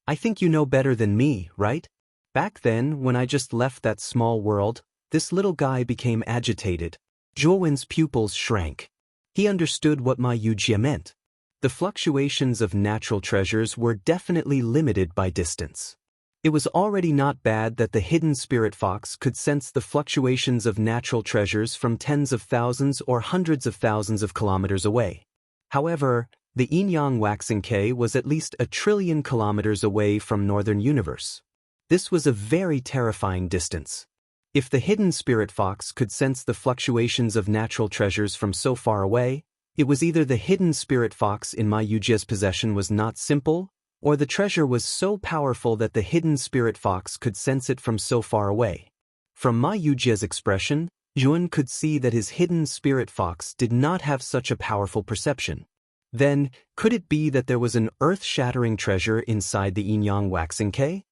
I think you know better than me, right? Back then, when I just left that small world, this little guy became agitated." Juan's pupils shrank. He understood what Ma Yujia meant. The fluctuations of natural treasures were definitely limited by distance. It was already not bad that the hidden spirit fox could sense the fluctuations of natural treasures from tens of thousands or hundreds of thousands of kilometers away. However, the yin-yang wax in K was at least 1 trillion kilometers away from Northern Universe. This was a very terrifying distance. If the hidden spirit fox could sense the fluctuations of natural treasures from so far away, it was either the hidden spirit fox in Ma Yujia's possession was not simple, or the treasure was so powerful that the hidden spirit fox could sense it from so far away. From Ma Yujia's expression, Juan could see that his hidden spirit fox did not have such a powerful perception. Then, could it be that there was an earth-shattering treasure inside the yin-yang wax in K?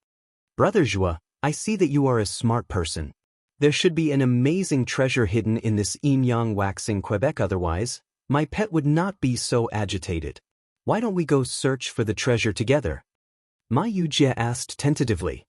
"Brother Joa, I see that you are a smart person. There should be an amazing treasure hidden in this yin-yang wax in Quebec, otherwise, my pet would not be so agitated. Why don't we go search for the treasure together?" Ma Yujia asked tentatively.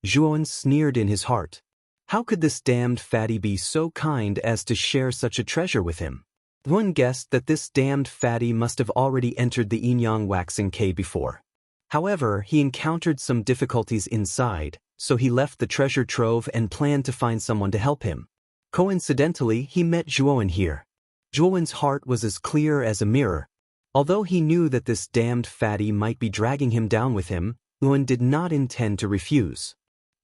Juan sneered in his heart. How could this damned fatty be so kind as to share such a treasure with him? Juan guessed that this damned fatty must have already entered the yin-yang wax in K before. However, he encountered some difficulties inside, so he left the treasure trove and planned to find someone to help him. Coincidentally, he met Juan here. Juan's heart was as clear as a mirror. Although he knew that this damned fatty might be dragging him down with him, Juan did not intend to refuse.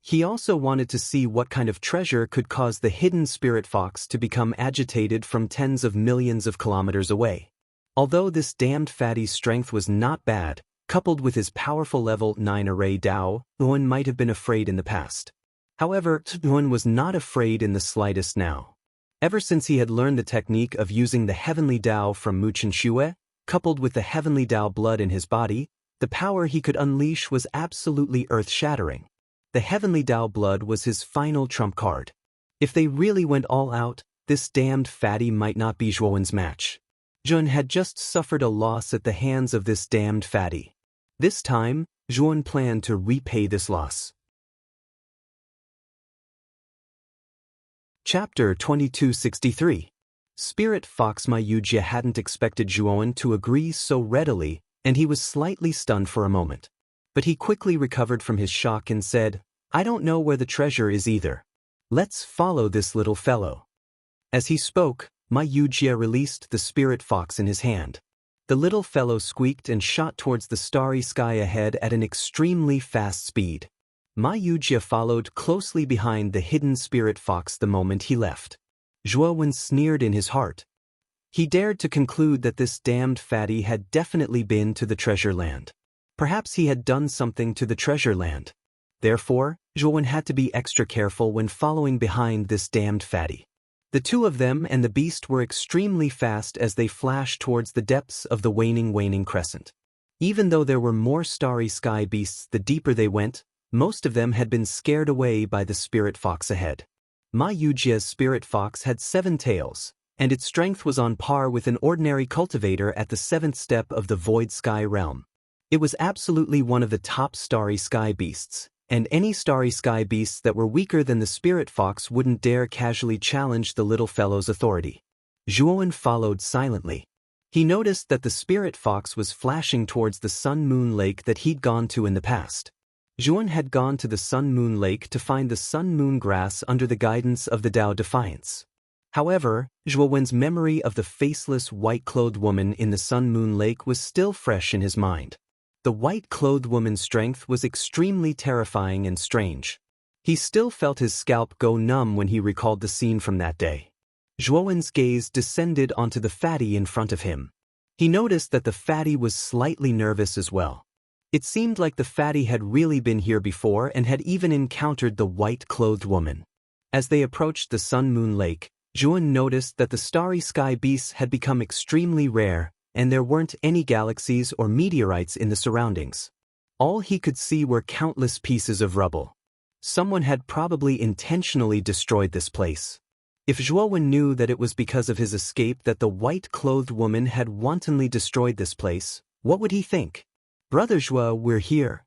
He also wanted to see what kind of treasure could cause the hidden spirit fox to become agitated from tens of millions of kilometers away. Although this damned fatty's strength was not bad, coupled with his powerful level 9 array Dao, Yuan might have been afraid in the past. However, Yuan was not afraid in the slightest now. Ever since he had learned the technique of using the heavenly Dao from Mu Chen Xue, coupled with the heavenly Dao blood in his body, the power he could unleash was absolutely earth-shattering. The heavenly Dao blood was his final trump card. If they really went all out, this damned fatty might not be Zhuowen's match. Zhuowen had just suffered a loss at the hands of this damned fatty. This time, Zhuowen planned to repay this loss. Chapter 2263. Spirit Fox Ma Yujie hadn't expected Zhuowen to agree so readily, and he was slightly stunned for a moment. But he quickly recovered from his shock and said, "I don't know where the treasure is either. Let's follow this little fellow." As he spoke, Ma Yujie released the spirit fox in his hand. The little fellow squeaked and shot towards the starry sky ahead at an extremely fast speed. Ma Yujie followed closely behind the hidden spirit fox the moment he left. Zhuowen sneered in his heart. He dared to conclude that this damned fatty had definitely been to the treasure land. Perhaps he had done something to the treasure land. Therefore, Zhuowen had to be extra careful when following behind this damned fatty. The two of them and the beast were extremely fast as they flashed towards the depths of the waning crescent. Even though there were more starry sky beasts the deeper they went, most of them had been scared away by the spirit fox ahead. Ma Yujie's spirit fox had 7 tails, and its strength was on par with an ordinary cultivator at the 7th step of the void sky realm. It was absolutely one of the top starry sky beasts, and any starry sky beasts that were weaker than the spirit fox wouldn't dare casually challenge the little fellow's authority. Zhuowen followed silently. He noticed that the spirit fox was flashing towards the Sun-Moon Lake that he'd gone to in the past. Zhuowen had gone to the Sun-Moon Lake to find the Sun-Moon grass under the guidance of the Tao Defiance. However, Zhuowen's memory of the faceless white-clothed woman in the Sun-Moon Lake was still fresh in his mind. The white-clothed woman's strength was extremely terrifying and strange. He still felt his scalp go numb when he recalled the scene from that day. Zhuowen's gaze descended onto the fatty in front of him. He noticed that the fatty was slightly nervous as well. It seemed like the fatty had really been here before and had even encountered the white-clothed woman. As they approached the Sun-Moon Lake, Zhuowen noticed that the starry sky beasts had become extremely rare, and there weren't any galaxies or meteorites in the surroundings. All he could see were countless pieces of rubble. Someone had probably intentionally destroyed this place. If Zhuowen knew that it was because of his escape that the white-clothed woman had wantonly destroyed this place, what would he think? "Brother Zhuo, we're here."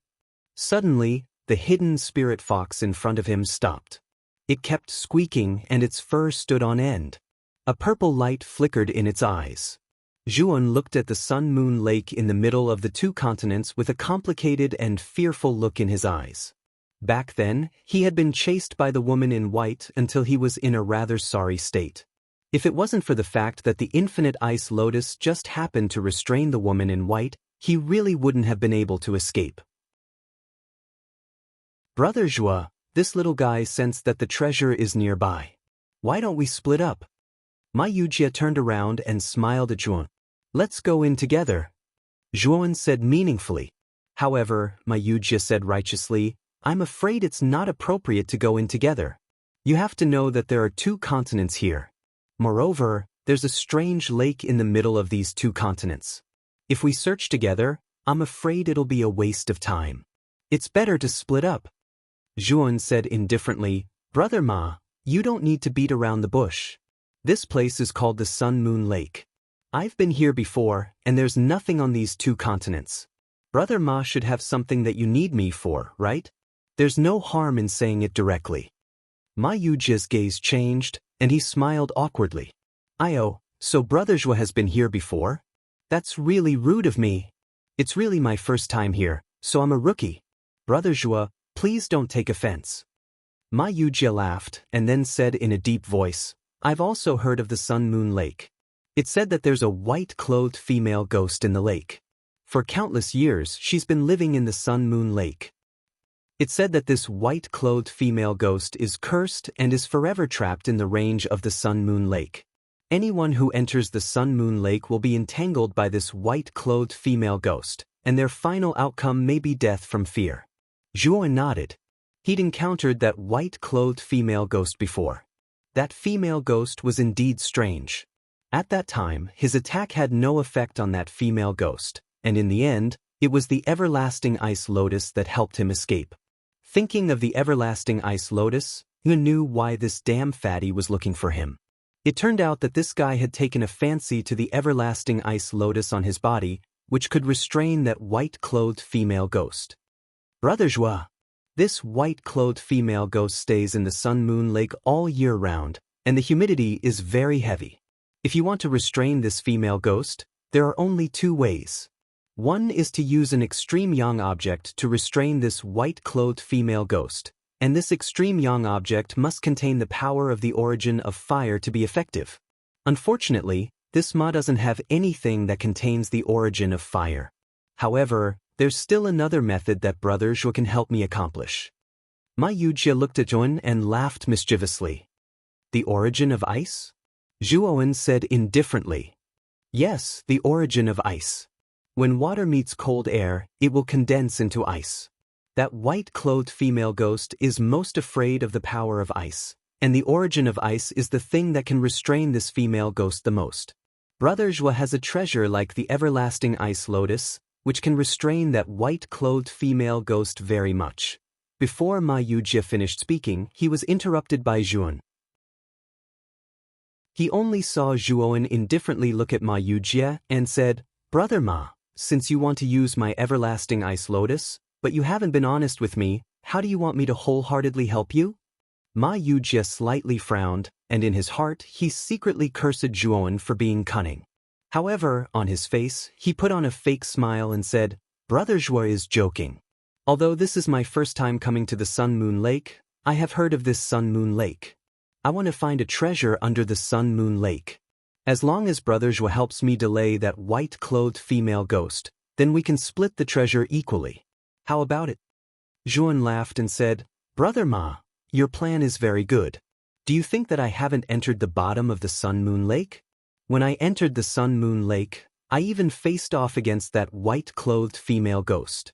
Suddenly, the hidden spirit fox in front of him stopped. It kept squeaking and its fur stood on end. A purple light flickered in its eyes. Zhuowen looked at the Sun-Moon Lake in the middle of the 2 continents with a complicated and fearful look in his eyes. Back then, he had been chased by the woman in white until he was in a rather sorry state. If it wasn't for the fact that the infinite ice lotus just happened to restrain the woman in white, he really wouldn't have been able to escape. "Brother Zhuo, this little guy sensed that the treasure is nearby. Why don't we split up?" Ma Yujie turned around and smiled at Zhuowen. "Let's go in together," Zhuowen said meaningfully. However, Ma Yujie said righteously, "I'm afraid it's not appropriate to go in together. You have to know that there are 2 continents here. Moreover, there's a strange lake in the middle of these 2 continents. If we search together, I'm afraid it'll be a waste of time. It's better to split up." Zhuowen said indifferently, "Brother Ma, you don't need to beat around the bush. This place is called the Sun-Moon Lake. I've been here before, and there's nothing on these 2 continents. Brother Ma should have something that you need me for, right? There's no harm in saying it directly." Ma Yujie's gaze changed, and he smiled awkwardly. So Brother Zhuo has been here before? That's really rude of me. It's really my first time here, so I'm a rookie. Brother Zhuo, please don't take offense." Ma Yujie laughed and then said in a deep voice, "I've also heard of the Sun-Moon Lake. It said that there's a white-clothed female ghost in the lake. For countless years she's been living in the Sun-Moon Lake. It said that this white-clothed female ghost is cursed and is forever trapped in the range of the Sun-Moon Lake. Anyone who enters the Sun-Moon Lake will be entangled by this white-clothed female ghost, and their final outcome may be death from fear. Zhuo nodded. He'd encountered that white-clothed female ghost before. That female ghost was indeed strange. At that time, his attack had no effect on that female ghost, and in the end, it was the everlasting ice lotus that helped him escape. Thinking of the everlasting ice lotus, Yu knew why this damn fatty was looking for him. It turned out that this guy had taken a fancy to the everlasting ice lotus on his body, which could restrain that white-clothed female ghost. Brother Zhuo, this white-clothed female ghost stays in the Sun-Moon Lake all year round, and the humidity is very heavy. If you want to restrain this female ghost, there are only two ways. One is to use an extreme yang object to restrain this white-clothed female ghost, and this extreme yang object must contain the power of the origin of fire to be effective. Unfortunately, this ma doesn't have anything that contains the origin of fire. However, there's still another method that Brother Zhuo can help me accomplish. Ma Yujie looked at Zhuan and laughed mischievously. The origin of ice? Zhuowen said indifferently. Yes, the origin of ice. When water meets cold air, it will condense into ice. That white-clothed female ghost is most afraid of the power of ice, and the origin of ice is the thing that can restrain this female ghost the most. Brother Zhuo has a treasure like the everlasting ice lotus, which can restrain that white-clothed female ghost very much. Before Ma Yujie finished speaking, he was interrupted by Zhuan. He only saw Zhuowen indifferently look at Ma Yujie and said, Brother Ma, since you want to use my everlasting ice lotus, but you haven't been honest with me, how do you want me to wholeheartedly help you? Ma Yujie slightly frowned, and in his heart he secretly cursed Zhuowen for being cunning. However, on his face, he put on a fake smile and said, Brother Zhuo is joking. Although this is my first time coming to the Sun-Moon Lake, I have heard of this Sun-Moon Lake. I want to find a treasure under the Sun-Moon Lake. As long as Brother Zhuo helps me delay that white-clothed female ghost, then we can split the treasure equally. How about it? Zhuan laughed and said, Brother Ma, your plan is very good. Do you think that I haven't entered the bottom of the Sun-Moon Lake? When I entered the Sun-Moon Lake, I even faced off against that white-clothed female ghost.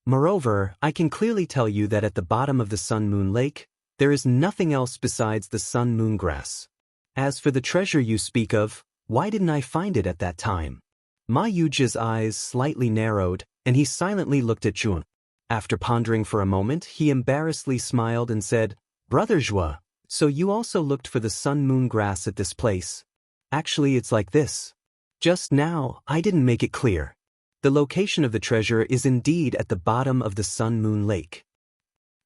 Moreover, I can clearly tell you that at the bottom of the Sun-Moon Lake, there is nothing else besides the sun-moon grass. As for the treasure you speak of, why didn't I find it at that time? Ma Yujie's eyes slightly narrowed, and he silently looked at Zhuan. After pondering for a moment, he embarrassedly smiled and said, Brother Zhuo, so you also looked for the sun-moon grass at this place? Actually, it's like this. Just now, I didn't make it clear. The location of the treasure is indeed at the bottom of the Sun-Moon Lake.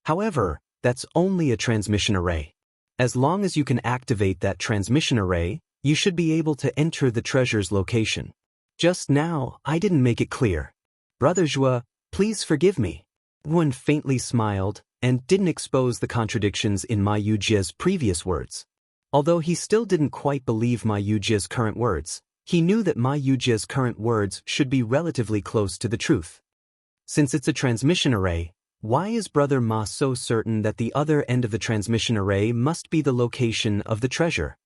However, that's only a transmission array. As long as you can activate that transmission array, you should be able to enter the treasure's location. Just now, I didn't make it clear. Brother Zhuo, please forgive me. Wen faintly smiled and didn't expose the contradictions in Ma Yujie's previous words. Although he still didn't quite believe Ma Yujie's current words, he knew that Ma Yujie's current words should be relatively close to the truth. Since it's a transmission array, why is Brother Ma so certain that the other end of the transmission array must be the location of the treasure?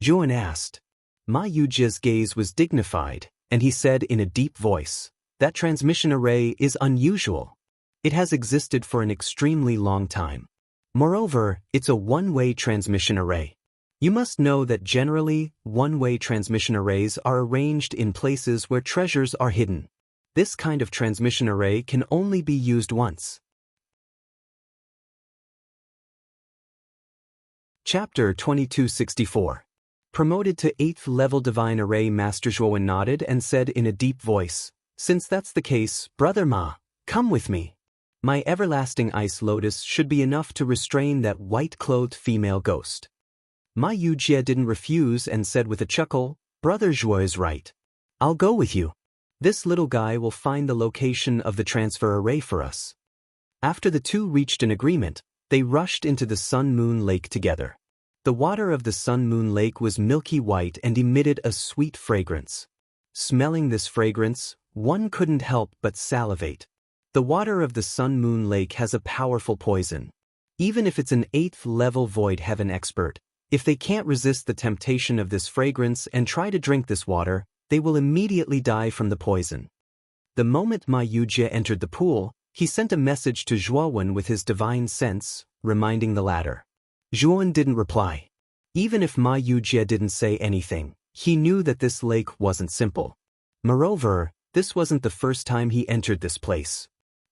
Zhuan asked. Ma Yujie's gaze was dignified, and he said in a deep voice, that transmission array is unusual. It has existed for an extremely long time. Moreover, it's a one-way transmission array. You must know that generally, one-way transmission arrays are arranged in places where treasures are hidden. This kind of transmission array can only be used once. Chapter 2264. Promoted to 8th level Divine Array, Master Zhuo nodded and said in a deep voice, Since that's the case, Brother Ma, come with me. My everlasting ice lotus should be enough to restrain that white-clothed female ghost. Ma Yujie didn't refuse and said with a chuckle, Brother Zhuo is right. I'll go with you. This little guy will find the location of the transfer array for us. After the two reached an agreement, they rushed into the Sun-Moon Lake together. The water of the Sun-Moon Lake was milky white and emitted a sweet fragrance. Smelling this fragrance, one couldn't help but salivate. The water of the Sun Moon Lake has a powerful poison. Even if it's an 8th level Void Heaven expert, if they can't resist the temptation of this fragrance and try to drink this water, they will immediately die from the poison. The moment Ma Yujie entered the pool, he sent a message to Zhuowen with his divine sense, reminding the latter. Zhuowen didn't reply. Even if Ma Yujie didn't say anything, he knew that this lake wasn't simple. Moreover, this wasn't the first time he entered this place.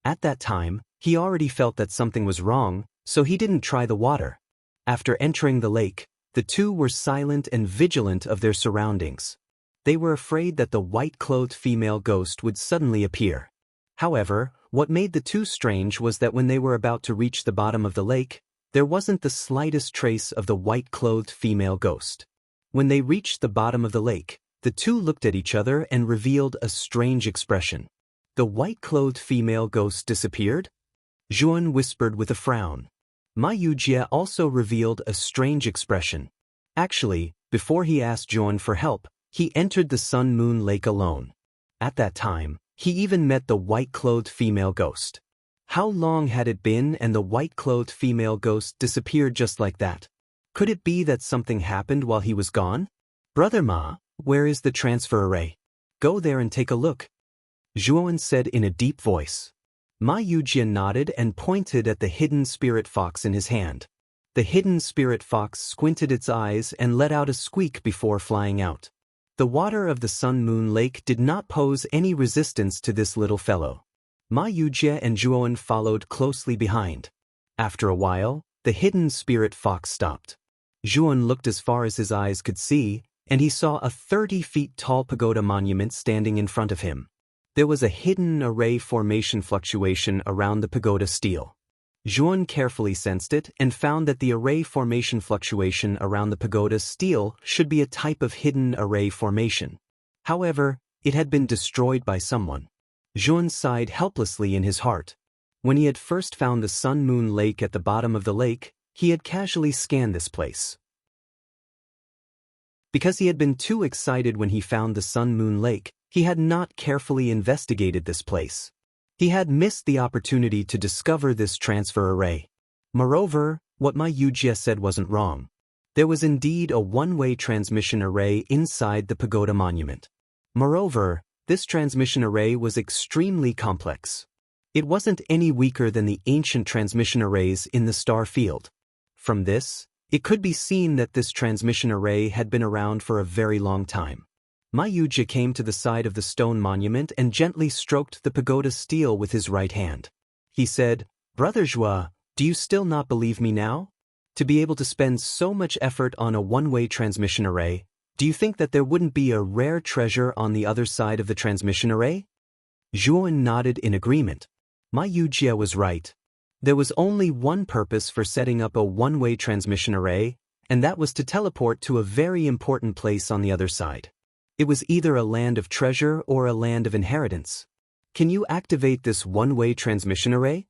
At that time, he already felt that something was wrong, so he didn't try the water. After entering the lake, the two were silent and vigilant of their surroundings. They were afraid that the white-clothed female ghost would suddenly appear. However, what made the two strange was that when they were about to reach the bottom of the lake, there wasn't the slightest trace of the white-clothed female ghost. When they reached the bottom of the lake, the two looked at each other and revealed a strange expression. The white-clothed female ghost disappeared? Zhuowen whispered with a frown. Ma Yujie also revealed a strange expression. Actually, before he asked Zhuowen for help, he entered the Sun Moon Lake alone. At that time, he even met the white-clothed female ghost. How long had it been and the white-clothed female ghost disappeared just like that? Could it be that something happened while he was gone? Brother Ma, where is the transfer array? Go there and take a look. Zhuowen said in a deep voice. Ma Yujie nodded and pointed at the hidden spirit fox in his hand. The hidden spirit fox squinted its eyes and let out a squeak before flying out. The water of the Sun Moon Lake did not pose any resistance to this little fellow. Ma Yujie and Zhuowen followed closely behind. After a while, the hidden spirit fox stopped. Zhuowen looked as far as his eyes could see, and he saw a 30-feet-tall pagoda monument standing in front of him. There was a hidden array formation fluctuation around the pagoda stele. Zhuowen carefully sensed it and found that the array formation fluctuation around the pagoda stele should be a type of hidden array formation. However, it had been destroyed by someone. Zhuowen sighed helplessly in his heart. When he had first found the Sun Moon Lake at the bottom of the lake, he had casually scanned this place. Because he had been too excited when he found the Sun Moon Lake, he had not carefully investigated this place. He had missed the opportunity to discover this transfer array. Moreover, what Ma Yujie said wasn't wrong. There was indeed a one-way transmission array inside the pagoda monument. Moreover, this transmission array was extremely complex. It wasn't any weaker than the ancient transmission arrays in the star field. From this, it could be seen that this transmission array had been around for a very long time. Ma Yujie came to the side of the stone monument and gently stroked the pagoda stele with his right hand. He said, "Brother Zhua, do you still not believe me now? To be able to spend so much effort on a one-way transmission array, do you think that there wouldn't be a rare treasure on the other side of the transmission array?" Zhuowen nodded in agreement. Ma Yujie was right. There was only one purpose for setting up a one-way transmission array, and that was to teleport to a very important place on the other side. It was either a land of treasure or a land of inheritance. "Can you activate this one-way transmission array?"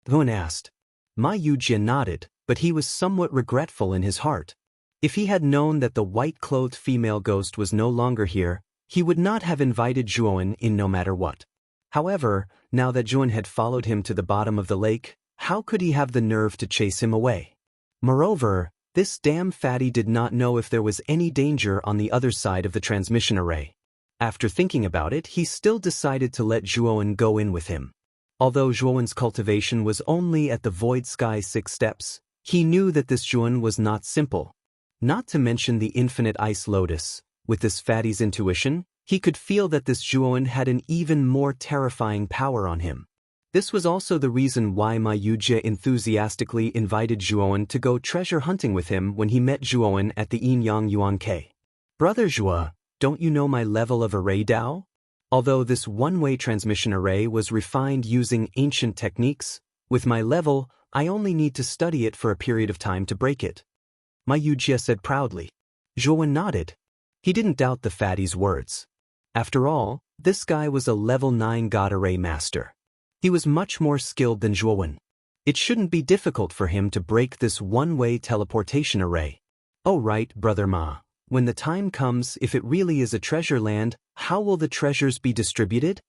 Zhuowen asked. Ma Yujie nodded, but he was somewhat regretful in his heart. If he had known that the white-clothed female ghost was no longer here, he would not have invited Zhuowen in no matter what. However, now that Zhuowen had followed him to the bottom of the lake, how could he have the nerve to chase him away? Moreover, this damn fatty did not know if there was any danger on the other side of the transmission array. After thinking about it, he still decided to let Zhuowen go in with him. Although Zhuowen's cultivation was only at the Void Sky 6 steps, he knew that this Zhuowen was not simple. Not to mention the infinite ice lotus. With this fatty's intuition, he could feel that this Zhuowen had an even more terrifying power on him. This was also the reason why Ma Yujie enthusiastically invited Zhuowen to go treasure hunting with him when he met Zhuowen at the Yin-Yang Yuan K. "Brother Zhua, don't you know my level of array Dao?" Although this one-way transmission array was refined using ancient techniques, with my level, I only need to study it for a period of time to break it. Ma Yujie said proudly. Zhuowen nodded. He didn't doubt the fatty's words. After all, this guy was a level 9 God Array master. He was much more skilled than Zhuowen. It shouldn't be difficult for him to break this one-way teleportation array. "Oh right, Brother Ma. When the time comes, if it really is a treasure land, how will the treasures be distributed?"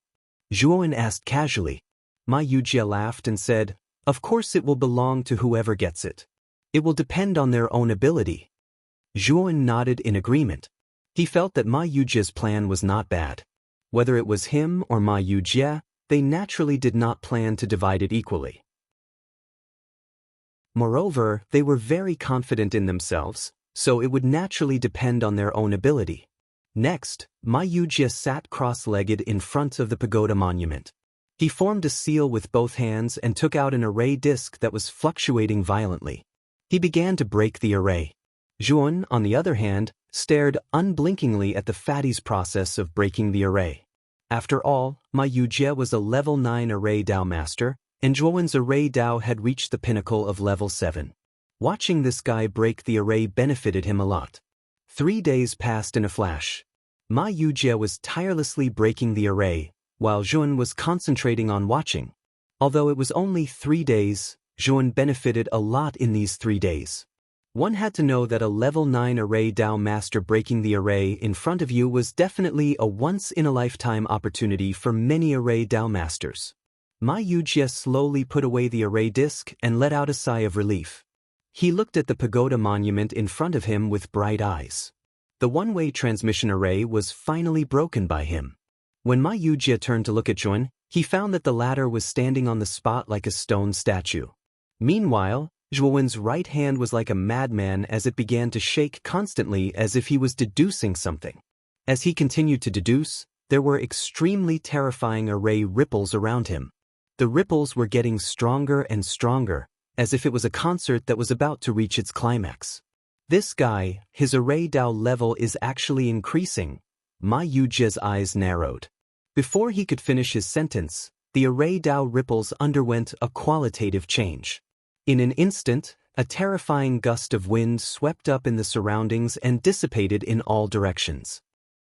Zhuowen asked casually. Ma Yujie laughed and said, "Of course it will belong to whoever gets it. It will depend on their own ability." Zhuan nodded in agreement. He felt that Ma Yujie's plan was not bad. Whether it was him or Ma Yujie, they naturally did not plan to divide it equally. Moreover, they were very confident in themselves, so it would naturally depend on their own ability. Next, Ma Yujie sat cross-legged in front of the pagoda monument. He formed a seal with both hands and took out an array disc that was fluctuating violently. He began to break the array. Zhuan, on the other hand, stared unblinkingly at the fatty's process of breaking the array. After all, Ma Yujie was a level 9 array Dao master, and Zhuan's array Dao had reached the pinnacle of level 7. Watching this guy break the array benefited him a lot. 3 days passed in a flash. Ma Yujie was tirelessly breaking the array, while Zhuan was concentrating on watching. Although it was only 3 days, Zhuan benefited a lot in these 3 days. One had to know that a level 9 array Dao master breaking the array in front of you was definitely a once-in-a-lifetime opportunity for many array Dao masters. Ma Yujie slowly put away the array disc and let out a sigh of relief. He looked at the pagoda monument in front of him with bright eyes. The one-way transmission array was finally broken by him. When Ma Yujie turned to look at Zhuan, he found that the latter was standing on the spot like a stone statue. Meanwhile, Zhuan's right hand was like a madman as it began to shake constantly as if he was deducing something. As he continued to deduce, there were extremely terrifying array ripples around him. The ripples were getting stronger and stronger, as if it was a concert that was about to reach its climax. This guy, his array Dao level is actually increasing. Ma Yujie's eyes narrowed. Before he could finish his sentence, the array Dao ripples underwent a qualitative change. In an instant, a terrifying gust of wind swept up in the surroundings and dissipated in all directions.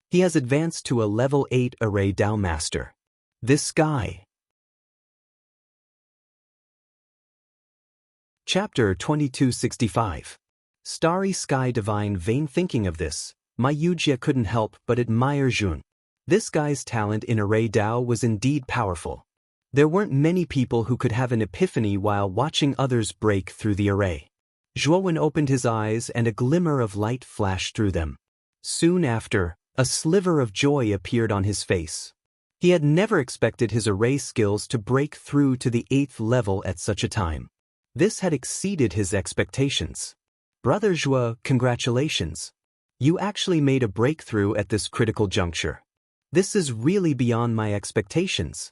He has advanced to a level 8 array Dao master. This guy. Chapter 2265. Starry Sky Divine Vain. Thinking of this, Ma Yujie couldn't help but admire Zhuan. This guy's talent in array Dao was indeed powerful. There weren't many people who could have an epiphany while watching others break through the array. Zhuan opened his eyes and a glimmer of light flashed through them. Soon after, a sliver of joy appeared on his face. He had never expected his array skills to break through to the 8th level at such a time. This had exceeded his expectations. Brother Zhuo, congratulations. You actually made a breakthrough at this critical juncture. This is really beyond my expectations.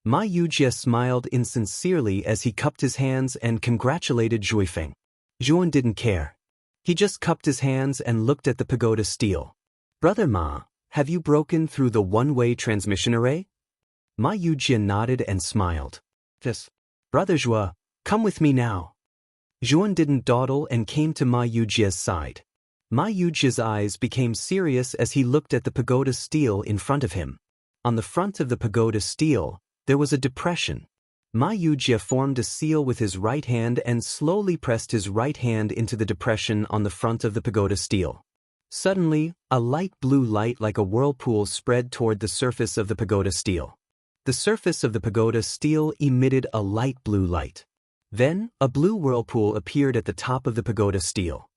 Ma Yujie smiled insincerely as he cupped his hands and congratulated Zhuifeng. Zhuan didn't care. He just cupped his hands and looked at the pagoda steel. Brother Ma, have you broken through the one-way transmission array? Ma Yujie nodded and smiled. Yes. Brother Zhuo, come with me now. Zhuan didn't dawdle and came to Ma Yujie's side. Ma Yujie's eyes became serious as he looked at the pagoda steel in front of him. On the front of the pagoda steel, there was a depression. Ma Yujie formed a seal with his right hand and slowly pressed his right hand into the depression on the front of the pagoda steel. Suddenly, a light blue light like a whirlpool spread toward the surface of the pagoda steel. The surface of the pagoda steel emitted a light blue light. Then, a blue whirlpool appeared at the top of the pagoda steel.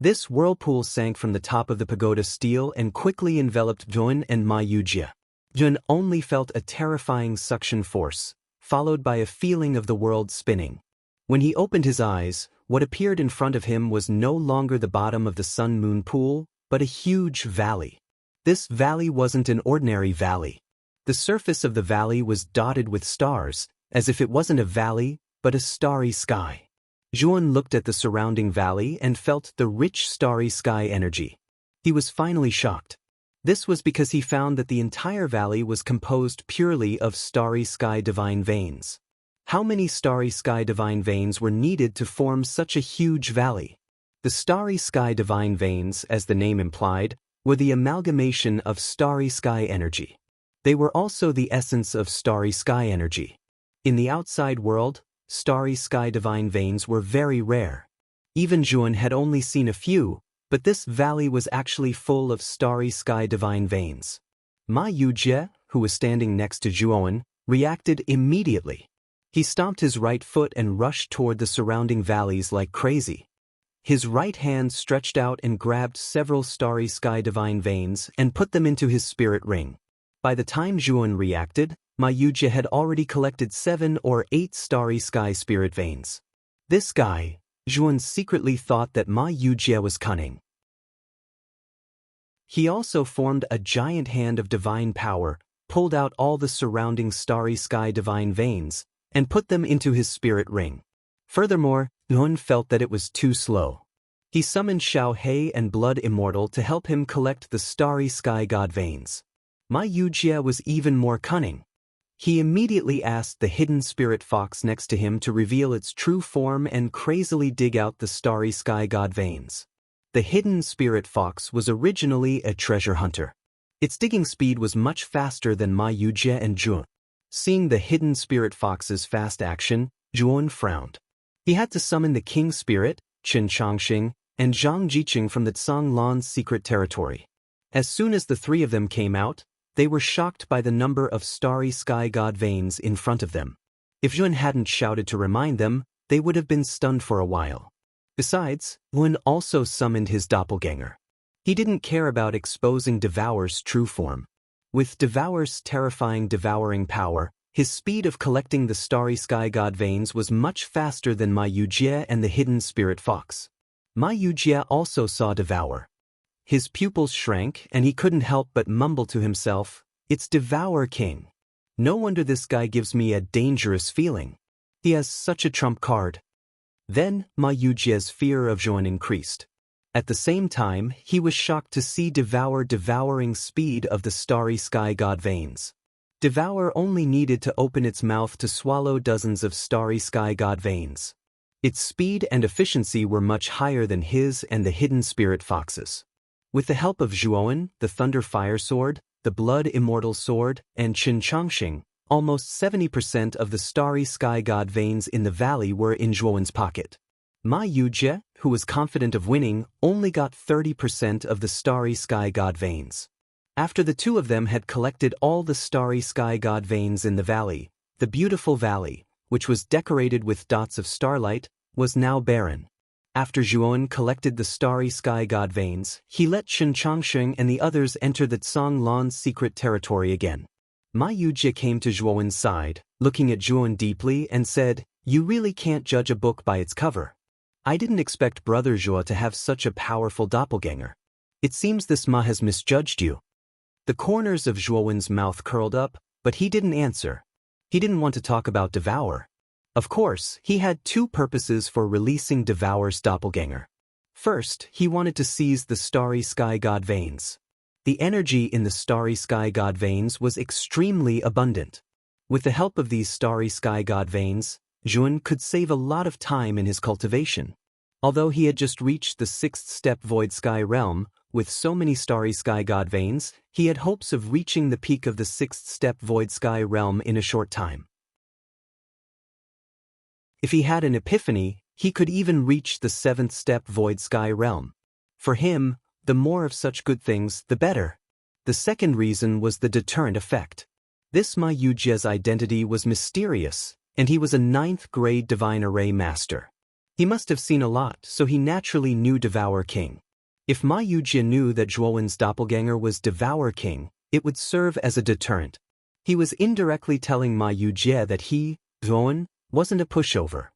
This whirlpool sank from the top of the pagoda steel and quickly enveloped Zhuan and Ma Yujie. Zhuan only felt a terrifying suction force, followed by a feeling of the world spinning. When he opened his eyes, what appeared in front of him was no longer the bottom of the sun-moon pool, but a huge valley. This valley wasn't an ordinary valley. The surface of the valley was dotted with stars, as if it wasn't a valley, but a starry sky. Zhuan looked at the surrounding valley and felt the rich starry sky energy. He was finally shocked. This was because he found that the entire valley was composed purely of starry sky divine veins. How many starry sky divine veins were needed to form such a huge valley? The starry sky divine veins, as the name implied, were the amalgamation of starry sky energy. They were also the essence of starry sky energy. In the outside world, starry sky divine veins were very rare. Even Zhuan had only seen a few, but this valley was actually full of starry sky divine veins. Ma Yujie, who was standing next to Zhuan, reacted immediately. He stomped his right foot and rushed toward the surrounding valleys like crazy. His right hand stretched out and grabbed several starry sky divine veins and put them into his spirit ring. By the time Zhuan reacted, Ma Yujie had already collected 7 or 8 starry sky spirit veins. This guy, Zhuan secretly thought that Ma Yujie was cunning. He also formed a giant hand of divine power, pulled out all the surrounding starry sky divine veins, and put them into his spirit ring. Furthermore, Zhuan felt that it was too slow. He summoned Xiao He and Blood Immortal to help him collect the starry sky god veins. Ma Yujie was even more cunning. He immediately asked the hidden spirit fox next to him to reveal its true form and crazily dig out the starry sky god veins. The hidden spirit fox was originally a treasure hunter. Its digging speed was much faster than Ma Yujie and Zhuan. Seeing the hidden spirit fox's fast action, Zhuan frowned. He had to summon the king spirit, Qin Changxing, and Zhang Jiqing from the Tsang Lan's secret territory. As soon as the 3 of them came out, they were shocked by the number of starry sky god veins in front of them. If Zhuan hadn't shouted to remind them, they would have been stunned for a while. Besides, Zhuan also summoned his doppelganger. He didn't care about exposing Devour's true form. With Devour's terrifying devouring power, his speed of collecting the starry sky god veins was much faster than Ma Yujie and the hidden spirit fox. Ma Yujie also saw Devour. His pupils shrank and he couldn't help but mumble to himself, "It's Devour King. No wonder this guy gives me a dangerous feeling. He has such a trump card." Then, Ma Yujie's fear of Zhuan increased. At the same time, he was shocked to see devouring speed of the starry sky god veins. Devour only needed to open its mouth to swallow dozens of starry sky god veins. Its speed and efficiency were much higher than his and the hidden spirit fox's. With the help of Zhuan, the Thunder Fire Sword, the Blood Immortal Sword, and Qin Changxing, almost 70% of the starry sky god veins in the valley were in Zhuan's pocket. Ma Yujie, who was confident of winning, only got 30% of the starry sky god veins. After the 2 of them had collected all the starry sky god veins in the valley, the beautiful valley, which was decorated with dots of starlight, was now barren. After Zhuan collected the starry sky god veins, he let Qin Changxing and the others enter the Tsang Lan's secret territory again. Ma Yujie came to Zhuan's side, looking at Zhuan deeply, and said, "You really can't judge a book by its cover. I didn't expect Brother Zhuo to have such a powerful doppelganger. It seems this Ma has misjudged you." The corners of Zhuan's mouth curled up, but he didn't answer. He didn't want to talk about Devour. Of course, he had 2 purposes for releasing Devour's doppelganger. First, he wanted to seize the starry sky god veins. The energy in the starry sky god veins was extremely abundant. With the help of these starry sky god veins, Zhuan could save a lot of time in his cultivation. Although he had just reached the 6th step void sky realm, with so many starry sky god veins, he had hopes of reaching the peak of the 6th step void sky realm in a short time. If he had an epiphany, he could even reach the 7th step void sky realm. For him, the more of such good things, the better. The second reason was the deterrent effect. This Ma Yujie's identity was mysterious, and he was a 9th grade divine array master. He must have seen a lot, so he naturally knew Devour King. If Ma Yujie knew that Zhuan's doppelganger was Devour King, it would serve as a deterrent. He was indirectly telling Ma Yujie that he, Zhuan, wasn't a pushover.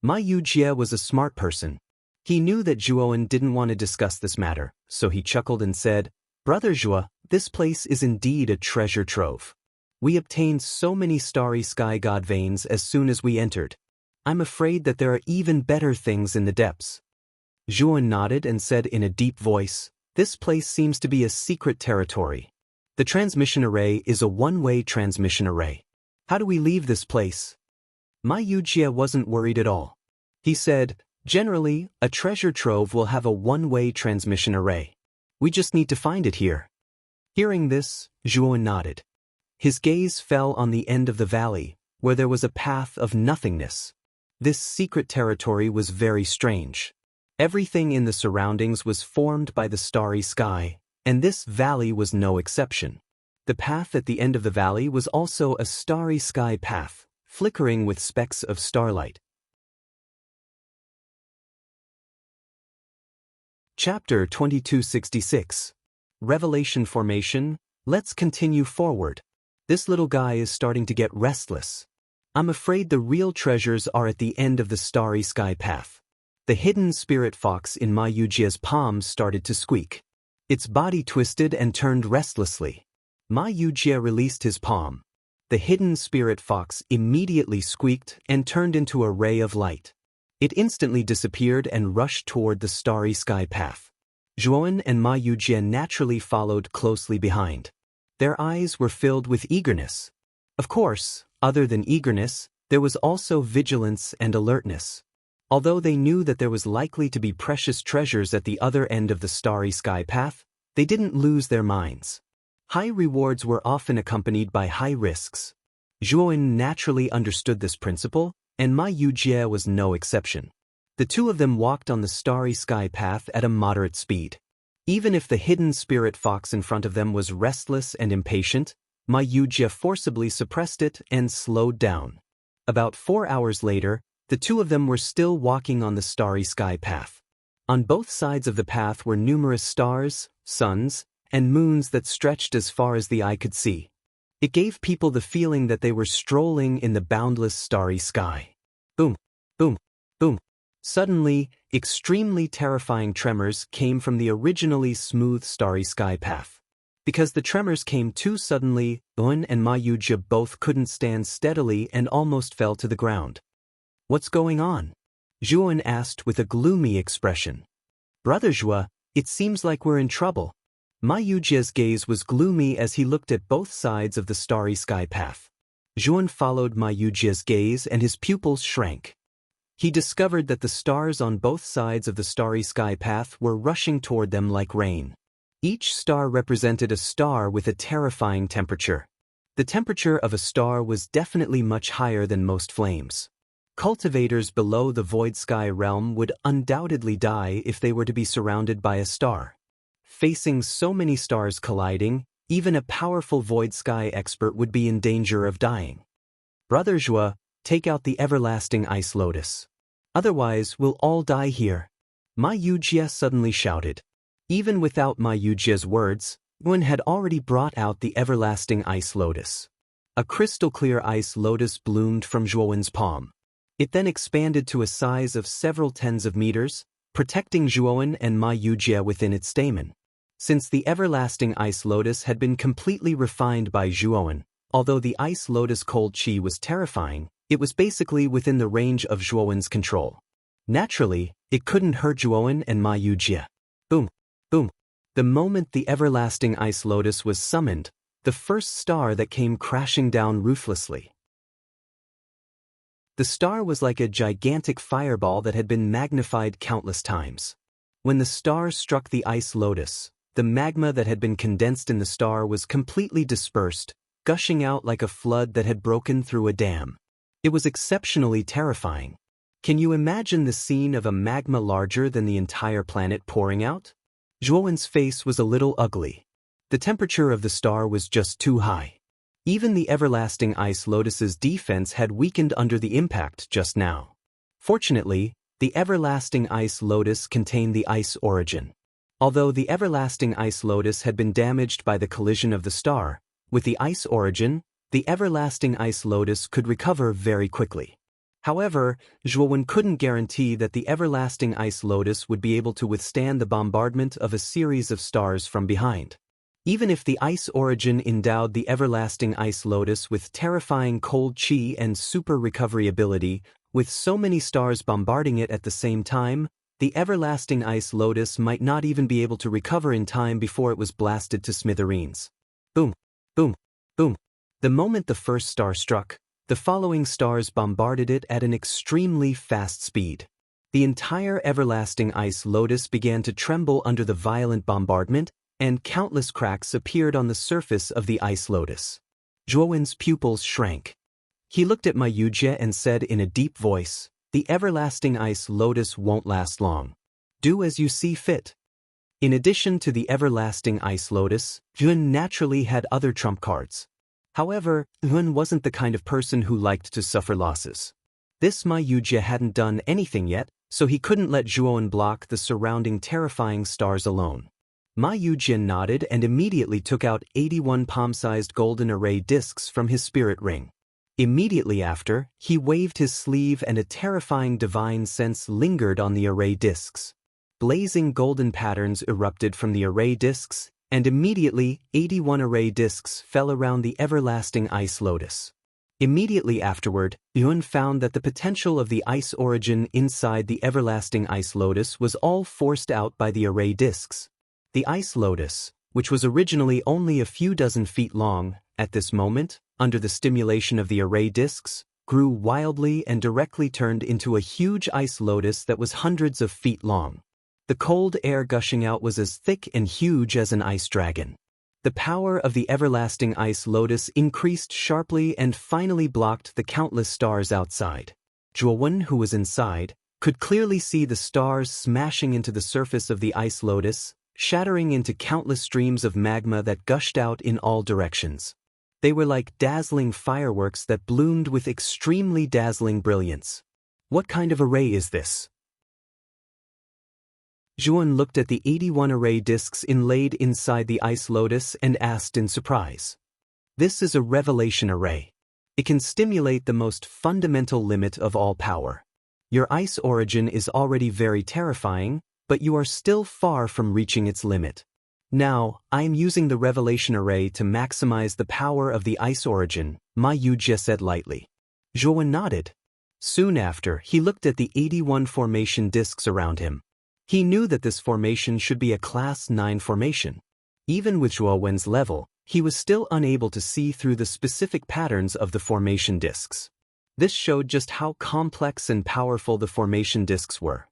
Ma Yujie was a smart person. He knew that Zhuan didn't want to discuss this matter, so he chuckled and said, "Brother Zhuo, this place is indeed a treasure trove. We obtained so many starry sky god veins as soon as we entered. I'm afraid that there are even better things in the depths." Zhuan nodded and said in a deep voice, "This place seems to be a secret territory. The transmission array is a one-way transmission array. How do we leave this place?" Ma Yujie wasn't worried at all. He said, "Generally, a treasure trove will have a one-way transmission array. We just need to find it here." Hearing this, Zhuan nodded. His gaze fell on the end of the valley, where there was a path of nothingness. This secret territory was very strange. Everything in the surroundings was formed by the starry sky, and this valley was no exception. The path at the end of the valley was also a starry sky path, flickering with specks of starlight. Chapter 2266. Revelation Formation. Let's continue forward. This little guy is starting to get restless. I'm afraid the real treasures are at the end of the starry sky path. The hidden spirit fox in Ma Yujia's palms started to squeak. Its body twisted and turned restlessly. Ma Yujia released his palm. The hidden spirit fox immediately squeaked and turned into a ray of light. It instantly disappeared and rushed toward the starry sky path. Zhuowen and Ma Yujia naturally followed closely behind. Their eyes were filled with eagerness. Of course, other than eagerness, there was also vigilance and alertness. Although they knew that there was likely to be precious treasures at the other end of the starry sky path, they didn't lose their minds. High rewards were often accompanied by high risks. Zhuowen naturally understood this principle, and Ma Yujie was no exception. The two of them walked on the starry sky path at a moderate speed. Even if the hidden spirit fox in front of them was restless and impatient, Ma Yujie forcibly suppressed it and slowed down. About 4 hours later, the two of them were still walking on the starry sky path. On both sides of the path were numerous stars, suns, and moons that stretched as far as the eye could see. It gave people the feeling that they were strolling in the boundless starry sky. Boom, boom, boom. Suddenly, extremely terrifying tremors came from the originally smooth starry sky path. Because the tremors came too suddenly, Zhuowen and Ma Yujie both couldn't stand steadily and almost fell to the ground. "What's going on?" Zhuowen asked with a gloomy expression. "Brother Zhua, it seems like we're in trouble." Ma Yujie's gaze was gloomy as he looked at both sides of the starry sky path. Zhuowen followed Ma Yujie's gaze and his pupils shrank. He discovered that the stars on both sides of the starry sky path were rushing toward them like rain. Each star represented a star with a terrifying temperature. The temperature of a star was definitely much higher than most flames. Cultivators below the void sky realm would undoubtedly die if they were to be surrounded by a star. Facing so many stars colliding, even a powerful void sky expert would be in danger of dying. "Brother Zhua, take out the everlasting ice lotus. Otherwise, we'll all die here," Ma Yujie suddenly shouted. Even without Ma Yujie's words, Zhuowen had already brought out the everlasting ice lotus. A crystal-clear ice lotus bloomed from Zhuowen's palm. It then expanded to a size of several tens of meters, protecting Zhuowen and Ma Yujie within its stamen. Since the everlasting ice lotus had been completely refined by Zhuowen, although the ice lotus cold chi was terrifying, it was basically within the range of Zhuowen's control. Naturally, it couldn't hurt Zhuowen and Ma Yujie. Boom, boom. The moment the everlasting ice lotus was summoned, the first star that came crashing down ruthlessly. The star was like a gigantic fireball that had been magnified countless times. When the star struck the ice lotus, the magma that had been condensed in the star was completely dispersed, gushing out like a flood that had broken through a dam. It was exceptionally terrifying. Can you imagine the scene of a magma larger than the entire planet pouring out? Zhuowen's face was a little ugly. The temperature of the star was just too high. Even the everlasting ice lotus's defense had weakened under the impact just now. Fortunately, the everlasting ice lotus contained the ice origin. Although the everlasting ice lotus had been damaged by the collision of the star, with the ice origin, the everlasting ice lotus could recover very quickly. However, Zhuowen couldn't guarantee that the everlasting ice lotus would be able to withstand the bombardment of a series of stars from behind. Even if the ice origin endowed the everlasting ice lotus with terrifying cold chi and super recovery ability, with so many stars bombarding it at the same time, the everlasting ice lotus might not even be able to recover in time before it was blasted to smithereens. Boom, boom, boom. The moment the first star struck, the following stars bombarded it at an extremely fast speed. The entire everlasting ice lotus began to tremble under the violent bombardment, and countless cracks appeared on the surface of the ice lotus. Zhuowen's pupils shrank. He looked at Ma Yujie and said in a deep voice, "The everlasting ice lotus won't last long. Do as you see fit." In addition to the everlasting ice lotus, Yun naturally had other trump cards. However, Yun wasn't the kind of person who liked to suffer losses. This Ma Yujie hadn't done anything yet, so he couldn't let Zhuowen block the surrounding terrifying stars alone. Ma Yujie nodded and immediately took out 81 palm-sized golden array discs from his spirit ring. Immediately after, he waved his sleeve and a terrifying divine sense lingered on the array discs. Blazing golden patterns erupted from the array discs, and immediately 81 array discs fell around the everlasting ice lotus. Immediately afterward, Yun found that the potential of the ice origin inside the everlasting ice lotus was all forced out by the array discs. The ice lotus, which was originally only a few dozen feet long, at this moment, under the stimulation of the array discs, grew wildly and directly turned into a huge ice lotus that was hundreds of feet long. The cold air gushing out was as thick and huge as an ice dragon. The power of the everlasting ice lotus increased sharply and finally blocked the countless stars outside. Zhuowen, who was inside, could clearly see the stars smashing into the surface of the ice lotus, shattering into countless streams of magma that gushed out in all directions. They were like dazzling fireworks that bloomed with extremely dazzling brilliance. What kind of array is this? Zhuowen looked at the 81 array discs inlaid inside the ice lotus and asked in surprise. This is a revelation array. It can stimulate the most fundamental limit of all power. Your ice origin is already very terrifying, but you are still far from reaching its limit. Now, I am using the revelation array to maximize the power of the ice origin, Ma Yujie said lightly. Zhuowen nodded. Soon after, he looked at the 81 formation discs around him. He knew that this formation should be a Class 9 formation. Even with Zhuowen's level, he was still unable to see through the specific patterns of the formation discs. This showed just how complex and powerful the formation discs were.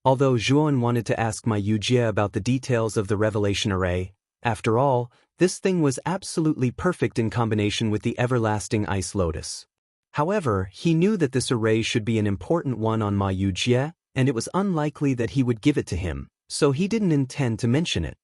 Although Zhuowen wanted to ask Ma Yujie about the details of the revelation array, after all, this thing was absolutely perfect in combination with the everlasting ice lotus. However, he knew that this array should be an important one on Ma Yujie, and it was unlikely that he would give it to him, so he didn't intend to mention it.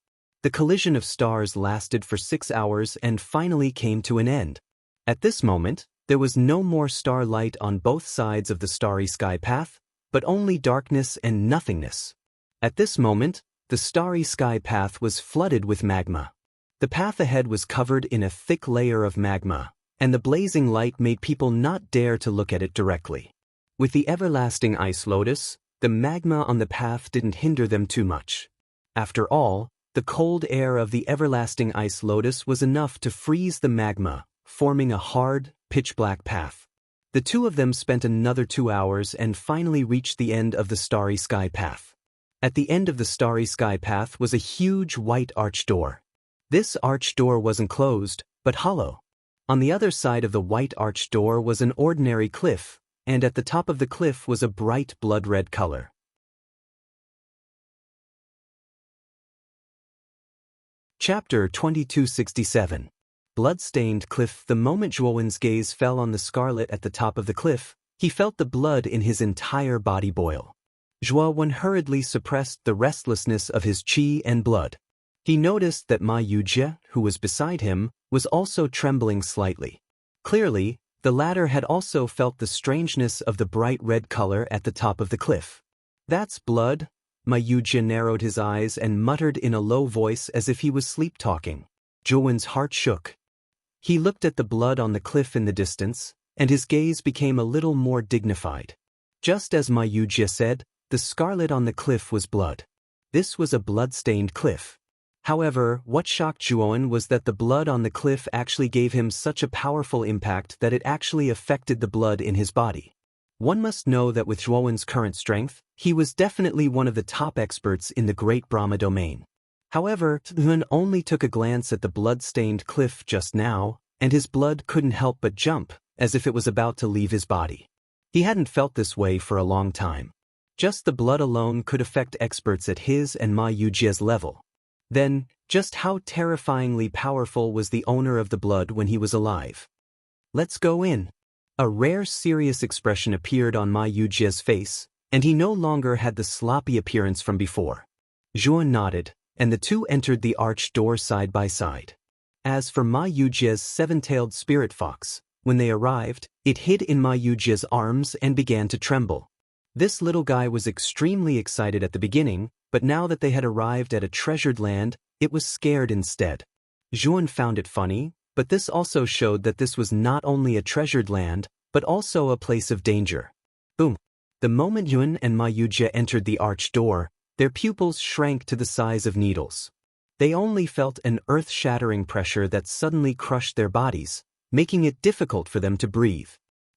The collision of stars lasted for 6 hours and finally came to an end. At this moment, there was no more starlight on both sides of the starry sky path, but only darkness and nothingness. At this moment, the starry sky path was flooded with magma. The path ahead was covered in a thick layer of magma, and the blazing light made people not dare to look at it directly. With the everlasting ice lotus, the magma on the path didn't hinder them too much. After all, the cold air of the everlasting ice lotus was enough to freeze the magma, forming a hard, pitch-black path. The two of them spent another 2 hours and finally reached the end of the starry sky path. At the end of the starry sky path was a huge white arch door. This arch door wasn't closed, but hollow. On the other side of the white arch door was an ordinary cliff, and at the top of the cliff was a bright blood-red color. Chapter 2267. Blood-stained cliff. The moment Zhuowen's gaze fell on the scarlet at the top of the cliff, he felt the blood in his entire body boil. Zhuowen hurriedly suppressed the restlessness of his qi and blood. He noticed that Ma Yujie, who was beside him, was also trembling slightly. Clearly, the latter had also felt the strangeness of the bright red color at the top of the cliff. That's blood. Ma Yujie narrowed his eyes and muttered in a low voice as if he was sleep-talking. Zhuowen's heart shook. He looked at the blood on the cliff in the distance, and his gaze became a little more dignified. Just as Ma Yujie said, the scarlet on the cliff was blood. This was a blood-stained cliff. However, what shocked Zhuowen was that the blood on the cliff actually gave him such a powerful impact that it actually affected the blood in his body. One must know that with Zhuowen's current strength, he was definitely one of the top experts in the Great Brahma domain. However, Zhuowen only took a glance at the blood-stained cliff just now, and his blood couldn't help but jump, as if it was about to leave his body. He hadn't felt this way for a long time. Just the blood alone could affect experts at his and Ma Yujie's level. Then, just how terrifyingly powerful was the owner of the blood when he was alive? Let's go in. A rare serious expression appeared on Ma Yujie's face, and he no longer had the sloppy appearance from before. Zhuowen nodded, and the two entered the arched door side by side. As for Ma Yujie's seven-tailed spirit fox, when they arrived, it hid in Ma Yujie's arms and began to tremble. This little guy was extremely excited at the beginning, but now that they had arrived at a treasured land, it was scared instead. Zhuan found it funny, but this also showed that this was not only a treasured land, but also a place of danger. Boom! The moment Yun and Ma Yujie entered the arched door, their pupils shrank to the size of needles. They only felt an earth-shattering pressure that suddenly crushed their bodies, making it difficult for them to breathe.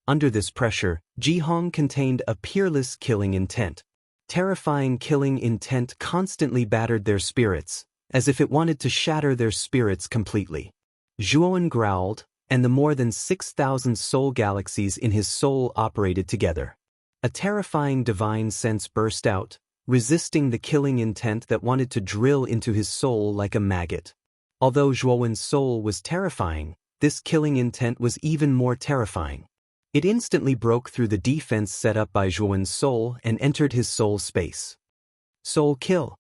Under this pressure, Jihong contained a peerless killing intent. Terrifying killing intent constantly battered their spirits, as if it wanted to shatter their spirits completely. Zhuan growled, and the more than 6,000 soul galaxies in his soul operated together. A terrifying divine sense burst out, resisting the killing intent that wanted to drill into his soul like a maggot. Although Zhuan's soul was terrifying, this killing intent was even more terrifying. It instantly broke through the defense set up by Zhuan's soul and entered his soul space. Soul kill.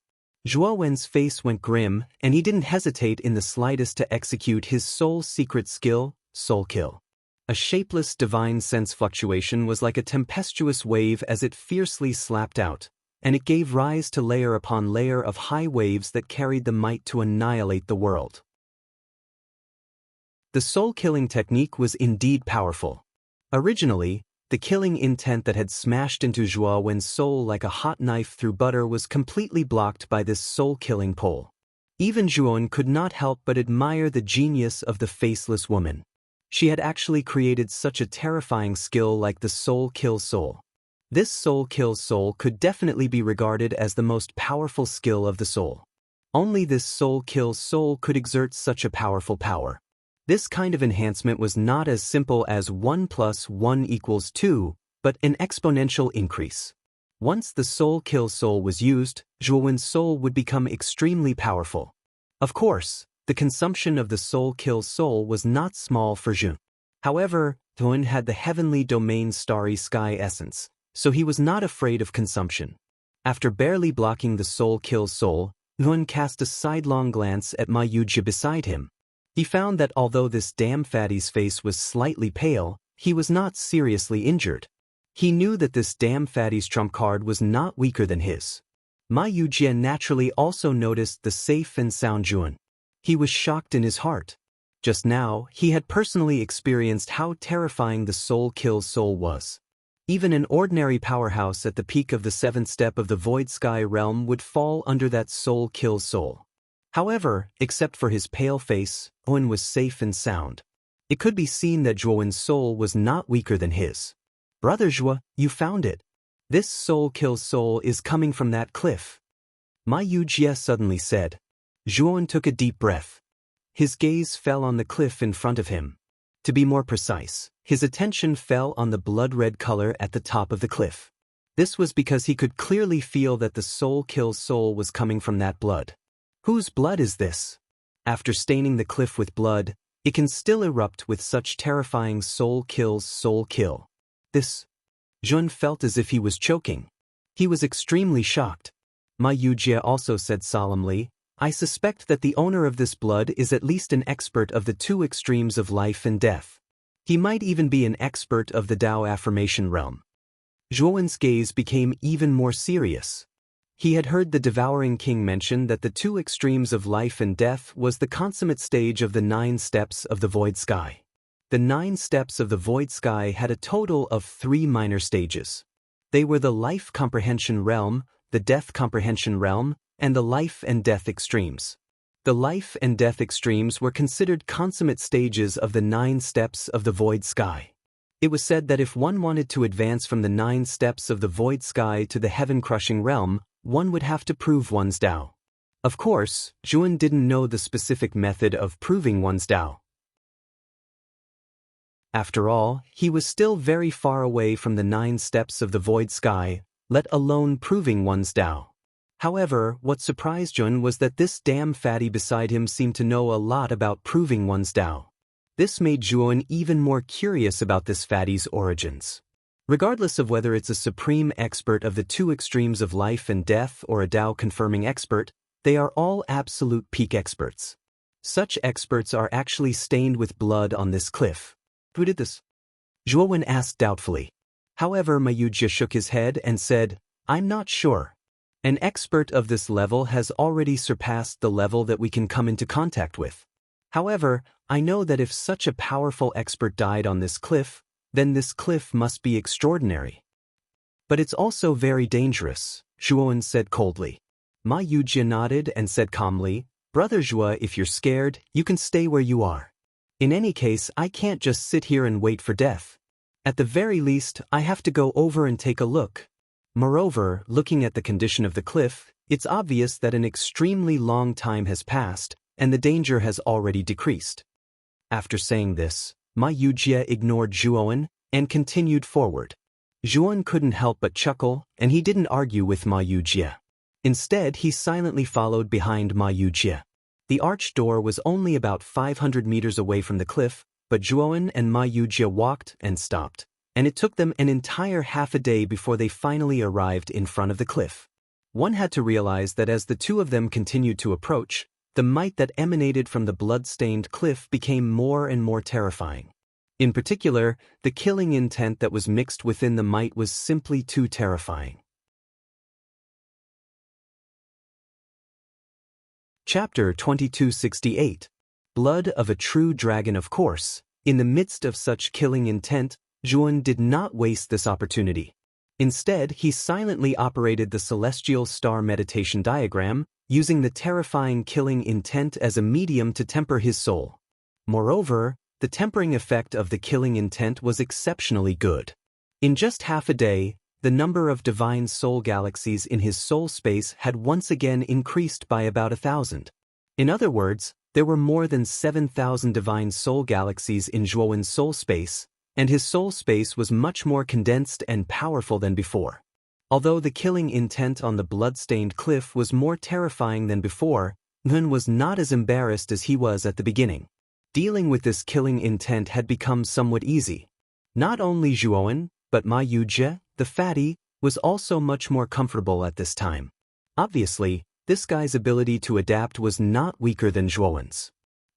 Zhuan's face went grim, and he didn't hesitate in the slightest to execute his soul's secret skill, soul kill. A shapeless divine sense fluctuation was like a tempestuous wave as it fiercely slapped out, and it gave rise to layer upon layer of high waves that carried the might to annihilate the world. The soul-killing technique was indeed powerful. Originally, the killing intent that had smashed into Zhuan's soul like a hot knife through butter was completely blocked by this soul-killing pole. Even Zhuan could not help but admire the genius of the faceless woman. She had actually created such a terrifying skill like the soul kill soul. This soul kill soul could definitely be regarded as the most powerful skill of the soul. Only this soul kill soul could exert such a powerful power. This kind of enhancement was not as simple as 1 + 1 = 2, but an exponential increase. Once the soul kill soul was used, Zhuan's soul would become extremely powerful. Of course, the consumption of the soul kill soul was not small for Zhuan. However, Zhuan had the heavenly domain starry sky essence, so he was not afraid of consumption. After barely blocking the soul kill soul, Zhuan cast a sidelong glance at Ma Yujie beside him. He found that although this damn fatty's face was slightly pale, he was not seriously injured. He knew that this damn fatty's trump card was not weaker than his. Ma Yujie naturally also noticed the safe and sound Zhuan. He was shocked in his heart. Just now, he had personally experienced how terrifying the soul kill soul was. Even an ordinary powerhouse at the peak of the 7th step of the Void Sky realm would fall under that soul kill soul. However, except for his pale face, Zhuan was safe and sound. It could be seen that Zhuan's soul was not weaker than his. Brother Zhua, you found it. This soul kill soul is coming from that cliff. Ma Yujie suddenly said. Zhuan took a deep breath. His gaze fell on the cliff in front of him. To be more precise, his attention fell on the blood-red color at the top of the cliff. This was because he could clearly feel that the soul kill soul was coming from that blood. Whose blood is this? After staining the cliff with blood, it can still erupt with such terrifying soul kills soul kill. This. Zhuan felt as if he was choking. He was extremely shocked. Ma Yujie also said solemnly, I suspect that the owner of this blood is at least an expert of the two extremes of life and death. He might even be an expert of the Tao affirmation realm. Zhuan's gaze became even more serious. He had heard the Devouring King mention that the two extremes of life and death was the consummate stage of the 9 steps of the Void Sky. The 9 steps of the Void Sky had a total of 3 minor stages. They were the Life Comprehension Realm, the Death Comprehension Realm, and the Life and Death Extremes. The Life and Death Extremes were considered consummate stages of the 9 steps of the Void Sky. It was said that if one wanted to advance from the 9 steps of the Void Sky to the heaven-crushing realm, one would have to prove one's Tao. Of course, Zhuan didn't know the specific method of proving one's Tao. After all, he was still very far away from the 9 steps of the Void Sky, let alone proving one's Tao. However, what surprised Zhuan was that this damn fatty beside him seemed to know a lot about proving one's Tao. This made Zhuan even more curious about this fatty's origins. Regardless of whether it's a supreme expert of the two extremes of life and death or a Tao-confirming expert, They are all absolute peak experts. Such experts are actually stained with blood on this cliff. Who did this? Zhuowen asked doubtfully. However, Ma Yujie shook his head and said, I'm not sure. An expert of this level has already surpassed the level that we can come into contact with. However, I know that if such a powerful expert died on this cliff, then this cliff must be extraordinary. But it's also very dangerous, Zhuowen said coldly. Ma Yujie nodded and said calmly, Brother Zhuo, if you're scared, you can stay where you are. In any case, I can't just sit here and wait for death. At the very least, I have to go over and take a look. Moreover, looking at the condition of the cliff, it's obvious that an extremely long time has passed, and the danger has already decreased. After saying this, Ma Yujie ignored Zhuowen and continued forward. Zhuowen couldn't help but chuckle, and he didn't argue with Ma Yujie. Instead, he silently followed behind Ma Yujie. The arched door was only about 500 meters away from the cliff, but Zhuowen and Ma Yujie walked and stopped, and it took them an entire half a day before they finally arrived in front of the cliff. One had to realize that as the two of them continued to approach, the might that emanated from the blood-stained cliff became more and more terrifying. In particular, the killing intent that was mixed within the might was simply too terrifying. Chapter 2268. Blood of a True Dragon. Of course, in the midst of such killing intent, Zhuowen did not waste this opportunity. Instead, he silently operated the celestial star meditation diagram, using the terrifying killing intent as a medium to temper his soul. Moreover, the tempering effect of the killing intent was exceptionally good. In just half a day, the number of divine soul galaxies in his soul space had once again increased by about 1,000. In other words, there were more than 7,000 divine soul galaxies in Zhuowen's soul space, and his soul space was much more condensed and powerful than before. Although the killing intent on the blood-stained cliff was more terrifying than before, Yun was not as embarrassed as he was at the beginning. Dealing with this killing intent had become somewhat easy. Not only Zhuowen, but Ma Yujie, the fatty, was also much more comfortable at this time. Obviously, this guy's ability to adapt was not weaker than Zhuowen's.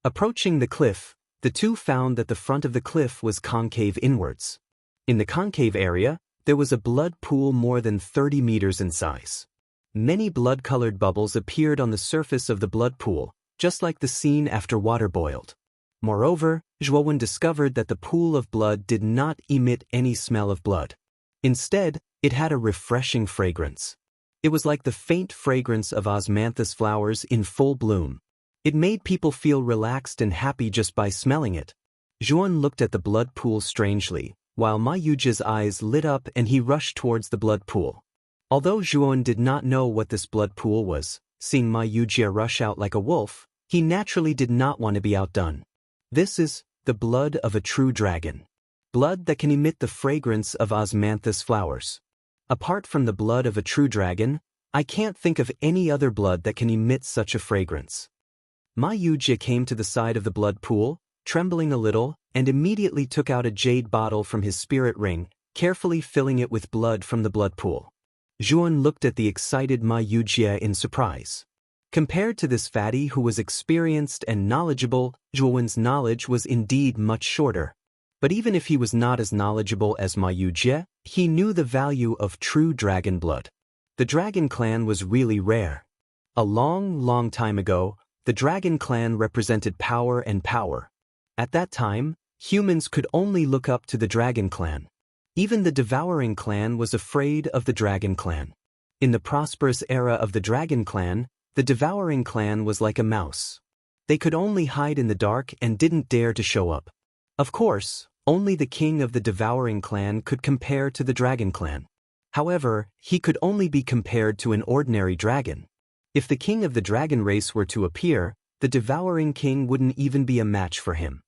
Approaching the cliff, the two found that the front of the cliff was concave inwards. In the concave area, there was a blood pool more than 30 meters in size. Many blood-colored bubbles appeared on the surface of the blood pool, just like the scene after water boiled. Moreover, Zhuowen discovered that the pool of blood did not emit any smell of blood. Instead, it had a refreshing fragrance. It was like the faint fragrance of osmanthus flowers in full bloom. It made people feel relaxed and happy just by smelling it. Zhuowen looked at the blood pool strangely, while Ma Yujie's eyes lit up and he rushed towards the blood pool. Although Zhuowen did not know what this blood pool was, seeing Ma Yujie rush out like a wolf, he naturally did not want to be outdone. This is the blood of a true dragon. Blood that can emit the fragrance of osmanthus flowers. Apart from the blood of a true dragon, I can't think of any other blood that can emit such a fragrance. Ma Yujie came to the side of the blood pool, trembling a little, and immediately took out a jade bottle from his spirit ring, carefully filling it with blood from the blood pool. Zhuowen looked at the excited Ma Yujie in surprise. Compared to this fatty who was experienced and knowledgeable, Zhuowen's knowledge was indeed much shorter. But even if he was not as knowledgeable as Ma Yujie, he knew the value of true dragon blood. The dragon clan was really rare. A long time ago, the dragon clan represented power and power. At that time, humans could only look up to the dragon clan. Even the devouring clan was afraid of the dragon clan. In the prosperous era of the dragon clan, the devouring clan was like a mouse. They could only hide in the dark and didn't dare to show up. Of course, only the king of the devouring clan could compare to the dragon clan. However, he could only be compared to an ordinary dragon. If the king of the dragon race were to appear, the devouring king wouldn't even be a match for him.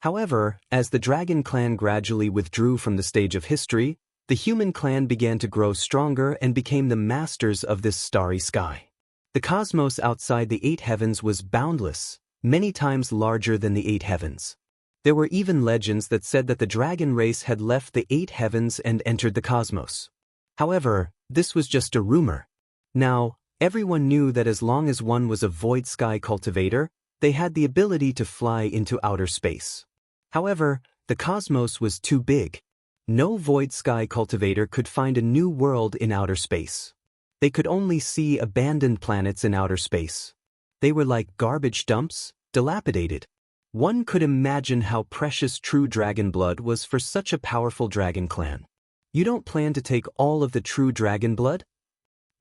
However, as the dragon clan gradually withdrew from the stage of history, the human clan began to grow stronger and became the masters of this starry sky. The cosmos outside the eight heavens was boundless, many times larger than the eight heavens. There were even legends that said that the dragon race had left the eight heavens and entered the cosmos. However, this was just a rumor. Now, everyone knew that as long as one was a void sky cultivator, they had the ability to fly into outer space. However, the cosmos was too big. No void sky cultivator could find a new world in outer space. They could only see abandoned planets in outer space. They were like garbage dumps, dilapidated. One could imagine how precious true dragon blood was for such a powerful dragon clan. You don't plan to take all of the true dragon blood?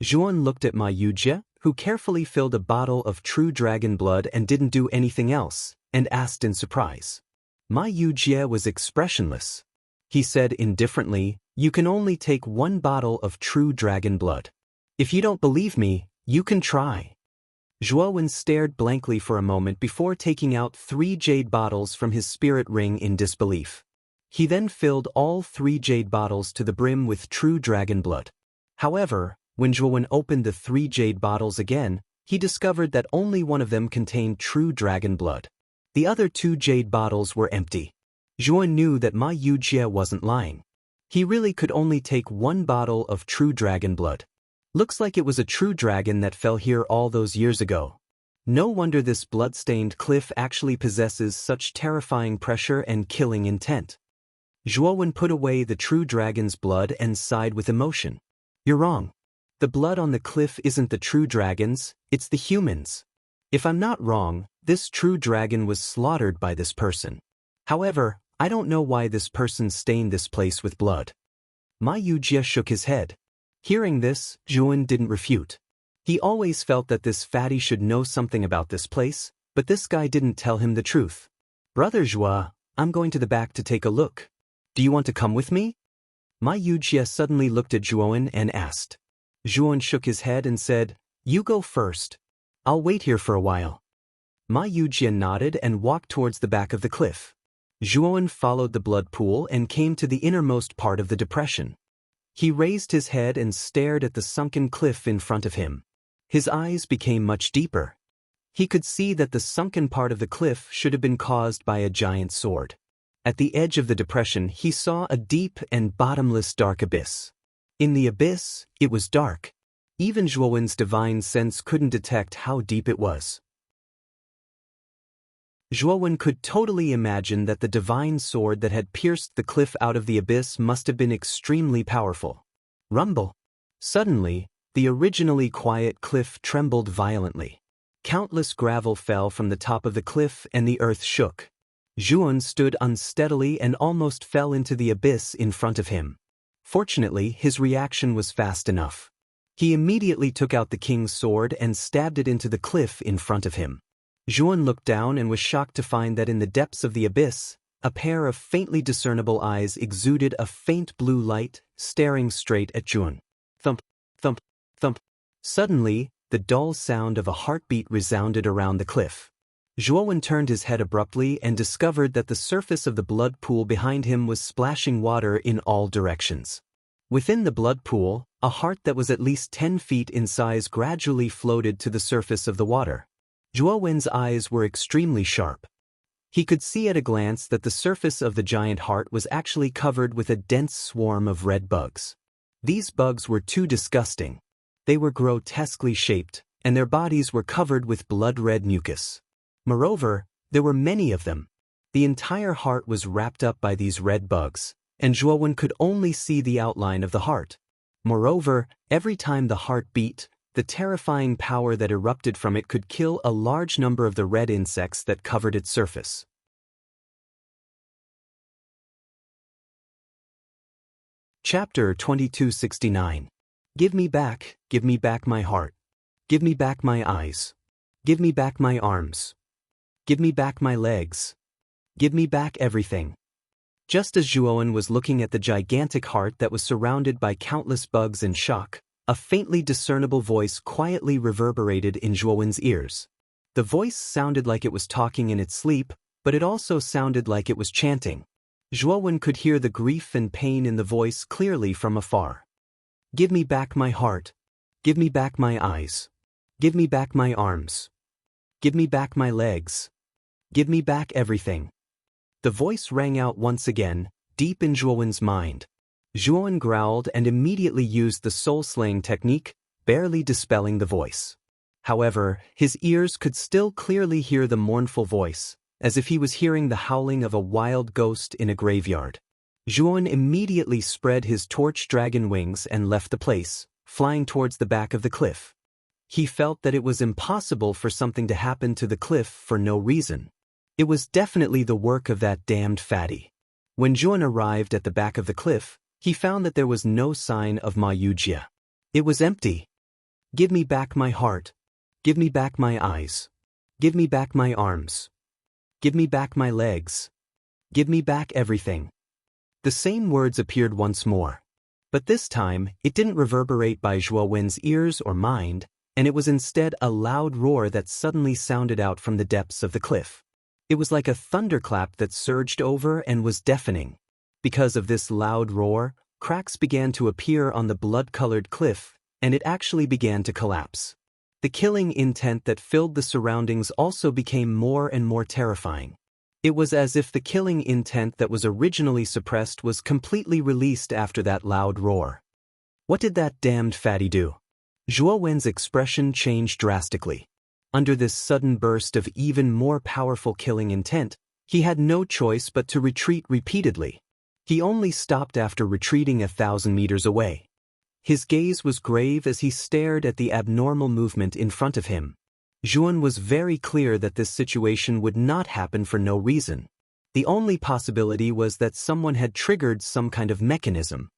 Zhuan looked at Ma Yujie, who carefully filled a bottle of true dragon blood and didn't do anything else, and asked in surprise. Ma Yujie was expressionless. He said indifferently, "You can only take one bottle of true dragon blood. If you don't believe me, you can try." Zhuowen stared blankly for a moment before taking out 3 jade bottles from his spirit ring in disbelief. He then filled all 3 jade bottles to the brim with true dragon blood. However, when Zhuowen opened the 3 jade bottles again, he discovered that only one of them contained true dragon blood. The other 2 jade bottles were empty. Zhuowen knew that Ma Yujie wasn't lying. He really could only take 1 bottle of true dragon blood. Looks like it was a true dragon that fell here all those years ago. No wonder this blood-stained cliff actually possesses such terrifying pressure and killing intent. Zhuowen put away the true dragon's blood and sighed with emotion. "You're wrong. The blood on the cliff isn't the true dragon's, it's the humans. If I'm not wrong, this true dragon was slaughtered by this person. However, I don't know why this person stained this place with blood." Ma Yujie shook his head. Hearing this, Zhuowen didn't refute. He always felt that this fatty should know something about this place, but this guy didn't tell him the truth. "Brother Zhua, I'm going to the back to take a look. Do you want to come with me?" Ma Yujie suddenly looked at Zhuowen and asked. Zhuowen shook his head and said, "You go first. I'll wait here for a while." Ma Yujie nodded and walked towards the back of the cliff. Zhuowen followed the blood pool and came to the innermost part of the depression. He raised his head and stared at the sunken cliff in front of him. His eyes became much deeper. He could see that the sunken part of the cliff should have been caused by a giant sword. At the edge of the depression, he saw a deep and bottomless dark abyss. In the abyss, it was dark. Even Zhuowen's divine sense couldn't detect how deep it was. Zhuowen could totally imagine that the divine sword that had pierced the cliff out of the abyss must have been extremely powerful. Rumble. Suddenly, the originally quiet cliff trembled violently. Countless gravel fell from the top of the cliff and the earth shook. Zhuowen stood unsteadily and almost fell into the abyss in front of him. Fortunately, his reaction was fast enough. He immediately took out the king's sword and stabbed it into the cliff in front of him. Zhuowen looked down and was shocked to find that in the depths of the abyss, a pair of faintly discernible eyes exuded a faint blue light, staring straight at Zhuowen. Thump, thump, thump. Suddenly, the dull sound of a heartbeat resounded around the cliff. Zhuowen turned his head abruptly and discovered that the surface of the blood pool behind him was splashing water in all directions. Within the blood pool, a heart that was at least 10 feet in size gradually floated to the surface of the water. Zhuowen's eyes were extremely sharp. He could see at a glance that the surface of the giant heart was actually covered with a dense swarm of red bugs. These bugs were too disgusting. They were grotesquely shaped, and their bodies were covered with blood-red mucus. Moreover, there were many of them. The entire heart was wrapped up by these red bugs, and Zhuowen could only see the outline of the heart. Moreover, every time the heart beat, the terrifying power that erupted from it could kill a large number of the red insects that covered its surface. Chapter 2269. Give me back my heart. Give me back my eyes. Give me back my arms. Give me back my legs. Give me back everything. Just as Zhuowen was looking at the gigantic heart that was surrounded by countless bugs in shock, a faintly discernible voice quietly reverberated in Zhuowen's ears. The voice sounded like it was talking in its sleep, but it also sounded like it was chanting. Zhuowen could hear the grief and pain in the voice clearly from afar. Give me back my heart. Give me back my eyes. Give me back my arms. Give me back my legs. Give me back everything. The voice rang out once again, deep in Zhuowen's mind. Zhuowen growled and immediately used the soul-slaying technique, barely dispelling the voice. However, his ears could still clearly hear the mournful voice, as if he was hearing the howling of a wild ghost in a graveyard. Zhuan immediately spread his torch dragon wings and left the place, flying towards the back of the cliff. He felt that it was impossible for something to happen to the cliff for no reason. It was definitely the work of that damned fatty. When Zhuan arrived at the back of the cliff, he found that there was no sign of Ma Yujia. It was empty. "Give me back my heart. Give me back my eyes. Give me back my arms. Give me back my legs. Give me back everything." The same words appeared once more. But this time, it didn't reverberate by Zhuo Wen's ears or mind, and it was instead a loud roar that suddenly sounded out from the depths of the cliff. It was like a thunderclap that surged over and was deafening. Because of this loud roar, cracks began to appear on the blood-colored cliff, and it actually began to collapse. The killing intent that filled the surroundings also became more and more terrifying. It was as if the killing intent that was originally suppressed was completely released after that loud roar. What did that damned fatty do? Zhuo Wen's expression changed drastically. Under this sudden burst of even more powerful killing intent, he had no choice but to retreat repeatedly. He only stopped after retreating 1,000 meters away. His gaze was grave as he stared at the abnormal movement in front of him. Zhuan was very clear that this situation would not happen for no reason. The only possibility was that someone had triggered some kind of mechanism.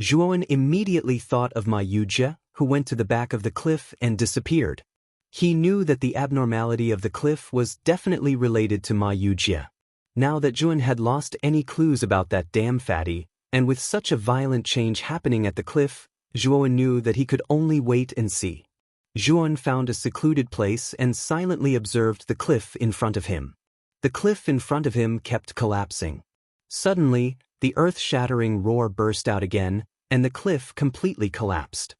Zhuan immediately thought of Ma Yujia, who went to the back of the cliff and disappeared. He knew that the abnormality of the cliff was definitely related to Ma Yujia. Now that Zhuan had lost any clues about that damn fatty, and with such a violent change happening at the cliff, Zhuan knew that he could only wait and see. Zhuan found a secluded place and silently observed the cliff in front of him. The cliff in front of him kept collapsing. Suddenly, the earth-shattering roar burst out again, and the cliff completely collapsed.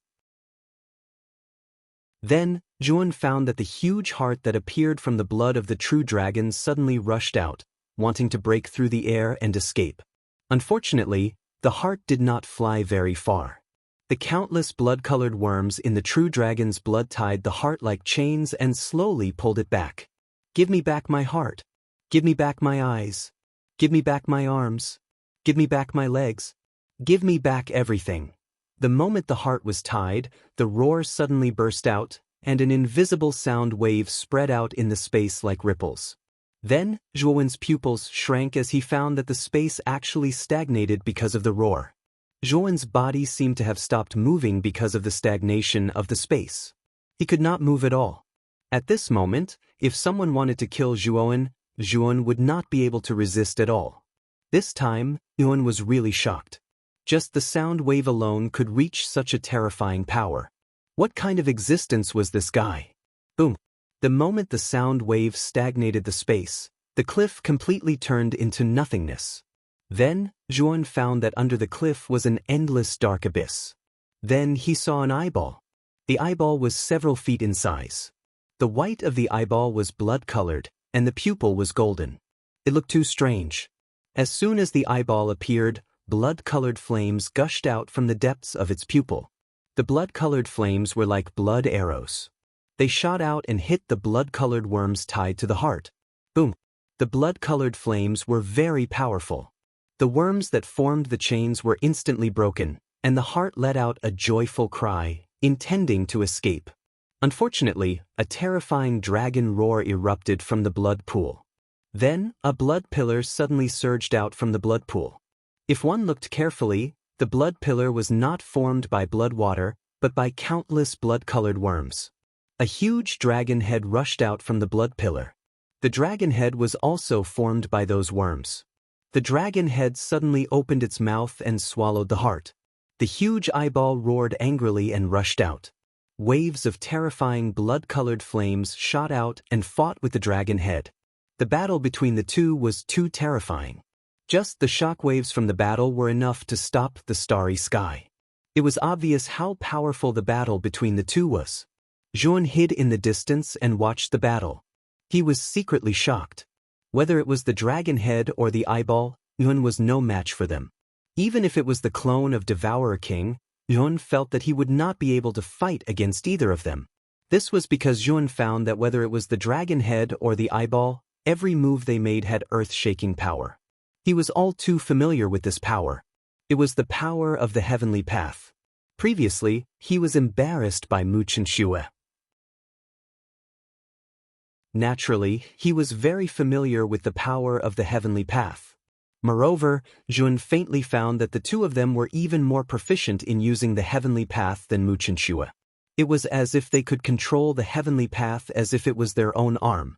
Then, Zhuan found that the huge heart that appeared from the blood of the true dragon suddenly rushed out, wanting to break through the air and escape. Unfortunately, the heart did not fly very far. The countless blood-colored worms in the true dragon's blood tied the heart like chains and slowly pulled it back. "Give me back my heart. Give me back my eyes. Give me back my arms. Give me back my legs. Give me back everything." The moment the heart was tied, the roar suddenly burst out, and an invisible sound wave spread out in the space like ripples. Then, Zhuowen's pupils shrank as he found that the space actually stagnated because of the roar. Zhuowen's body seemed to have stopped moving because of the stagnation of the space. He could not move at all. At this moment, if someone wanted to kill Zhuowen, Zhuowen would not be able to resist at all. This time, Zhuowen was really shocked. Just the sound wave alone could reach such a terrifying power. What kind of existence was this guy? Boom. The moment the sound wave stagnated the space, the cliff completely turned into nothingness. Then, Zhuan found that under the cliff was an endless dark abyss. Then he saw an eyeball. The eyeball was several feet in size. The white of the eyeball was blood-colored, and the pupil was golden. It looked too strange. As soon as the eyeball appeared, blood-colored flames gushed out from the depths of its pupil. The blood-colored flames were like blood arrows. They shot out and hit the blood-colored worms tied to the heart. Boom! The blood-colored flames were very powerful. The worms that formed the chains were instantly broken, and the heart let out a joyful cry, intending to escape. Unfortunately, a terrifying dragon roar erupted from the blood pool. Then, a blood pillar suddenly surged out from the blood pool. If one looked carefully, the blood pillar was not formed by blood water, but by countless blood-colored worms. A huge dragon head rushed out from the blood pillar. The dragon head was also formed by those worms. The dragon head suddenly opened its mouth and swallowed the heart. The huge eyeball roared angrily and rushed out. Waves of terrifying blood-colored flames shot out and fought with the dragon head. The battle between the two was too terrifying. Just the shockwaves from the battle were enough to stop the starry sky. It was obvious how powerful the battle between the two was. Zhuan hid in the distance and watched the battle. He was secretly shocked. Whether it was the dragon head or the eyeball, Zhuan was no match for them. Even if it was the clone of Devourer King, Yuan felt that he would not be able to fight against either of them. This was because Yuan found that whether it was the dragon head or the eyeball, every move they made had earth-shaking power. He was all too familiar with this power. It was the power of the heavenly path. Previously, he was embarrassed by Mu Chenxue. Naturally, he was very familiar with the power of the heavenly path. Moreover, Jun faintly found that the two of them were even more proficient in using the heavenly path than Mu Chenxue. It was as if they could control the heavenly path as if it was their own arm.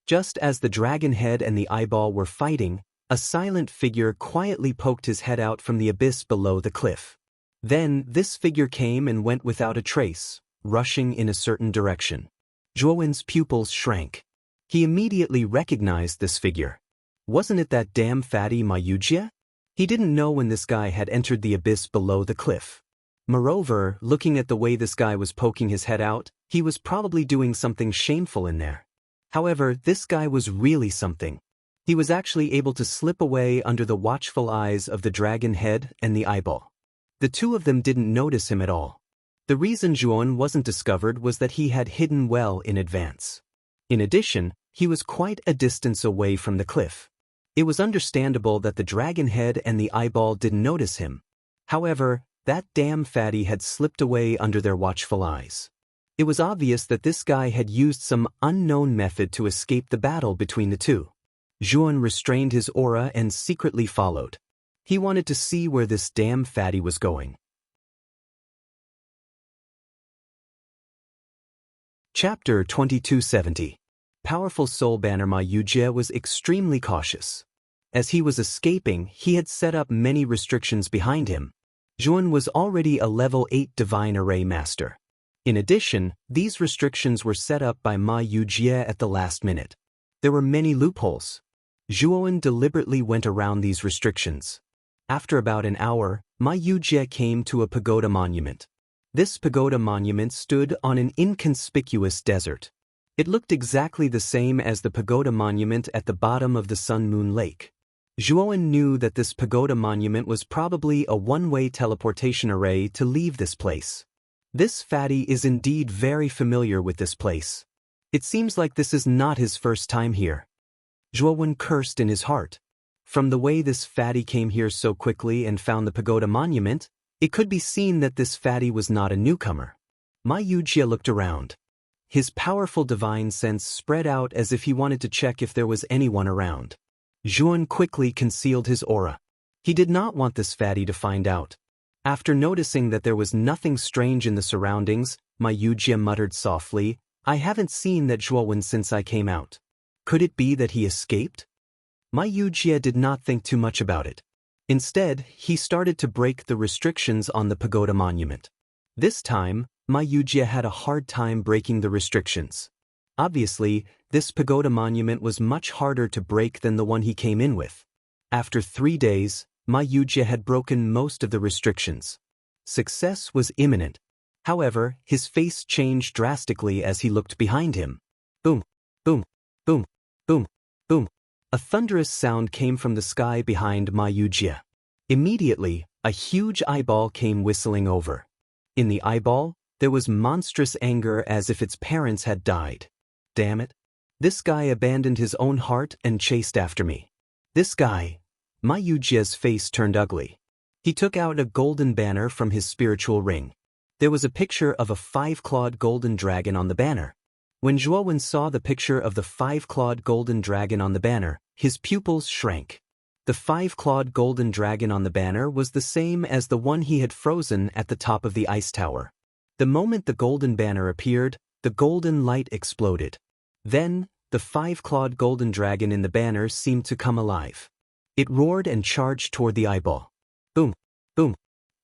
Just as the dragon head and the eyeball were fighting, a silent figure quietly poked his head out from the abyss below the cliff. Then, this figure came and went without a trace, rushing in a certain direction. Zhuowen's pupils shrank. He immediately recognized this figure. Wasn't it that damn fatty Ma Yujie? He didn't know when this guy had entered the abyss below the cliff. Moreover, looking at the way this guy was poking his head out, he was probably doing something shameful in there. However, this guy was really something. He was actually able to slip away under the watchful eyes of the dragon head and the eyeball. The two of them didn't notice him at all. The reason Zhuon wasn't discovered was that he had hidden well in advance. In addition, he was quite a distance away from the cliff. It was understandable that the dragon head and the eyeball didn't notice him. However, that damn fatty had slipped away under their watchful eyes. It was obvious that this guy had used some unknown method to escape the battle between the two. Zhuon restrained his aura and secretly followed. He wanted to see where this damn fatty was going. Chapter 2270. Powerful soul banner Ma Yujie was extremely cautious. As he was escaping, he had set up many restrictions behind him. Zhuon was already a level 8 divine array master. In addition, these restrictions were set up by Ma Yujie at the last minute. There were many loopholes. Zhuon deliberately went around these restrictions. After about an hour, Ma Yujie came to a pagoda monument. This pagoda monument stood on an inconspicuous desert. It looked exactly the same as the pagoda monument at the bottom of the Sun Moon Lake. Zhuon knew that this pagoda monument was probably a one-way teleportation array to leave this place. This fatty is indeed very familiar with this place. It seems like this is not his first time here. Zhuon cursed in his heart. From the way this fatty came here so quickly and found the pagoda monument, it could be seen that this fatty was not a newcomer. Ma Yujie looked around. His powerful divine sense spread out as if he wanted to check if there was anyone around. Zhuon quickly concealed his aura. He did not want this fatty to find out. After noticing that there was nothing strange in the surroundings, Ma Yujie muttered softly, "I haven't seen that Zhuowen since I came out. Could it be that he escaped?" Ma Yujie did not think too much about it. Instead, he started to break the restrictions on the pagoda monument. This time, Ma Yujie had a hard time breaking the restrictions. Obviously, this pagoda monument was much harder to break than the one he came in with. After 3 days, Ma Yujie had broken most of the restrictions. Success was imminent. However, his face changed drastically as he looked behind him. Boom, boom, boom, boom, boom. A thunderous sound came from the sky behind Ma Yujie. Immediately, a huge eyeball came whistling over. In the eyeball, there was monstrous anger as if its parents had died. Damn it. This guy abandoned his own heart and chased after me. This guy. Ma Yujie's face turned ugly. He took out a golden banner from his spiritual ring. There was a picture of a 5-clawed golden dragon on the banner. When Zhuowen saw the picture of the 5-clawed golden dragon on the banner, his pupils shrank. The 5-clawed golden dragon on the banner was the same as the one he had frozen at the top of the ice tower. The moment the golden banner appeared, the golden light exploded. Then, the 5-clawed golden dragon in the banner seemed to come alive. It roared and charged toward the eyeball. Boom, boom.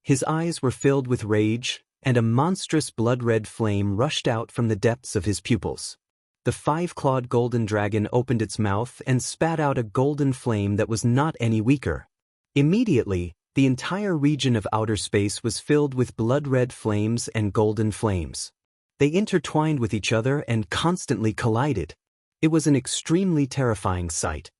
His eyes were filled with rage, and a monstrous blood-red flame rushed out from the depths of his pupils. The 5-clawed golden dragon opened its mouth and spat out a golden flame that was not any weaker. Immediately, the entire region of outer space was filled with blood-red flames and golden flames. They intertwined with each other and constantly collided. It was an extremely terrifying sight.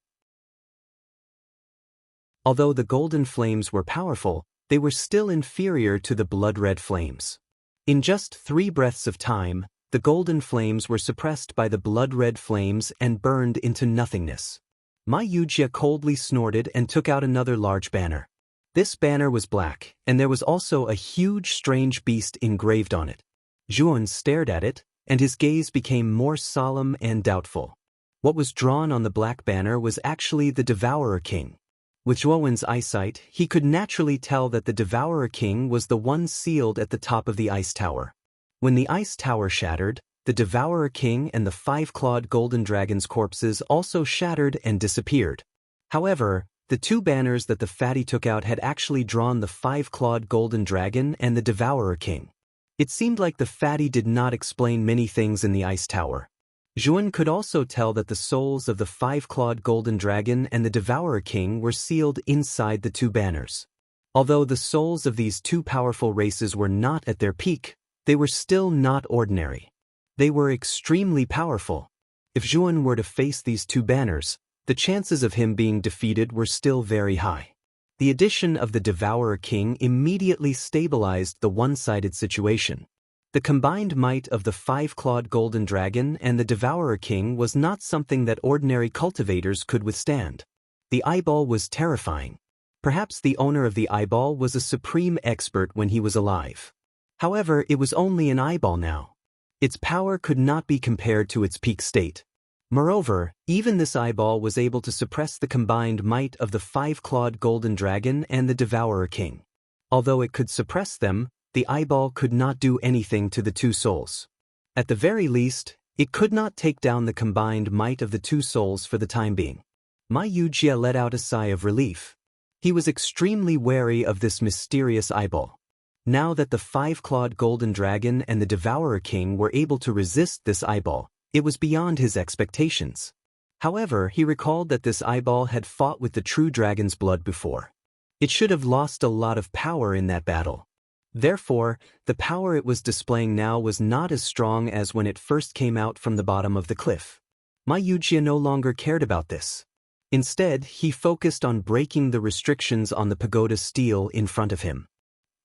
Although the golden flames were powerful, they were still inferior to the blood-red flames. In just 3 breaths of time, the golden flames were suppressed by the blood-red flames and burned into nothingness. Ma Yujia coldly snorted and took out another large banner. This banner was black, and there was also a huge strange beast engraved on it. Zhuan stared at it, and his gaze became more solemn and doubtful. What was drawn on the black banner was actually the Devourer King. With Zhuan's eyesight, he could naturally tell that the Devourer King was the one sealed at the top of the ice tower. When the ice tower shattered, the Devourer King and the 5-clawed golden dragon's corpses also shattered and disappeared. However, the 2 banners that the fatty took out had actually drawn the 5-clawed golden dragon and the Devourer King. It seemed like the fatty did not explain many things in the ice tower. Zhuan could also tell that the souls of the 5-clawed golden dragon and the Devourer King were sealed inside the 2 banners. Although the souls of these 2 powerful races were not at their peak, they were still not ordinary. They were extremely powerful. If Zhuan were to face these 2 banners, the chances of him being defeated were still very high. The addition of the Devourer King immediately stabilized the one-sided situation. The combined might of the 5-clawed golden dragon and the Devourer King was not something that ordinary cultivators could withstand. The eyeball was terrifying. Perhaps the owner of the eyeball was a supreme expert when he was alive. However, it was only an eyeball now. Its power could not be compared to its peak state. Moreover, even this eyeball was able to suppress the combined might of the 5-clawed golden dragon and the Devourer King. Although it could suppress them, the eyeball could not do anything to the 2 souls. At the very least, it could not take down the combined might of the 2 souls for the time being. Ma Yujia let out a sigh of relief. He was extremely wary of this mysterious eyeball. Now that the 5-clawed golden dragon and the Devourer King were able to resist this eyeball, it was beyond his expectations. However, he recalled that this eyeball had fought with the true dragon's blood before. It should have lost a lot of power in that battle. Therefore, the power it was displaying now was not as strong as when it first came out from the bottom of the cliff. Ma Yujia no longer cared about this. Instead, he focused on breaking the restrictions on the pagoda steel in front of him.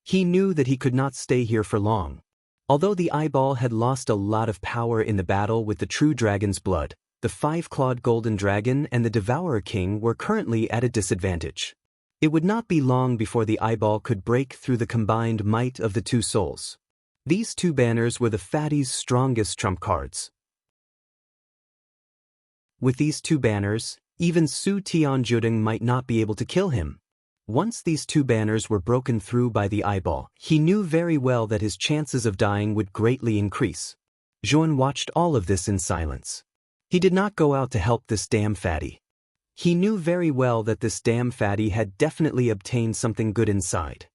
He knew that he could not stay here for long. Although the eyeball had lost a lot of power in the battle with the true dragon's blood, the 5-clawed golden dragon and the Devourer King were currently at a disadvantage. It would not be long before the eyeball could break through the combined might of the 2 souls. These 2 banners were the fatty's strongest trump cards. With these 2 banners, even Su Tianjuding might not be able to kill him. Once these 2 banners were broken through by the eyeball, he knew very well that his chances of dying would greatly increase. Zhuan watched all of this in silence. He did not go out to help this damn fatty. He knew very well that this damn fatty had definitely obtained something good inside.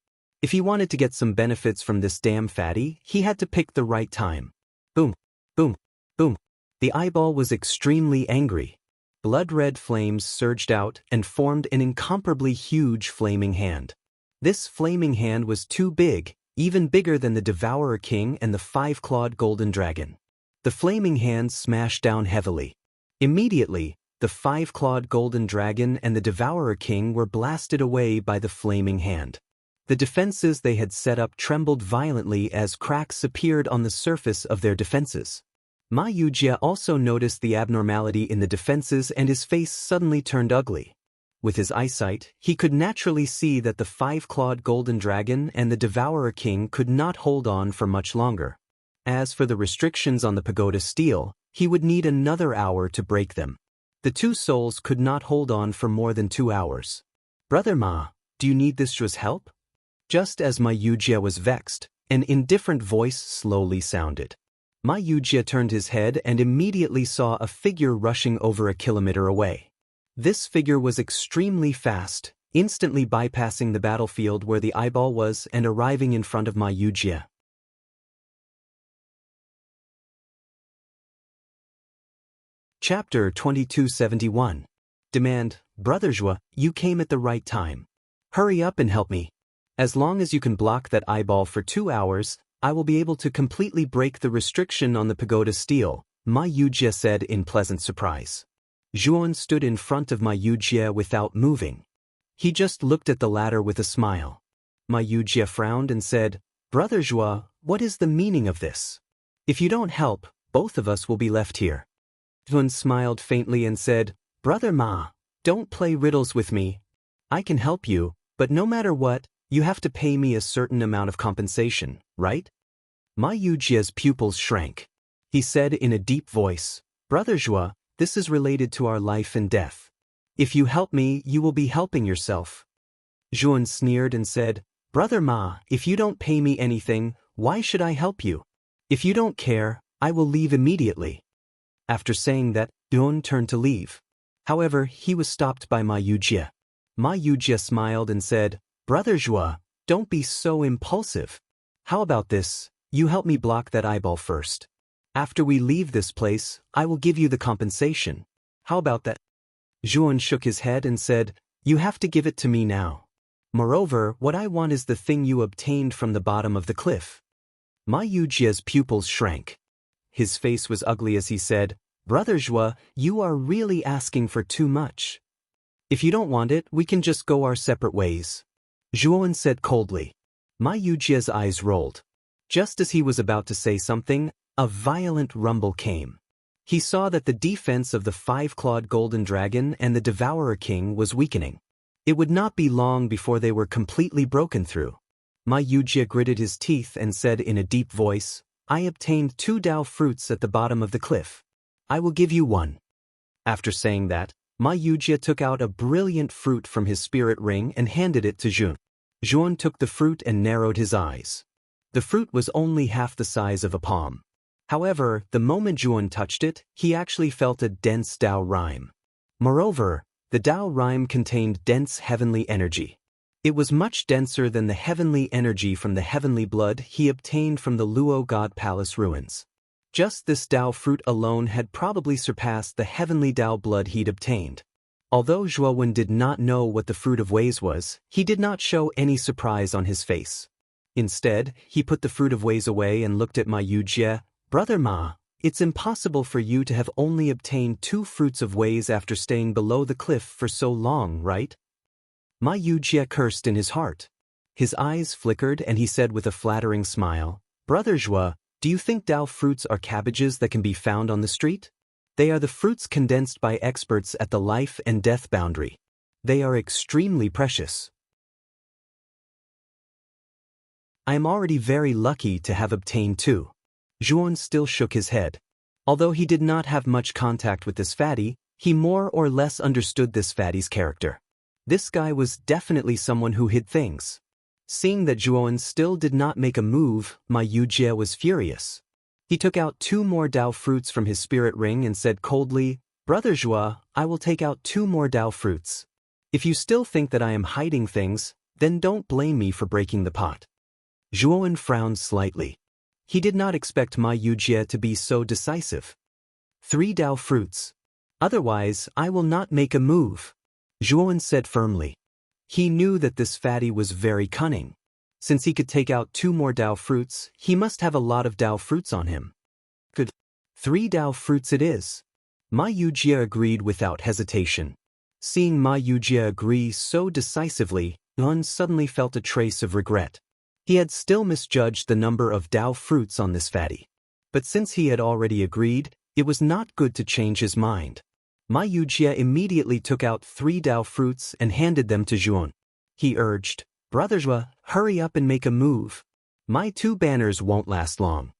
If he wanted to get some benefits from this damn fatty, he had to pick the right time. Boom, boom, boom. The eyeball was extremely angry. Blood-red flames surged out and formed an incomparably huge flaming hand. This flaming hand was too big, even bigger than the Devourer King and the 5-clawed golden dragon. The flaming hand smashed down heavily. Immediately, the 5-clawed golden dragon and the Devourer King were blasted away by the flaming hand. The defenses they had set up trembled violently as cracks appeared on the surface of their defenses. Ma Yujia also noticed the abnormality in the defenses and his face suddenly turned ugly. With his eyesight, he could naturally see that the 5-clawed golden dragon and the Devourer King could not hold on for much longer. As for the restrictions on the pagoda steel, he would need another hour to break them. The 2 souls could not hold on for more than 2 hours. Brother Ma, do you need this Zhu's help? Just as Ma Yujia was vexed, an indifferent voice slowly sounded. Ma Yujia turned his head and immediately saw a figure rushing over a kilometer away. This figure was extremely fast, instantly bypassing the battlefield where the eyeball was and arriving in front of Ma Yujia. Chapter 2271. Demand, Brother Zhu, you came at the right time. Hurry up and help me. As long as you can block that eyeball for 2 hours, I will be able to completely break the restriction on the pagoda steel, Ma Yujia said in pleasant surprise. Zhuan stood in front of Ma Yujia without moving. He just looked at the latter with a smile. Ma Yujie frowned and said, Brother Zhua, what is the meaning of this? If you don't help, both of us will be left here. Zhuan smiled faintly and said, Brother Ma, don't play riddles with me. I can help you, but no matter what, you have to pay me a certain amount of compensation, right? Ma Yujie's pupils shrank. He said in a deep voice, Brother Zhua, this is related to our life and death. If you help me, you will be helping yourself. Zhuan sneered and said, Brother Ma, if you don't pay me anything, why should I help you? If you don't care, I will leave immediately. After saying that, Zhuan turned to leave. However, he was stopped by Ma Yujie. Ma Yujie smiled and said, Brother Zhua, don't be so impulsive. How about this, you help me block that eyeball first. After we leave this place, I will give you the compensation. How about that? Zhuan shook his head and said, You have to give it to me now. Moreover, what I want is the thing you obtained from the bottom of the cliff. Ma Yujie's pupils shrank. His face was ugly as he said, Brother Zhua, you are really asking for too much. If you don't want it, we can just go our separate ways. Zhuan said coldly. Ma Yujie's eyes rolled. Just as he was about to say something, a violent rumble came. He saw that the defense of the five-clawed golden dragon and the Devourer King was weakening. It would not be long before they were completely broken through. Ma Yujie gritted his teeth and said in a deep voice, I obtained 2 Dao fruits at the bottom of the cliff. I will give you 1. After saying that, Ma Yujie took out a brilliant fruit from his spirit ring and handed it to Zhuan. Zhuan took the fruit and narrowed his eyes. The fruit was only half the size of a palm. However, the moment Zhuan touched it, he actually felt a dense Dao rhyme. Moreover, the Dao rhyme contained dense heavenly energy. It was much denser than the heavenly energy from the heavenly blood he obtained from the Luo God Palace ruins. Just this Dao fruit alone had probably surpassed the heavenly Dao blood he'd obtained. Although Zhuowen did not know what the fruit of ways was, he did not show any surprise on his face. Instead, he put the fruit of ways away and looked at Ma Yujie. Brother Ma, it's impossible for you to have only obtained 2 fruits of ways after staying below the cliff for so long, right? Ma Yujie cursed in his heart. His eyes flickered and he said with a flattering smile, Brother Zhua, do you think Dao fruits are cabbages that can be found on the street? They are the fruits condensed by experts at the life and death boundary. They are extremely precious. I am already very lucky to have obtained 2. Zhuan still shook his head. Although he did not have much contact with this fatty, he more or less understood this fatty's character. This guy was definitely someone who hid things. Seeing that Zhuan still did not make a move, Ma Yujie was furious. He took out 2 more Dao fruits from his spirit ring and said coldly, Brother Zhua, I will take out 2 more Dao fruits. If you still think that I am hiding things, then don't blame me for breaking the pot. Zhuowen frowned slightly. He did not expect Ma Yujie to be so decisive. 3 Dao fruits. Otherwise, I will not make a move, Zhuowen said firmly. He knew that this fatty was very cunning. Since he could take out 2 more Dao fruits, he must have a lot of Dao fruits on him. Good. 3 Dao fruits it is. Ma Yujie agreed without hesitation. Seeing Ma Yujie agree so decisively, Yuan suddenly felt a trace of regret. He had still misjudged the number of Dao fruits on this fatty. But since he had already agreed, it was not good to change his mind. Ma Yujie immediately took out 3 Dao fruits and handed them to Zhuan. He urged, Brother Zhua, hurry up and make a move. My 2 banners won't last long.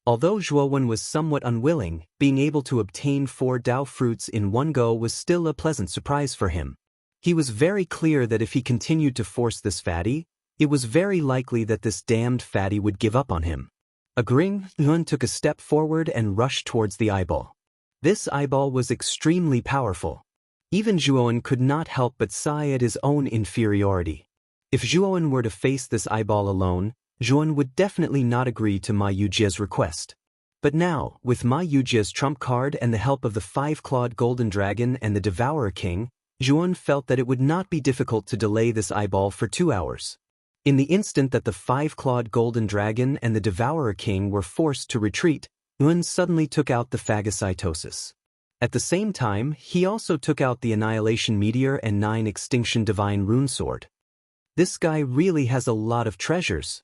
Although Zhuowen was somewhat unwilling, being able to obtain 4 Dao fruits in one go was still a pleasant surprise for him. He was very clear that if he continued to force this fatty, it was very likely that this damned fatty would give up on him. Agreeing, Yuan took a step forward and rushed towards the eyeball. This eyeball was extremely powerful. Even Zhuowen could not help but sigh at his own inferiority. If Zhuowen were to face this eyeball alone, Zhuowen would definitely not agree to Ma Yujie's request. But now, with Ma Yujie's trump card and the help of the 5-clawed golden dragon and the Devourer King, Zhuowen felt that it would not be difficult to delay this eyeball for 2 hours. In the instant that the 5-clawed golden dragon and the Devourer King were forced to retreat, Yuan suddenly took out the phagocytosis. At the same time, he also took out the Annihilation Meteor and 9 Extinction Divine Rune Sword. This guy really has a lot of treasures.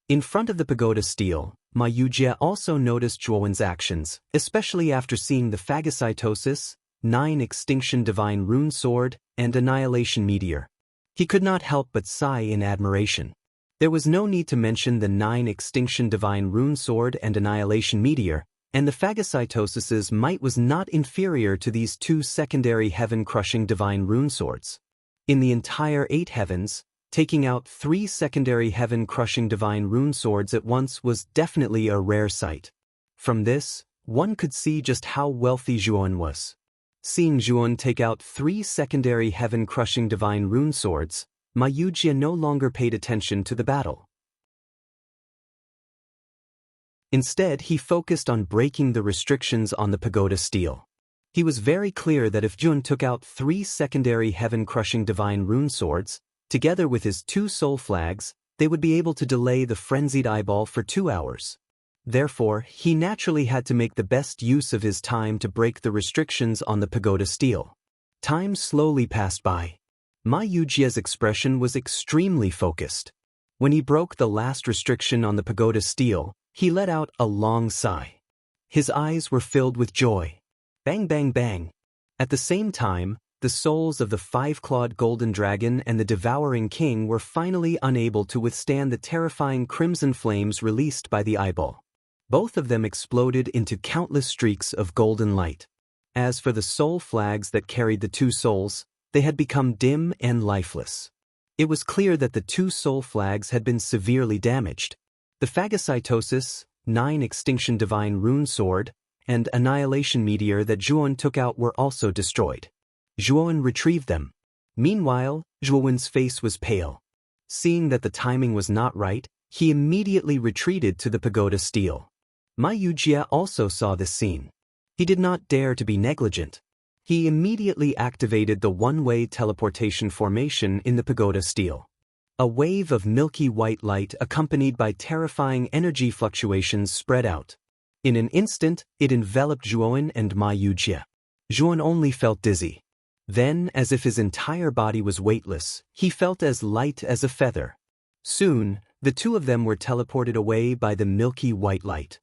In front of the pagoda stele, Ma Yujie also noticed Zhuowen's actions, especially after seeing the phagocytosis, 9 extinction divine rune sword, and annihilation meteor. He could not help but sigh in admiration. There was no need to mention the 9 extinction divine rune sword and annihilation meteor, and the phagocytosis's might was not inferior to these 2 secondary heaven-crushing divine rune swords. In the entire 8 heavens, taking out 3 secondary heaven-crushing divine rune swords at once was definitely a rare sight. From this, one could see just how wealthy Zhuowen was. Seeing Zhuowen take out 3 secondary heaven-crushing divine rune swords, Ma Yujie no longer paid attention to the battle. Instead, he focused on breaking the restrictions on the pagoda stele. He was very clear that if Zhuowen took out 3 secondary heaven-crushing divine rune swords, together with his 2 soul flags, they would be able to delay the frenzied eyeball for 2 hours. Therefore, he naturally had to make the best use of his time to break the restrictions on the pagoda stele. Time slowly passed by. Ma Yujie's expression was extremely focused. When he broke the last restriction on the pagoda stele, he let out a long sigh. His eyes were filled with joy. Bang bang bang. At the same time, the souls of the 5-clawed golden dragon and the devouring king were finally unable to withstand the terrifying crimson flames released by the eyeball. Both of them exploded into countless streaks of golden light. As for the soul flags that carried the 2 souls, they had become dim and lifeless. It was clear that the 2 soul flags had been severely damaged. The phagocytosis, 9 extinction divine rune sword, and annihilation meteor that Zhuowen took out were also destroyed. Zhuowen retrieved them. Meanwhile, Zhuowen's face was pale. Seeing that the timing was not right, he immediately retreated to the pagoda stele. Ma Yujie also saw this scene. He did not dare to be negligent. He immediately activated the one-way teleportation formation in the pagoda stele. A wave of milky white light accompanied by terrifying energy fluctuations spread out. In an instant, it enveloped Zhuowen and Ma Yujie. Zhuowen only felt dizzy. Then, as if his entire body was weightless, he felt as light as a feather. Soon, the 2 of them were teleported away by the milky white light.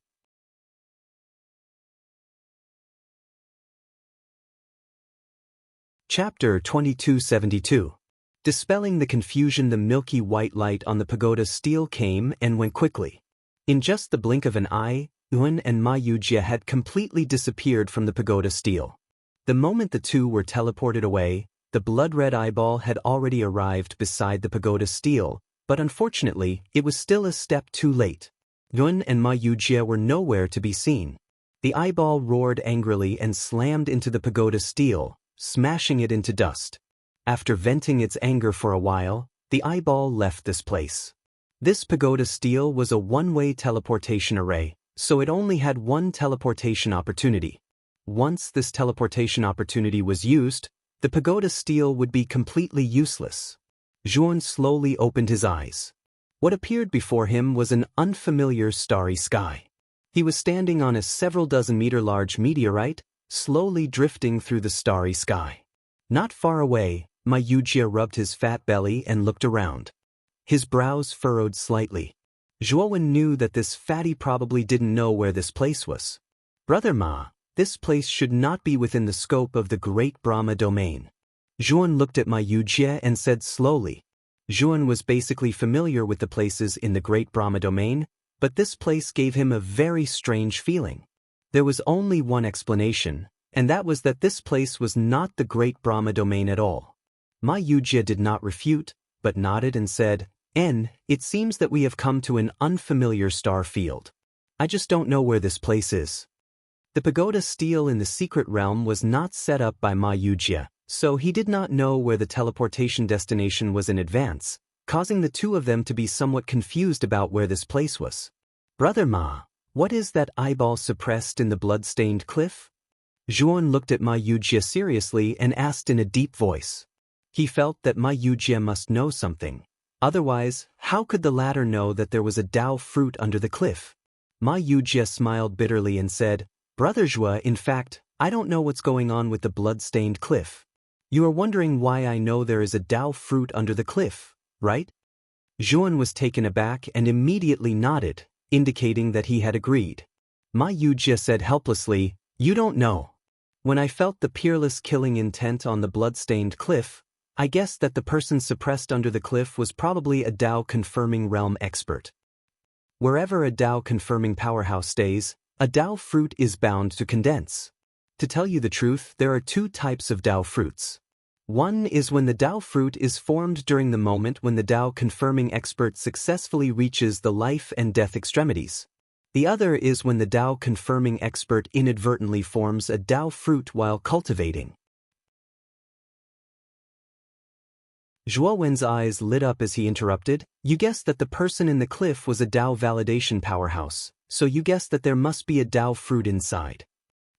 Chapter 2272. Dispelling the confusion, the milky white light on the pagoda stele came and went quickly. In just the blink of an eye, Zhuowen and Ma Yujie had completely disappeared from the pagoda stele. The moment the 2 were teleported away, the blood-red eyeball had already arrived beside the pagoda stele, but unfortunately, it was still a step too late. Zhuowen and Ma Yujie were nowhere to be seen. The eyeball roared angrily and slammed into the pagoda stele, smashing it into dust. After venting its anger for a while, the eyeball left this place. This pagoda stele was a one-way teleportation array, so it only had one teleportation opportunity. Once this teleportation opportunity was used, the pagoda stele would be completely useless. Zhuowen slowly opened his eyes. What appeared before him was an unfamiliar starry sky. He was standing on a several dozen meter large meteorite, slowly drifting through the starry sky. Not far away, Ma Yujie rubbed his fat belly and looked around. His brows furrowed slightly. Zhuowen knew that this fatty probably didn't know where this place was. Brother Ma, this place should not be within the scope of the Great Brahma domain. Zhuowen looked at Ma Yujie and said slowly. Zhuowen was basically familiar with the places in the Great Brahma domain, but this place gave him a very strange feeling. There was only one explanation, and that was that this place was not the Great Brahma domain at all. Ma Yujie did not refute, but nodded and said, It seems that we have come to an unfamiliar star field. I just don't know where this place is. The pagoda stele in the secret realm was not set up by Ma Yujie, so he did not know where the teleportation destination was in advance, causing the 2 of them to be somewhat confused about where this place was. Brother Ma, what is that eyeball suppressed in the blood-stained cliff? Zhuowen looked at Ma Yujie seriously and asked in a deep voice. He felt that Ma Yujie must know something. Otherwise, how could the latter know that there was a Dao fruit under the cliff? Ma Yujie smiled bitterly and said, Brother Zhuo, in fact, I don't know what's going on with the blood-stained cliff. You are wondering why I know there is a Dao fruit under the cliff, right? Zhuan was taken aback and immediately nodded, indicating that he had agreed. Ma Yujie said helplessly, "You don't know. When I felt the peerless killing intent on the blood-stained cliff, I guessed that the person suppressed under the cliff was probably a Dao-confirming realm expert. Wherever a Dao-confirming powerhouse stays, a Dao fruit is bound to condense. To tell you the truth, there are two types of Dao fruits. One is when the Dao fruit is formed during the moment when the Dao-confirming expert successfully reaches the life and death extremities. The other is when the Dao-confirming expert inadvertently forms a Dao fruit while cultivating." Zhuo Wen's eyes lit up as he interrupted, "You guessed that the person in the cliff was a Dao validation powerhouse, so you guessed that there must be a Dao fruit inside."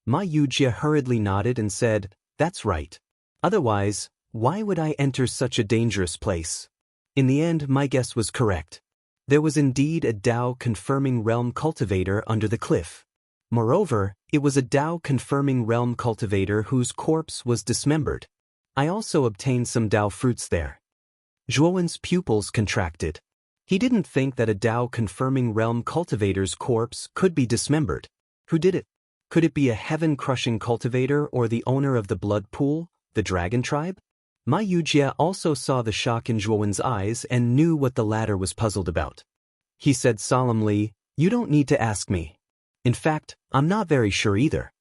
Ma Yujie hurriedly nodded and said, "That's right. Otherwise, why would I enter such a dangerous place?" In the end, my guess was correct. There was indeed a Dao-confirming realm cultivator under the cliff. Moreover, it was a Dao-confirming realm cultivator whose corpse was dismembered. I also obtained some Dao fruits there. Zhuowen's pupils contracted. He didn't think that a Dao-confirming realm cultivator's corpse could be dismembered. Who did it? Could it be a heaven-crushing cultivator or the owner of the blood pool, the dragon tribe? Ma Yujie also saw the shock in Zhuowen's eyes and knew what the latter was puzzled about. He said solemnly, "You don't need to ask me. In fact, I'm not very sure either.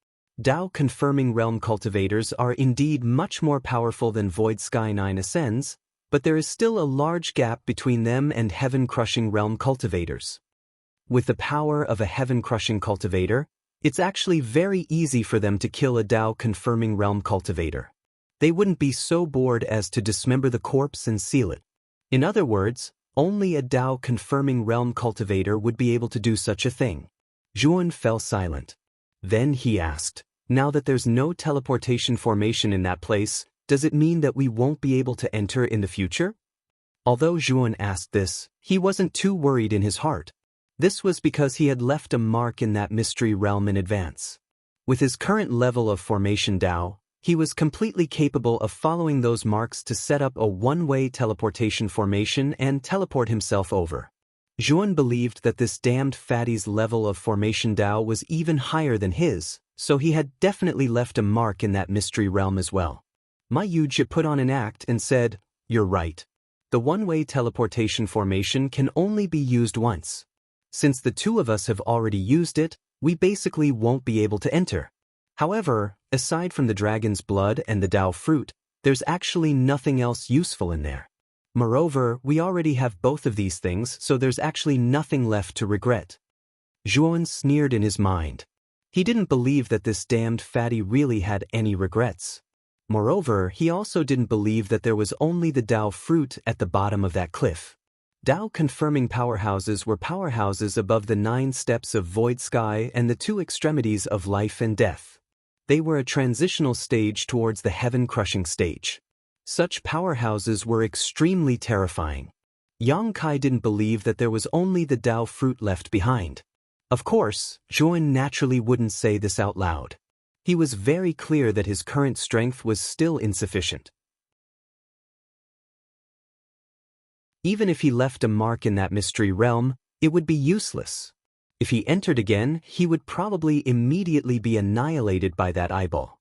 Dao-confirming realm cultivators are indeed much more powerful than Void Sky 9 ascends, but there is still a large gap between them and heaven-crushing realm cultivators. With the power of a heaven-crushing cultivator, it's actually very easy for them to kill a Dao-confirming realm cultivator. They wouldn't be so bored as to dismember the corpse and seal it. In other words, only a Dao-confirming realm cultivator would be able to do such a thing." Zhuan fell silent. Then he asked, "Now that there's no teleportation formation in that place, does it mean that we won't be able to enter in the future?" Although Zhuan asked this, he wasn't too worried in his heart. This was because he had left a mark in that mystery realm in advance. With his current level of formation Dao, he was completely capable of following those marks to set up a one-way teleportation formation and teleport himself over. Zhuan believed that this damned fatty's level of formation Dao was even higher than his, so he had definitely left a mark in that mystery realm as well. Ma Yujie put on an act and said, "You're right. The one-way teleportation formation can only be used once. Since the two of us have already used it, we basically won't be able to enter. However, aside from the dragon's blood and the Dao fruit, there's actually nothing else useful in there. Moreover, we already have both of these things, so there's actually nothing left to regret." Zhuan sneered in his mind. He didn't believe that this damned fatty really had any regrets. Moreover, he also didn't believe that there was only the Dao fruit at the bottom of that cliff. Dao-confirming powerhouses were powerhouses above the 9 steps of Void Sky and the 2 extremities of life and death. They were a transitional stage towards the heaven-crushing stage. Such powerhouses were extremely terrifying. Yang Kai didn't believe that there was only the Dao fruit left behind. Of course, Zhuan naturally wouldn't say this out loud. He was very clear that his current strength was still insufficient. Even if he left a mark in that mystery realm, it would be useless. If he entered again, he would probably immediately be annihilated by that eyeball.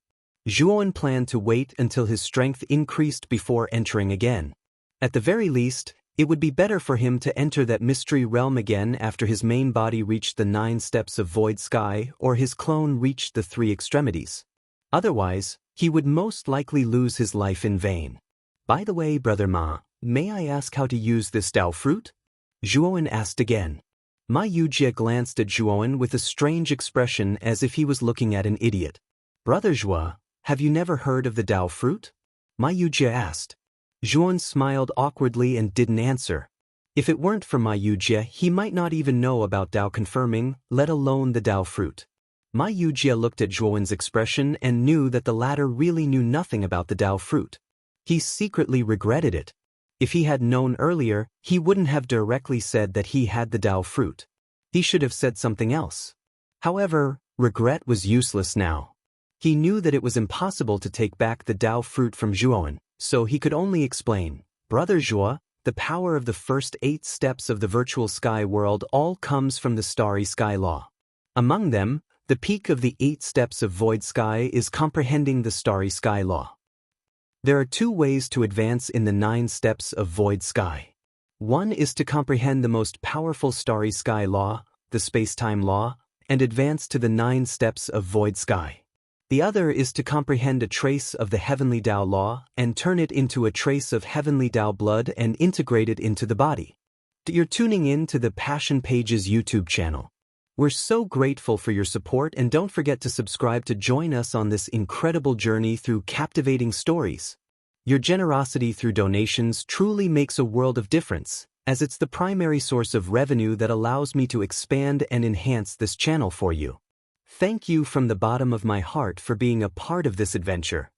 Zhuan planned to wait until his strength increased before entering again. At the very least, it would be better for him to enter that mystery realm again after his main body reached the 9 steps of Void Sky or his clone reached the 3 extremities. Otherwise, he would most likely lose his life in vain. "By the way, Brother Ma, may I ask how to use this Dao fruit?" Zhuan asked again. Ma Yujie glanced at Zhuan with a strange expression as if he was looking at an idiot. "Brother Zhua, have you never heard of the Dao fruit?" Ma Yujie asked. Zhuan smiled awkwardly and didn't answer. If it weren't for Ma Yujie, he might not even know about Dao confirming, let alone the Dao fruit. Ma Yujie looked at Zhuan's expression and knew that the latter really knew nothing about the Dao fruit. He secretly regretted it. If he had known earlier, he wouldn't have directly said that he had the Dao fruit. He should have said something else. However, regret was useless now. He knew that it was impossible to take back the Dao fruit from Zhuan, so he could only explain, "Brother Zhua, the power of the first 8 steps of the virtual sky world all comes from the starry sky law. Among them, the peak of the 8 steps of void sky is comprehending the starry sky law. There are 2 ways to advance in the 9 steps of void sky. One is to comprehend the most powerful starry sky law, the space-time law, and advance to the 9 steps of void sky. The other is to comprehend a trace of the heavenly Tao law and turn it into a trace of heavenly Tao blood and integrate it into the body. You're tuning in to the Passion Pages YouTube channel. We're so grateful for your support, and don't forget to subscribe to join us on this incredible journey through captivating stories. Your generosity through donations truly makes a world of difference, as it's the primary source of revenue that allows me to expand and enhance this channel for you. Thank you from the bottom of my heart for being a part of this adventure.